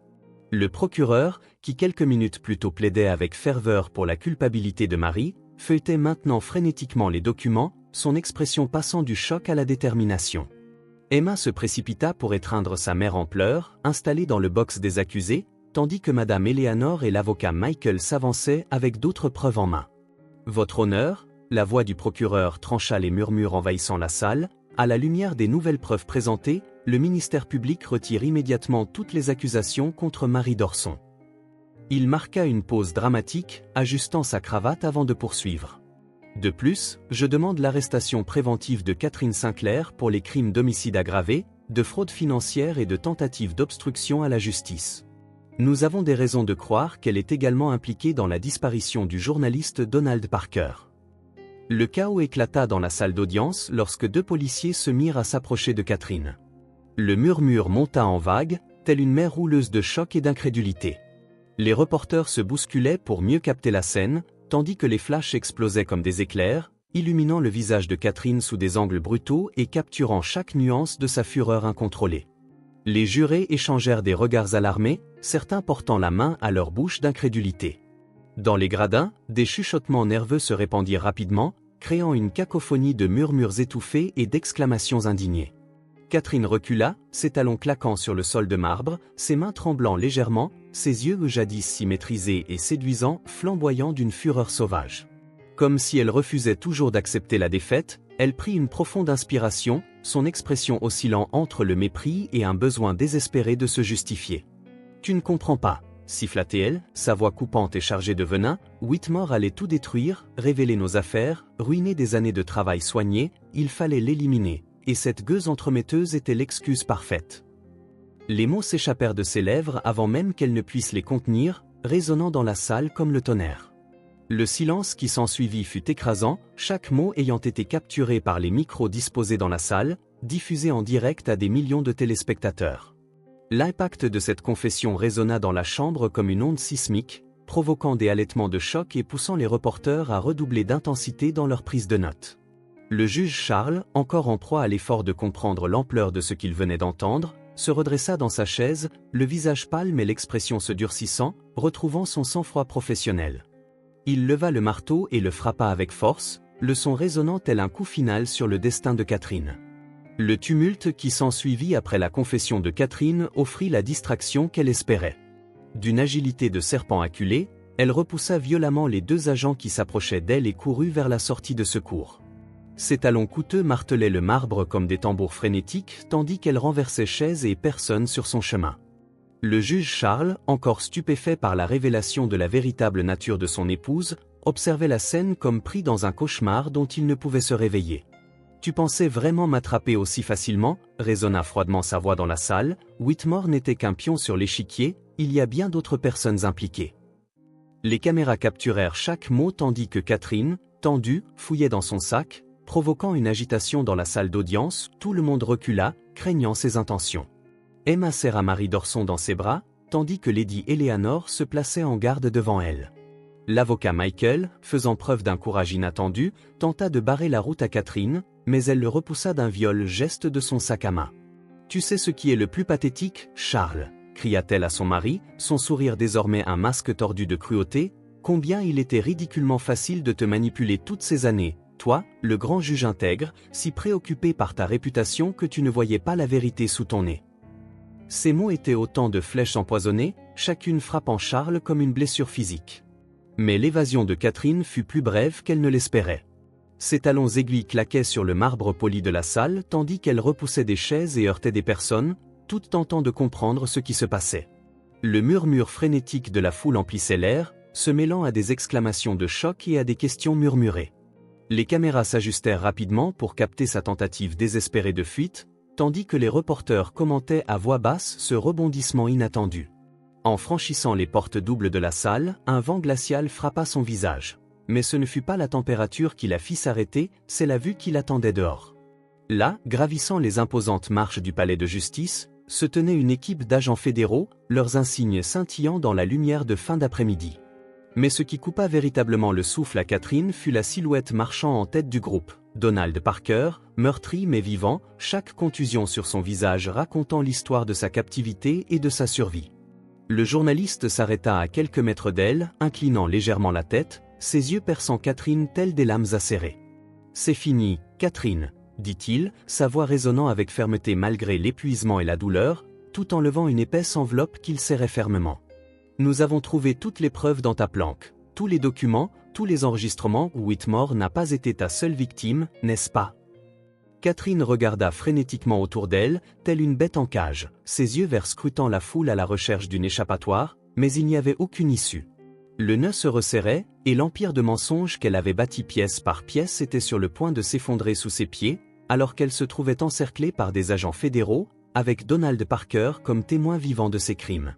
Le procureur, qui quelques minutes plus tôt plaidait avec ferveur pour la culpabilité de Marie, feuilletait maintenant frénétiquement les documents, son expression passant du choc à la détermination. Emma se précipita pour étreindre sa mère en pleurs, installée dans le box des accusés, tandis que Madame Eleanor et l'avocat Michael s'avançaient avec d'autres preuves en main. « Votre honneur », la voix du procureur trancha les murmures envahissant la salle, à la lumière des nouvelles preuves présentées, le ministère public retire immédiatement toutes les accusations contre Marie Dorson. Il marqua une pause dramatique, ajustant sa cravate avant de poursuivre. De plus, je demande l'arrestation préventive de Catherine Sinclair pour les crimes d'homicide aggravé, de fraude financière et de tentative d'obstruction à la justice. Nous avons des raisons de croire qu'elle est également impliquée dans la disparition du journaliste Donald Parker. Le chaos éclata dans la salle d'audience lorsque 2 policiers se mirent à s'approcher de Catherine. Le murmure monta en vagues, telle une mer rouleuse de choc et d'incrédulité. Les reporters se bousculaient pour mieux capter la scène, tandis que les flashs explosaient comme des éclairs, illuminant le visage de Catherine sous des angles brutaux et capturant chaque nuance de sa fureur incontrôlée. Les jurés échangèrent des regards alarmés, certains portant la main à leur bouche d'incrédulité. Dans les gradins, des chuchotements nerveux se répandirent rapidement, créant une cacophonie de murmures étouffés et d'exclamations indignées. Catherine recula, ses talons claquant sur le sol de marbre, ses mains tremblant légèrement, ses yeux jadis si maîtrisés et séduisants flamboyant d'une fureur sauvage. Comme si elle refusait toujours d'accepter la défaite, elle prit une profonde inspiration, son expression oscillant entre le mépris et un besoin désespéré de se justifier. « Tu ne comprends pas », siffla-t-elle, sa voix coupante et chargée de venin. « Whitmore allait tout détruire, révéler nos affaires, ruiner des années de travail soigné, il fallait l'éliminer, et cette gueuse entremetteuse était l'excuse parfaite. » Les mots s'échappèrent de ses lèvres avant même qu'elle ne puisse les contenir, résonnant dans la salle comme le tonnerre. Le silence qui s'ensuivit fut écrasant, chaque mot ayant été capturé par les micros disposés dans la salle, diffusé en direct à des millions de téléspectateurs. L'impact de cette confession résonna dans la chambre comme une onde sismique, provoquant des halètements de choc et poussant les reporters à redoubler d'intensité dans leur prise de notes. Le juge Charles, encore en proie à l'effort de comprendre l'ampleur de ce qu'il venait d'entendre, se redressa dans sa chaise, le visage pâle mais l'expression se durcissant, retrouvant son sang-froid professionnel. Il leva le marteau et le frappa avec force, le son résonnant tel un coup final sur le destin de Catherine. Le tumulte qui s'ensuivit après la confession de Catherine offrit la distraction qu'elle espérait. D'une agilité de serpent acculé, elle repoussa violemment les 2 agents qui s'approchaient d'elle et courut vers la sortie de secours. Ses talons coûteux martelaient le marbre comme des tambours frénétiques tandis qu'elle renversait chaises et personnes sur son chemin. Le juge Charles, encore stupéfait par la révélation de la véritable nature de son épouse, observait la scène comme pris dans un cauchemar dont il ne pouvait se réveiller. « Tu pensais vraiment m'attraper aussi facilement ?» résonna froidement sa voix dans la salle. Whitmore n'était qu'un pion sur l'échiquier, il y a bien d'autres personnes impliquées. Les caméras capturèrent chaque mot tandis que Catherine, tendue, fouillait dans son sac, provoquant une agitation dans la salle d'audience. Tout le monde recula, craignant ses intentions. Emma serra Marie Dorson dans ses bras, tandis que Lady Eleanor se plaçait en garde devant elle. L'avocat Michael, faisant preuve d'un courage inattendu, tenta de barrer la route à Catherine, mais elle le repoussa d'un viol geste de son sac à main. « Tu sais ce qui est le plus pathétique, Charles ?» cria-t-elle à son mari, son sourire désormais un masque tordu de cruauté. « Combien il était ridiculement facile de te manipuler toutes ces années, toi, le grand juge intègre, si préoccupé par ta réputation que tu ne voyais pas la vérité sous ton nez. » Ces mots étaient autant de flèches empoisonnées, chacune frappant Charles comme une blessure physique. Mais l'évasion de Catherine fut plus brève qu'elle ne l'espérait. Ses talons aiguilles claquaient sur le marbre poli de la salle tandis qu'elle repoussait des chaises et heurtait des personnes, toutes tentant de comprendre ce qui se passait. Le murmure frénétique de la foule emplissait l'air, se mêlant à des exclamations de choc et à des questions murmurées. Les caméras s'ajustèrent rapidement pour capter sa tentative désespérée de fuite, tandis que les reporters commentaient à voix basse ce rebondissement inattendu. En franchissant les portes doubles de la salle, un vent glacial frappa son visage. Mais ce ne fut pas la température qui la fit s'arrêter, c'est la vue qui l'attendait dehors. Là, gravissant les imposantes marches du palais de justice, se tenait une équipe d'agents fédéraux, leurs insignes scintillant dans la lumière de fin d'après-midi. Mais ce qui coupa véritablement le souffle à Catherine fut la silhouette marchant en tête du groupe, Donald Parker, meurtri mais vivant, chaque contusion sur son visage racontant l'histoire de sa captivité et de sa survie. Le journaliste s'arrêta à quelques mètres d'elle, inclinant légèrement la tête, ses yeux perçant Catherine tels des lames acérées. « C'est fini, Catherine », dit-il, sa voix résonnant avec fermeté malgré l'épuisement et la douleur, tout en levant une épaisse enveloppe qu'il serrait fermement. « Nous avons trouvé toutes les preuves dans ta planque, tous les documents, tous les enregistrements où Whitmore n'a pas été ta seule victime, n'est-ce pas ?» Catherine regarda frénétiquement autour d'elle, telle une bête en cage, ses yeux verts scrutant la foule à la recherche d'une échappatoire, mais il n'y avait aucune issue. Le nœud se resserrait, et l'empire de mensonges qu'elle avait bâti pièce par pièce était sur le point de s'effondrer sous ses pieds, alors qu'elle se trouvait encerclée par des agents fédéraux, avec Donald Parker comme témoin vivant de ses crimes.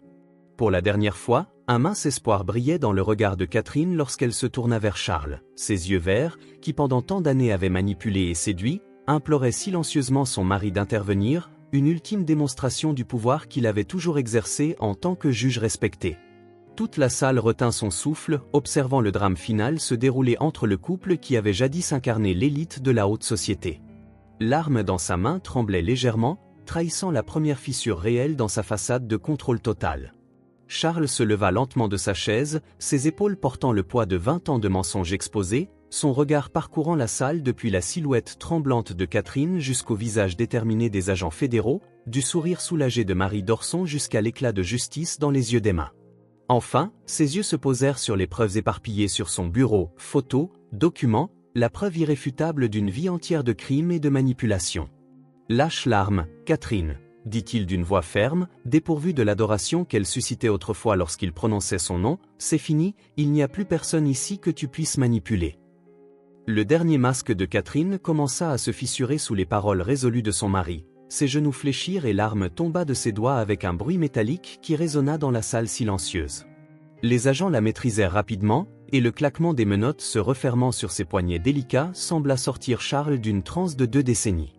Pour la dernière fois, un mince espoir brillait dans le regard de Catherine lorsqu'elle se tourna vers Charles. Ses yeux verts, qui pendant tant d'années avaient manipulé et séduit, implorait silencieusement son mari d'intervenir, une ultime démonstration du pouvoir qu'il avait toujours exercé en tant que juge respecté. Toute la salle retint son souffle, observant le drame final se dérouler entre le couple qui avait jadis incarné l'élite de la haute société. L'arme dans sa main tremblait légèrement, trahissant la première fissure réelle dans sa façade de contrôle total. Charles se leva lentement de sa chaise, ses épaules portant le poids de 20 ans de mensonges exposés, son regard parcourant la salle depuis la silhouette tremblante de Catherine jusqu'au visage déterminé des agents fédéraux, du sourire soulagé de Marie Dorson jusqu'à l'éclat de justice dans les yeux d'Emma. Enfin, ses yeux se posèrent sur les preuves éparpillées sur son bureau, photos, documents, la preuve irréfutable d'une vie entière de crimes et de manipulations. « Lâche l'arme, Catherine », dit-il d'une voix ferme, dépourvue de l'adoration qu'elle suscitait autrefois lorsqu'il prononçait son nom, « c'est fini, il n'y a plus personne ici que tu puisses manipuler. » Le dernier masque de Catherine commença à se fissurer sous les paroles résolues de son mari. Ses genoux fléchirent et l'arme tomba de ses doigts avec un bruit métallique qui résonna dans la salle silencieuse. Les agents la maîtrisèrent rapidement, et le claquement des menottes se refermant sur ses poignets délicats sembla sortir Charles d'une transe de 2 décennies.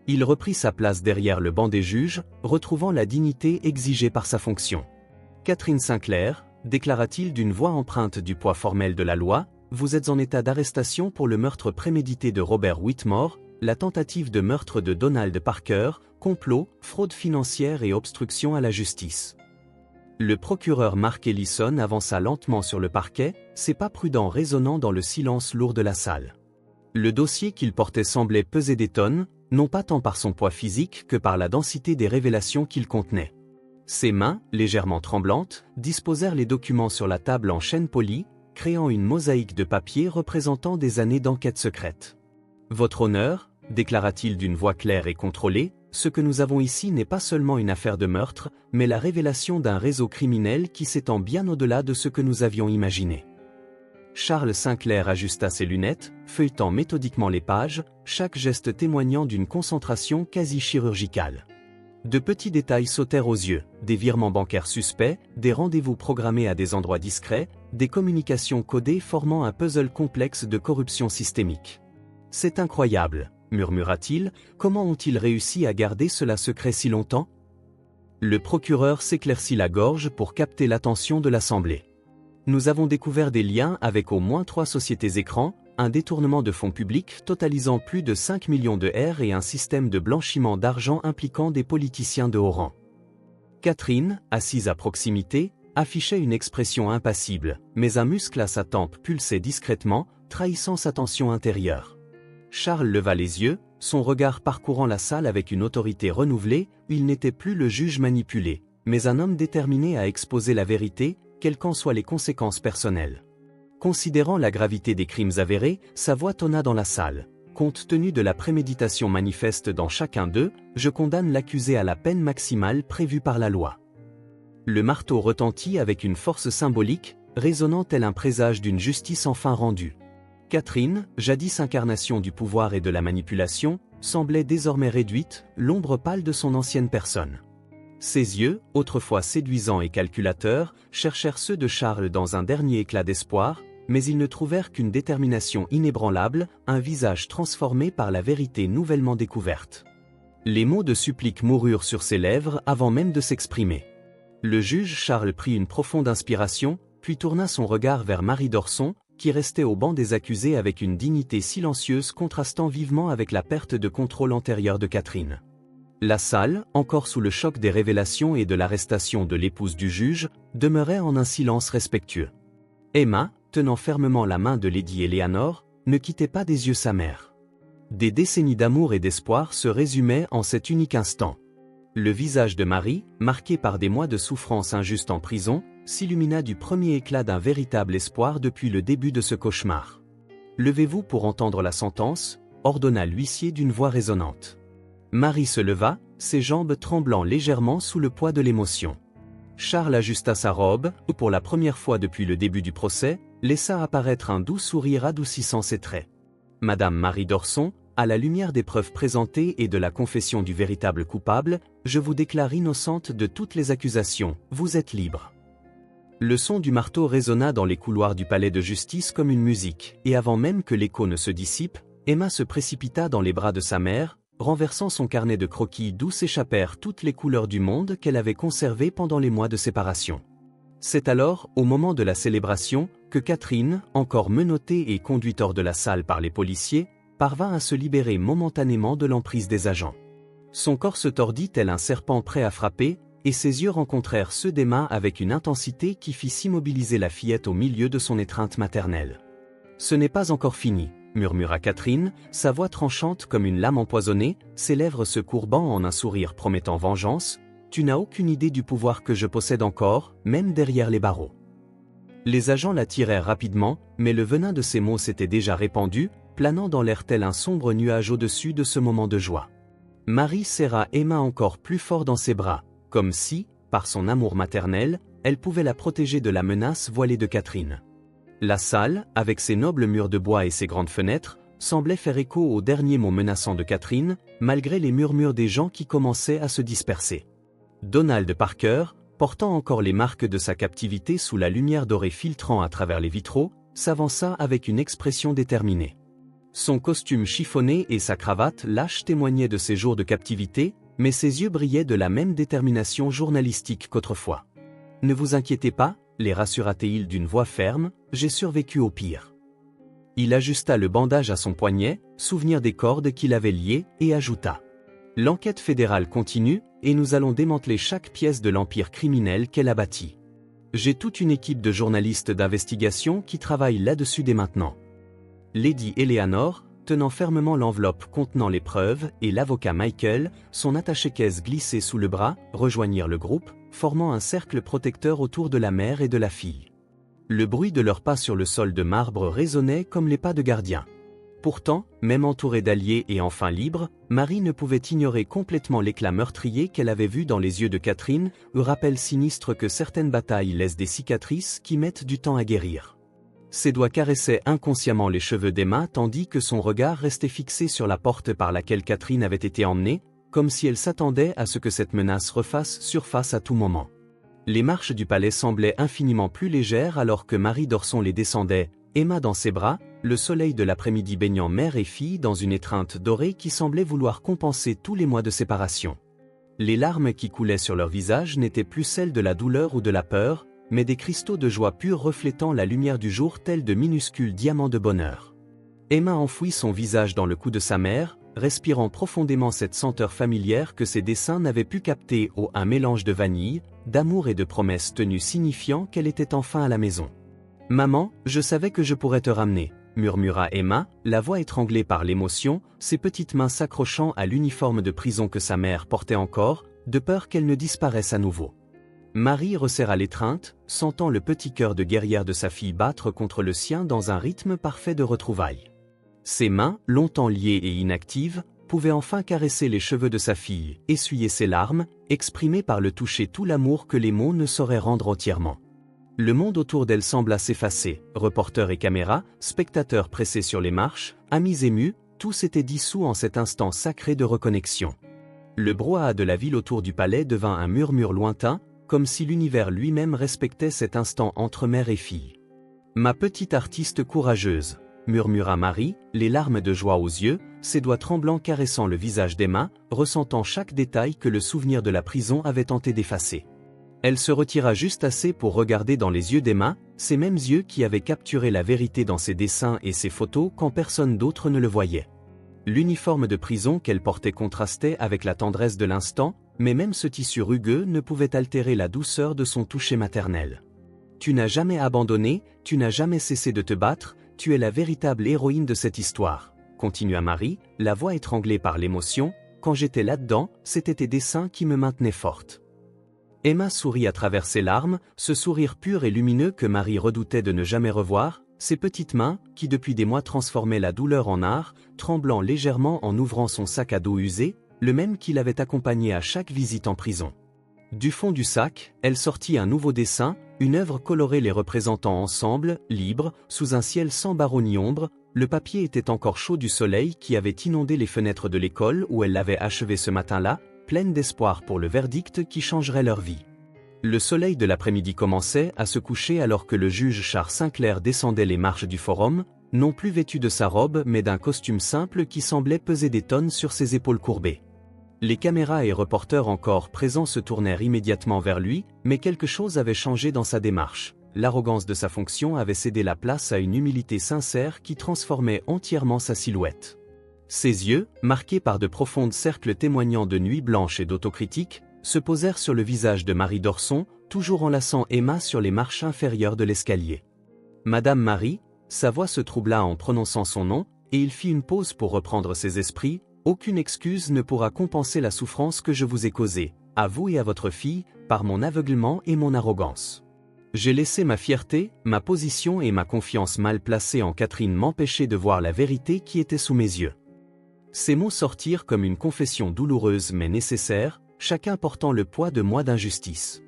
Il reprit sa place derrière le banc des juges, retrouvant la dignité exigée par sa fonction. « Catherine Sinclair », déclara-t-il d'une voix empreinte du poids formel de la loi, « vous êtes en état d'arrestation pour le meurtre prémédité de Robert Whitmore, la tentative de meurtre de Donald Parker, complot, fraude financière et obstruction à la justice. » Le procureur Mark Ellison avança lentement sur le parquet, ses pas prudents résonnant dans le silence lourd de la salle. Le dossier qu'il portait semblait peser des tonnes, non pas tant par son poids physique que par la densité des révélations qu'il contenait. Ses mains, légèrement tremblantes, disposèrent les documents sur la table en chêne poli, créant une mosaïque de papier représentant des années d'enquête secrète. « Votre honneur », déclara-t-il d'une voix claire et contrôlée, « ce que nous avons ici n'est pas seulement une affaire de meurtre, mais la révélation d'un réseau criminel qui s'étend bien au-delà de ce que nous avions imaginé. » Charles Sinclair ajusta ses lunettes, feuilletant méthodiquement les pages, chaque geste témoignant d'une concentration quasi chirurgicale. De petits détails sautèrent aux yeux, des virements bancaires suspects, des rendez-vous programmés à des endroits discrets, des communications codées formant un puzzle complexe de corruption systémique. « C'est incroyable », murmura-t-il, « comment ont-ils réussi à garder cela secret si longtemps ?» Le procureur s'éclaircit la gorge pour capter l'attention de l'Assemblée. « Nous avons découvert des liens avec au moins 3 sociétés écrans, un détournement de fonds publics totalisant plus de 5 millions de R et un système de blanchiment d'argent impliquant des politiciens de haut rang. » Catherine, assise à proximité, affichait une expression impassible, mais un muscle à sa tempe pulsait discrètement, trahissant sa tension intérieure. Charles leva les yeux, son regard parcourant la salle avec une autorité renouvelée, il n'était plus le juge manipulé, mais un homme déterminé à exposer la vérité, quelles qu'en soient les conséquences personnelles. Considérant la gravité des crimes avérés, sa voix tonna dans la salle. Compte tenu de la préméditation manifeste dans chacun d'eux, je condamne l'accusé à la peine maximale prévue par la loi. Le marteau retentit avec une force symbolique, résonnant tel un présage d'une justice enfin rendue. Catherine, jadis incarnation du pouvoir et de la manipulation, semblait désormais réduite, l'ombre pâle de son ancienne personne. Ses yeux, autrefois séduisants et calculateurs, cherchèrent ceux de Charles dans un dernier éclat d'espoir, mais ils ne trouvèrent qu'une détermination inébranlable, un visage transformé par la vérité nouvellement découverte. Les mots de supplique moururent sur ses lèvres avant même de s'exprimer. Le juge Charles prit une profonde inspiration, puis tourna son regard vers Marie d'Orson, qui restait au banc des accusés avec une dignité silencieuse contrastant vivement avec la perte de contrôle antérieure de Catherine. La salle, encore sous le choc des révélations et de l'arrestation de l'épouse du juge, demeurait en un silence respectueux. Emma, tenant fermement la main de Lady Eleanor, ne quittait pas des yeux sa mère. Des décennies d'amour et d'espoir se résumaient en cet unique instant. Le visage de Marie, marqué par des mois de souffrance injuste en prison, s'illumina du premier éclat d'un véritable espoir depuis le début de ce cauchemar. « Levez-vous pour entendre la sentence », ordonna l'huissier d'une voix résonnante. Marie se leva, ses jambes tremblant légèrement sous le poids de l'émotion. Charles ajusta sa robe, et pour la première fois depuis le début du procès, laissa apparaître un doux sourire adoucissant ses traits. « Madame Marie d'Orson, à la lumière des preuves présentées et de la confession du véritable coupable, je vous déclare innocente de toutes les accusations, vous êtes libre. » Le son du marteau résonna dans les couloirs du palais de justice comme une musique, et avant même que l'écho ne se dissipe, Emma se précipita dans les bras de sa mère, renversant son carnet de croquis d'où s'échappèrent toutes les couleurs du monde qu'elle avait conservées pendant les mois de séparation. C'est alors, au moment de la célébration, que Catherine, encore menottée et conduite hors de la salle par les policiers, parvint à se libérer momentanément de l'emprise des agents. Son corps se tordit tel un serpent prêt à frapper, et ses yeux rencontrèrent ceux d'Emma avec une intensité qui fit s'immobiliser la fillette au milieu de son étreinte maternelle. « Ce n'est pas encore fini », murmura Catherine, sa voix tranchante comme une lame empoisonnée, ses lèvres se courbant en un sourire promettant vengeance. « Tu n'as aucune idée du pouvoir que je possède encore, même derrière les barreaux. » Les agents la tirèrent rapidement, mais le venin de ses mots s'était déjà répandu, planant dans l'air tel un sombre nuage au-dessus de ce moment de joie. Marie serra Emma encore plus fort dans ses bras, comme si, par son amour maternel, elle pouvait la protéger de la menace voilée de Catherine. La salle, avec ses nobles murs de bois et ses grandes fenêtres, semblait faire écho aux derniers mots menaçants de Catherine, malgré les murmures des gens qui commençaient à se disperser. Donald Parker, portant encore les marques de sa captivité sous la lumière dorée filtrant à travers les vitraux, s'avança avec une expression déterminée. Son costume chiffonné et sa cravate lâche témoignaient de ses jours de captivité, mais ses yeux brillaient de la même détermination journalistique qu'autrefois. « Ne vous inquiétez pas », les rassura-t-il d'une voix ferme, « j'ai survécu au pire. » Il ajusta le bandage à son poignet, souvenir des cordes qu'il avait liées, et ajouta « L'enquête fédérale continue, et nous allons démanteler chaque pièce de l'empire criminel qu'elle a bâti. J'ai toute une équipe de journalistes d'investigation qui travaillent là-dessus dès maintenant. » Lady Eleanor, tenant fermement l'enveloppe contenant les preuves, et l'avocat Michael, son attaché-caisse glissé sous le bras, rejoignirent le groupe, formant un cercle protecteur autour de la mère et de la fille. Le bruit de leurs pas sur le sol de marbre résonnait comme les pas de gardiens. Pourtant, même entourée d'alliés et enfin libre, Marie ne pouvait ignorer complètement l'éclat meurtrier qu'elle avait vu dans les yeux de Catherine, le rappel sinistre que certaines batailles laissent des cicatrices qui mettent du temps à guérir. Ses doigts caressaient inconsciemment les cheveux d'Emma tandis que son regard restait fixé sur la porte par laquelle Catherine avait été emmenée, comme si elle s'attendait à ce que cette menace refasse surface à tout moment. Les marches du palais semblaient infiniment plus légères alors que Marie d'Orson les descendait, Emma dans ses bras, le soleil de l'après-midi baignant mère et fille dans une étreinte dorée qui semblait vouloir compenser tous les mois de séparation. Les larmes qui coulaient sur leur visage n'étaient plus celles de la douleur ou de la peur, mais des cristaux de joie pure reflétant la lumière du jour tels de minuscules diamants de bonheur. Emma enfouit son visage dans le cou de sa mère, respirant profondément cette senteur familière que ses dessins n'avaient pu capter, un mélange de vanille, d'amour et de promesses tenues signifiant qu'elle était enfin à la maison. « Maman, je savais que je pourrais te ramener », murmura Emma, la voix étranglée par l'émotion, ses petites mains s'accrochant à l'uniforme de prison que sa mère portait encore, de peur qu'elle ne disparaisse à nouveau. Marie resserra l'étreinte, sentant le petit cœur de guerrière de sa fille battre contre le sien dans un rythme parfait de retrouvailles. Ses mains, longtemps liées et inactives, pouvait enfin caresser les cheveux de sa fille, essuyer ses larmes, exprimer par le toucher tout l'amour que les mots ne sauraient rendre entièrement. Le monde autour d'elle sembla s'effacer, reporters et caméras, spectateurs pressés sur les marches, amis émus, tout s'était dissous en cet instant sacré de reconnexion. Le brouhaha de la ville autour du palais devint un murmure lointain, comme si l'univers lui-même respectait cet instant entre mère et fille. « Ma petite artiste courageuse », murmura Marie, les larmes de joie aux yeux, ses doigts tremblants caressant le visage d'Emma, ressentant chaque détail que le souvenir de la prison avait tenté d'effacer. Elle se retira juste assez pour regarder dans les yeux d'Emma, ces mêmes yeux qui avaient capturé la vérité dans ses dessins et ses photos quand personne d'autre ne le voyait. L'uniforme de prison qu'elle portait contrastait avec la tendresse de l'instant, mais même ce tissu rugueux ne pouvait altérer la douceur de son toucher maternel. « Tu n'as jamais abandonné, tu n'as jamais cessé de te battre, tu es la véritable héroïne de cette histoire », continua Marie, la voix étranglée par l'émotion. « Quand j'étais là-dedans, c'était tes dessins qui me maintenaient forte. » Emma sourit à travers ses larmes, ce sourire pur et lumineux que Marie redoutait de ne jamais revoir, ses petites mains, qui depuis des mois transformaient la douleur en art, tremblant légèrement en ouvrant son sac à dos usé, le même qui l'avait accompagnée à chaque visite en prison. Du fond du sac, elle sortit un nouveau dessin, une œuvre colorée les représentant ensemble, libres, sous un ciel sans barreaux ni ombre. Le papier était encore chaud du soleil qui avait inondé les fenêtres de l'école où elle l'avait achevé ce matin-là, pleine d'espoir pour le verdict qui changerait leur vie. Le soleil de l'après-midi commençait à se coucher alors que le juge Charles Sinclair descendait les marches du forum, non plus vêtu de sa robe mais d'un costume simple qui semblait peser des tonnes sur ses épaules courbées. Les caméras et reporters encore présents se tournèrent immédiatement vers lui, mais quelque chose avait changé dans sa démarche. L'arrogance de sa fonction avait cédé la place à une humilité sincère qui transformait entièrement sa silhouette. Ses yeux, marqués par de profonds cercles témoignant de nuit blanche et d'autocritique, se posèrent sur le visage de Marie d'Orson, toujours enlaçant Emma sur les marches inférieures de l'escalier. « Madame Marie », sa voix se troubla en prononçant son nom, et il fit une pause pour reprendre ses esprits. « Aucune excuse ne pourra compenser la souffrance que je vous ai causée, à vous et à votre fille, par mon aveuglement et mon arrogance. J'ai laissé ma fierté, ma position et ma confiance mal placée en Catherine m'empêcher de voir la vérité qui était sous mes yeux. » Ces mots sortirent comme une confession douloureuse mais nécessaire, chacun portant le poids de mois d'injustice.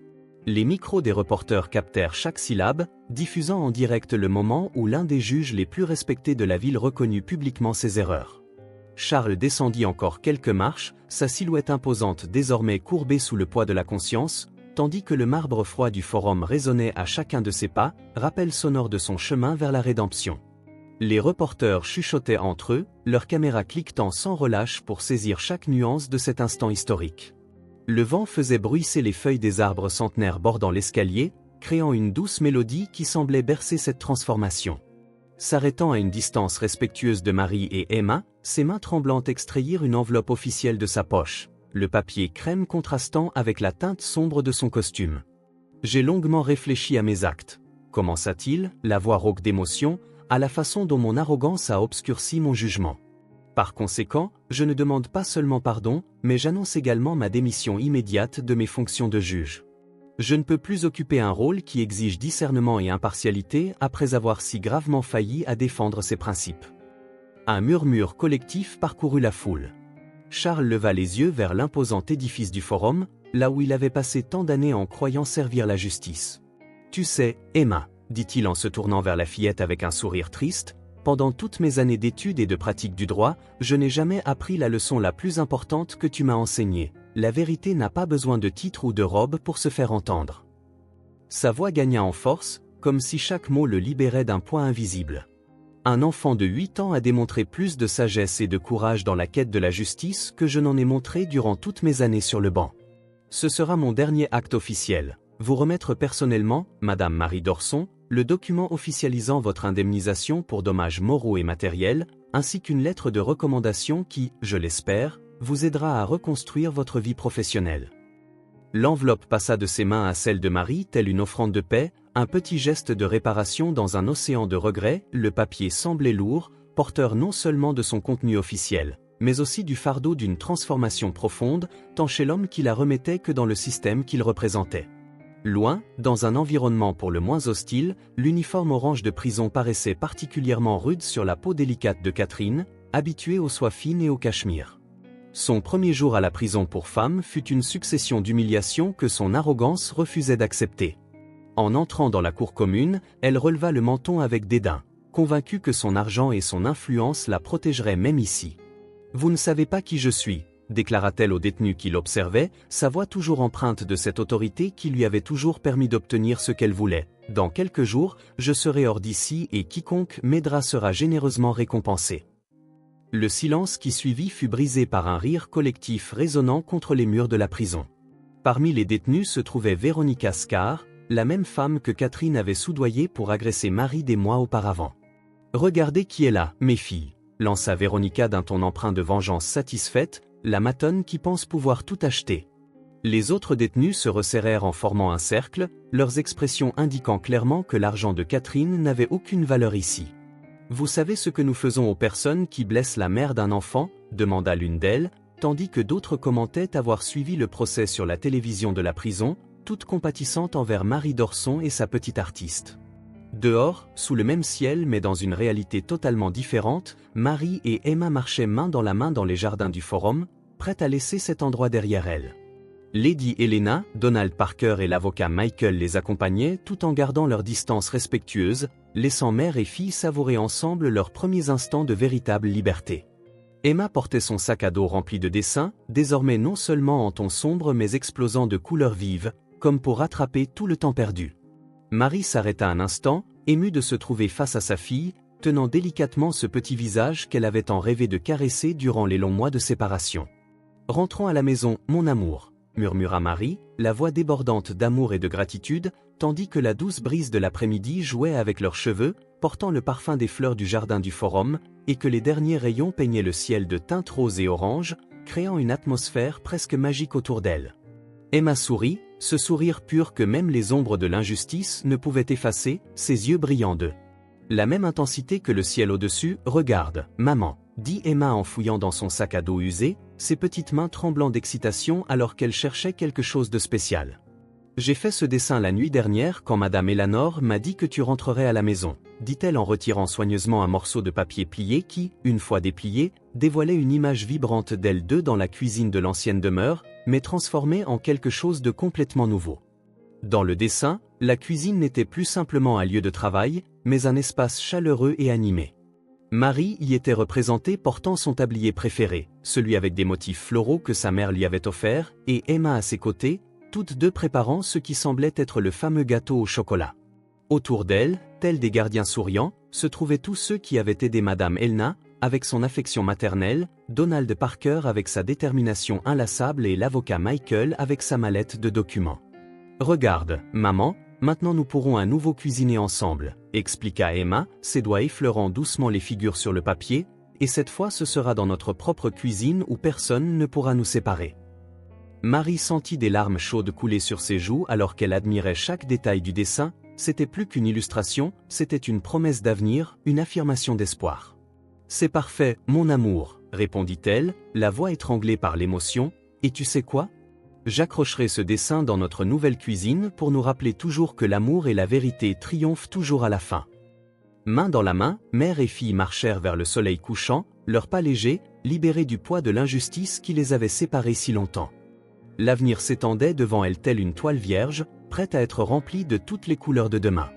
Les micros des reporters captèrent chaque syllabe, diffusant en direct le moment où l'un des juges les plus respectés de la ville reconnut publiquement ses erreurs. Charles descendit encore quelques marches, sa silhouette imposante désormais courbée sous le poids de la conscience, tandis que le marbre froid du forum résonnait à chacun de ses pas, rappel sonore de son chemin vers la rédemption. Les reporters chuchotaient entre eux, leurs caméras cliquetant sans relâche pour saisir chaque nuance de cet instant historique. Le vent faisait bruisser les feuilles des arbres centenaires bordant l'escalier, créant une douce mélodie qui semblait bercer cette transformation. S'arrêtant à une distance respectueuse de Marie et Emma, ses mains tremblantes extrairent une enveloppe officielle de sa poche, le papier crème contrastant avec la teinte sombre de son costume. « J'ai longuement réfléchi à mes actes », commença-t-il, la voix rauque d'émotion, à la façon dont mon arrogance a obscurci mon jugement. Par conséquent, je ne demande pas seulement pardon, mais j'annonce également ma démission immédiate de mes fonctions de juge. Je ne peux plus occuper un rôle qui exige discernement et impartialité après avoir si gravement failli à défendre ses principes. Un murmure collectif parcourut la foule. Charles leva les yeux vers l'imposant édifice du forum, là où il avait passé tant d'années en croyant servir la justice. « Tu sais, Emma, » dit-il en se tournant vers la fillette avec un sourire triste, « pendant toutes mes années d'études et de pratique du droit, je n'ai jamais appris la leçon la plus importante que tu m'as enseignée. La vérité n'a pas besoin de titre ou de robe pour se faire entendre. » Sa voix gagna en force, comme si chaque mot le libérait d'un poids invisible. Un enfant de 8 ans a démontré plus de sagesse et de courage dans la quête de la justice que je n'en ai montré durant toutes mes années sur le banc. Ce sera mon dernier acte officiel. Vous remettre personnellement, Madame Marie d'Orson, le document officialisant votre indemnisation pour dommages moraux et matériels, ainsi qu'une lettre de recommandation qui, je l'espère, vous aidera à reconstruire votre vie professionnelle. L'enveloppe passa de ses mains à celle de Marie telle une offrande de paix, un petit geste de réparation dans un océan de regrets. Le papier semblait lourd, porteur non seulement de son contenu officiel, mais aussi du fardeau d'une transformation profonde, tant chez l'homme qui la remettait que dans le système qu'il représentait. Loin, dans un environnement pour le moins hostile, l'uniforme orange de prison paraissait particulièrement rude sur la peau délicate de Catherine, habituée aux soies fines et au cachemire. Son premier jour à la prison pour femmes fut une succession d'humiliations que son arrogance refusait d'accepter. En entrant dans la cour commune, elle releva le menton avec dédain, convaincue que son argent et son influence la protégeraient même ici. « Vous ne savez pas qui je suis », déclara-t-elle aux détenus qui l'observaient, sa voix toujours empreinte de cette autorité qui lui avait toujours permis d'obtenir ce qu'elle voulait. « Dans quelques jours, je serai hors d'ici et quiconque m'aidera sera généreusement récompensé. » Le silence qui suivit fut brisé par un rire collectif résonnant contre les murs de la prison. Parmi les détenus se trouvait Véronica Scar, la même femme que Catherine avait soudoyée pour agresser Marie des mois auparavant. « Regardez qui est là, mes filles », lança Véronica d'un ton empreint de vengeance satisfaite, la matonne qui pense pouvoir tout acheter. Les autres détenus se resserrèrent en formant un cercle, leurs expressions indiquant clairement que l'argent de Catherine n'avait aucune valeur ici. « Vous savez ce que nous faisons aux personnes qui blessent la mère d'un enfant ?» demanda l'une d'elles, tandis que d'autres commentaient avoir suivi le procès sur la télévision de la prison, toute compatissante envers Marie Dorson et sa petite artiste. Dehors, sous le même ciel mais dans une réalité totalement différente, Marie et Emma marchaient main dans les jardins du Forum, prêtes à laisser cet endroit derrière elles. Lady Helena, Donald Parker et l'avocat Michael les accompagnaient tout en gardant leur distance respectueuse, laissant mère et fille savourer ensemble leurs premiers instants de véritable liberté. Emma portait son sac à dos rempli de dessins, désormais non seulement en ton sombre mais explosant de couleurs vives, comme pour rattraper tout le temps perdu. Marie s'arrêta un instant, émue de se trouver face à sa fille, tenant délicatement ce petit visage qu'elle avait tant rêvé de caresser durant les longs mois de séparation. « Rentrons à la maison, mon amour », murmura Marie, la voix débordante d'amour et de gratitude, tandis que la douce brise de l'après-midi jouait avec leurs cheveux, portant le parfum des fleurs du jardin du Forum, et que les derniers rayons peignaient le ciel de teintes roses et oranges, créant une atmosphère presque magique autour d'elle. Emma sourit, ce sourire pur que même les ombres de l'injustice ne pouvaient effacer, ses yeux brillants de la même intensité que le ciel au-dessus. « Regarde, maman », dit Emma en fouillant dans son sac à dos usé, ses petites mains tremblant d'excitation alors qu'elle cherchait quelque chose de spécial. « J'ai fait ce dessin la nuit dernière quand Madame Eleanor m'a dit que tu rentrerais à la maison, dit-elle en retirant soigneusement un morceau de papier plié qui, une fois déplié, dévoilait une image vibrante d'elles deux dans la cuisine de l'ancienne demeure, mais transformée en quelque chose de complètement nouveau. Dans le dessin, la cuisine n'était plus simplement un lieu de travail, mais un espace chaleureux et animé. Marie y était représentée portant son tablier préféré, celui avec des motifs floraux que sa mère lui avait offert, et Emma à ses côtés, toutes deux préparant ce qui semblait être le fameux gâteau au chocolat. Autour d'elle, tels des gardiens souriants, se trouvaient tous ceux qui avaient aidé Madame Elna, avec son affection maternelle, Donald Parker avec sa détermination inlassable et l'avocat Michael avec sa mallette de documents. « Regarde, maman, maintenant nous pourrons à nouveau cuisiner ensemble, » expliqua Emma, ses doigts effleurant doucement les figures sur le papier, « et cette fois ce sera dans notre propre cuisine où personne ne pourra nous séparer. » Marie sentit des larmes chaudes couler sur ses joues alors qu'elle admirait chaque détail du dessin. C'était plus qu'une illustration, c'était une promesse d'avenir, une affirmation d'espoir. « C'est parfait, mon amour, » répondit-elle, la voix étranglée par l'émotion, « et tu sais quoi ? J'accrocherai ce dessin dans notre nouvelle cuisine pour nous rappeler toujours que l'amour et la vérité triomphent toujours à la fin. » Main dans la main, mère et fille marchèrent vers le soleil couchant, leurs pas légers, libérés du poids de l'injustice qui les avait séparés si longtemps. L'avenir s'étendait devant elles telle une toile vierge, prête à être remplie de toutes les couleurs de demain.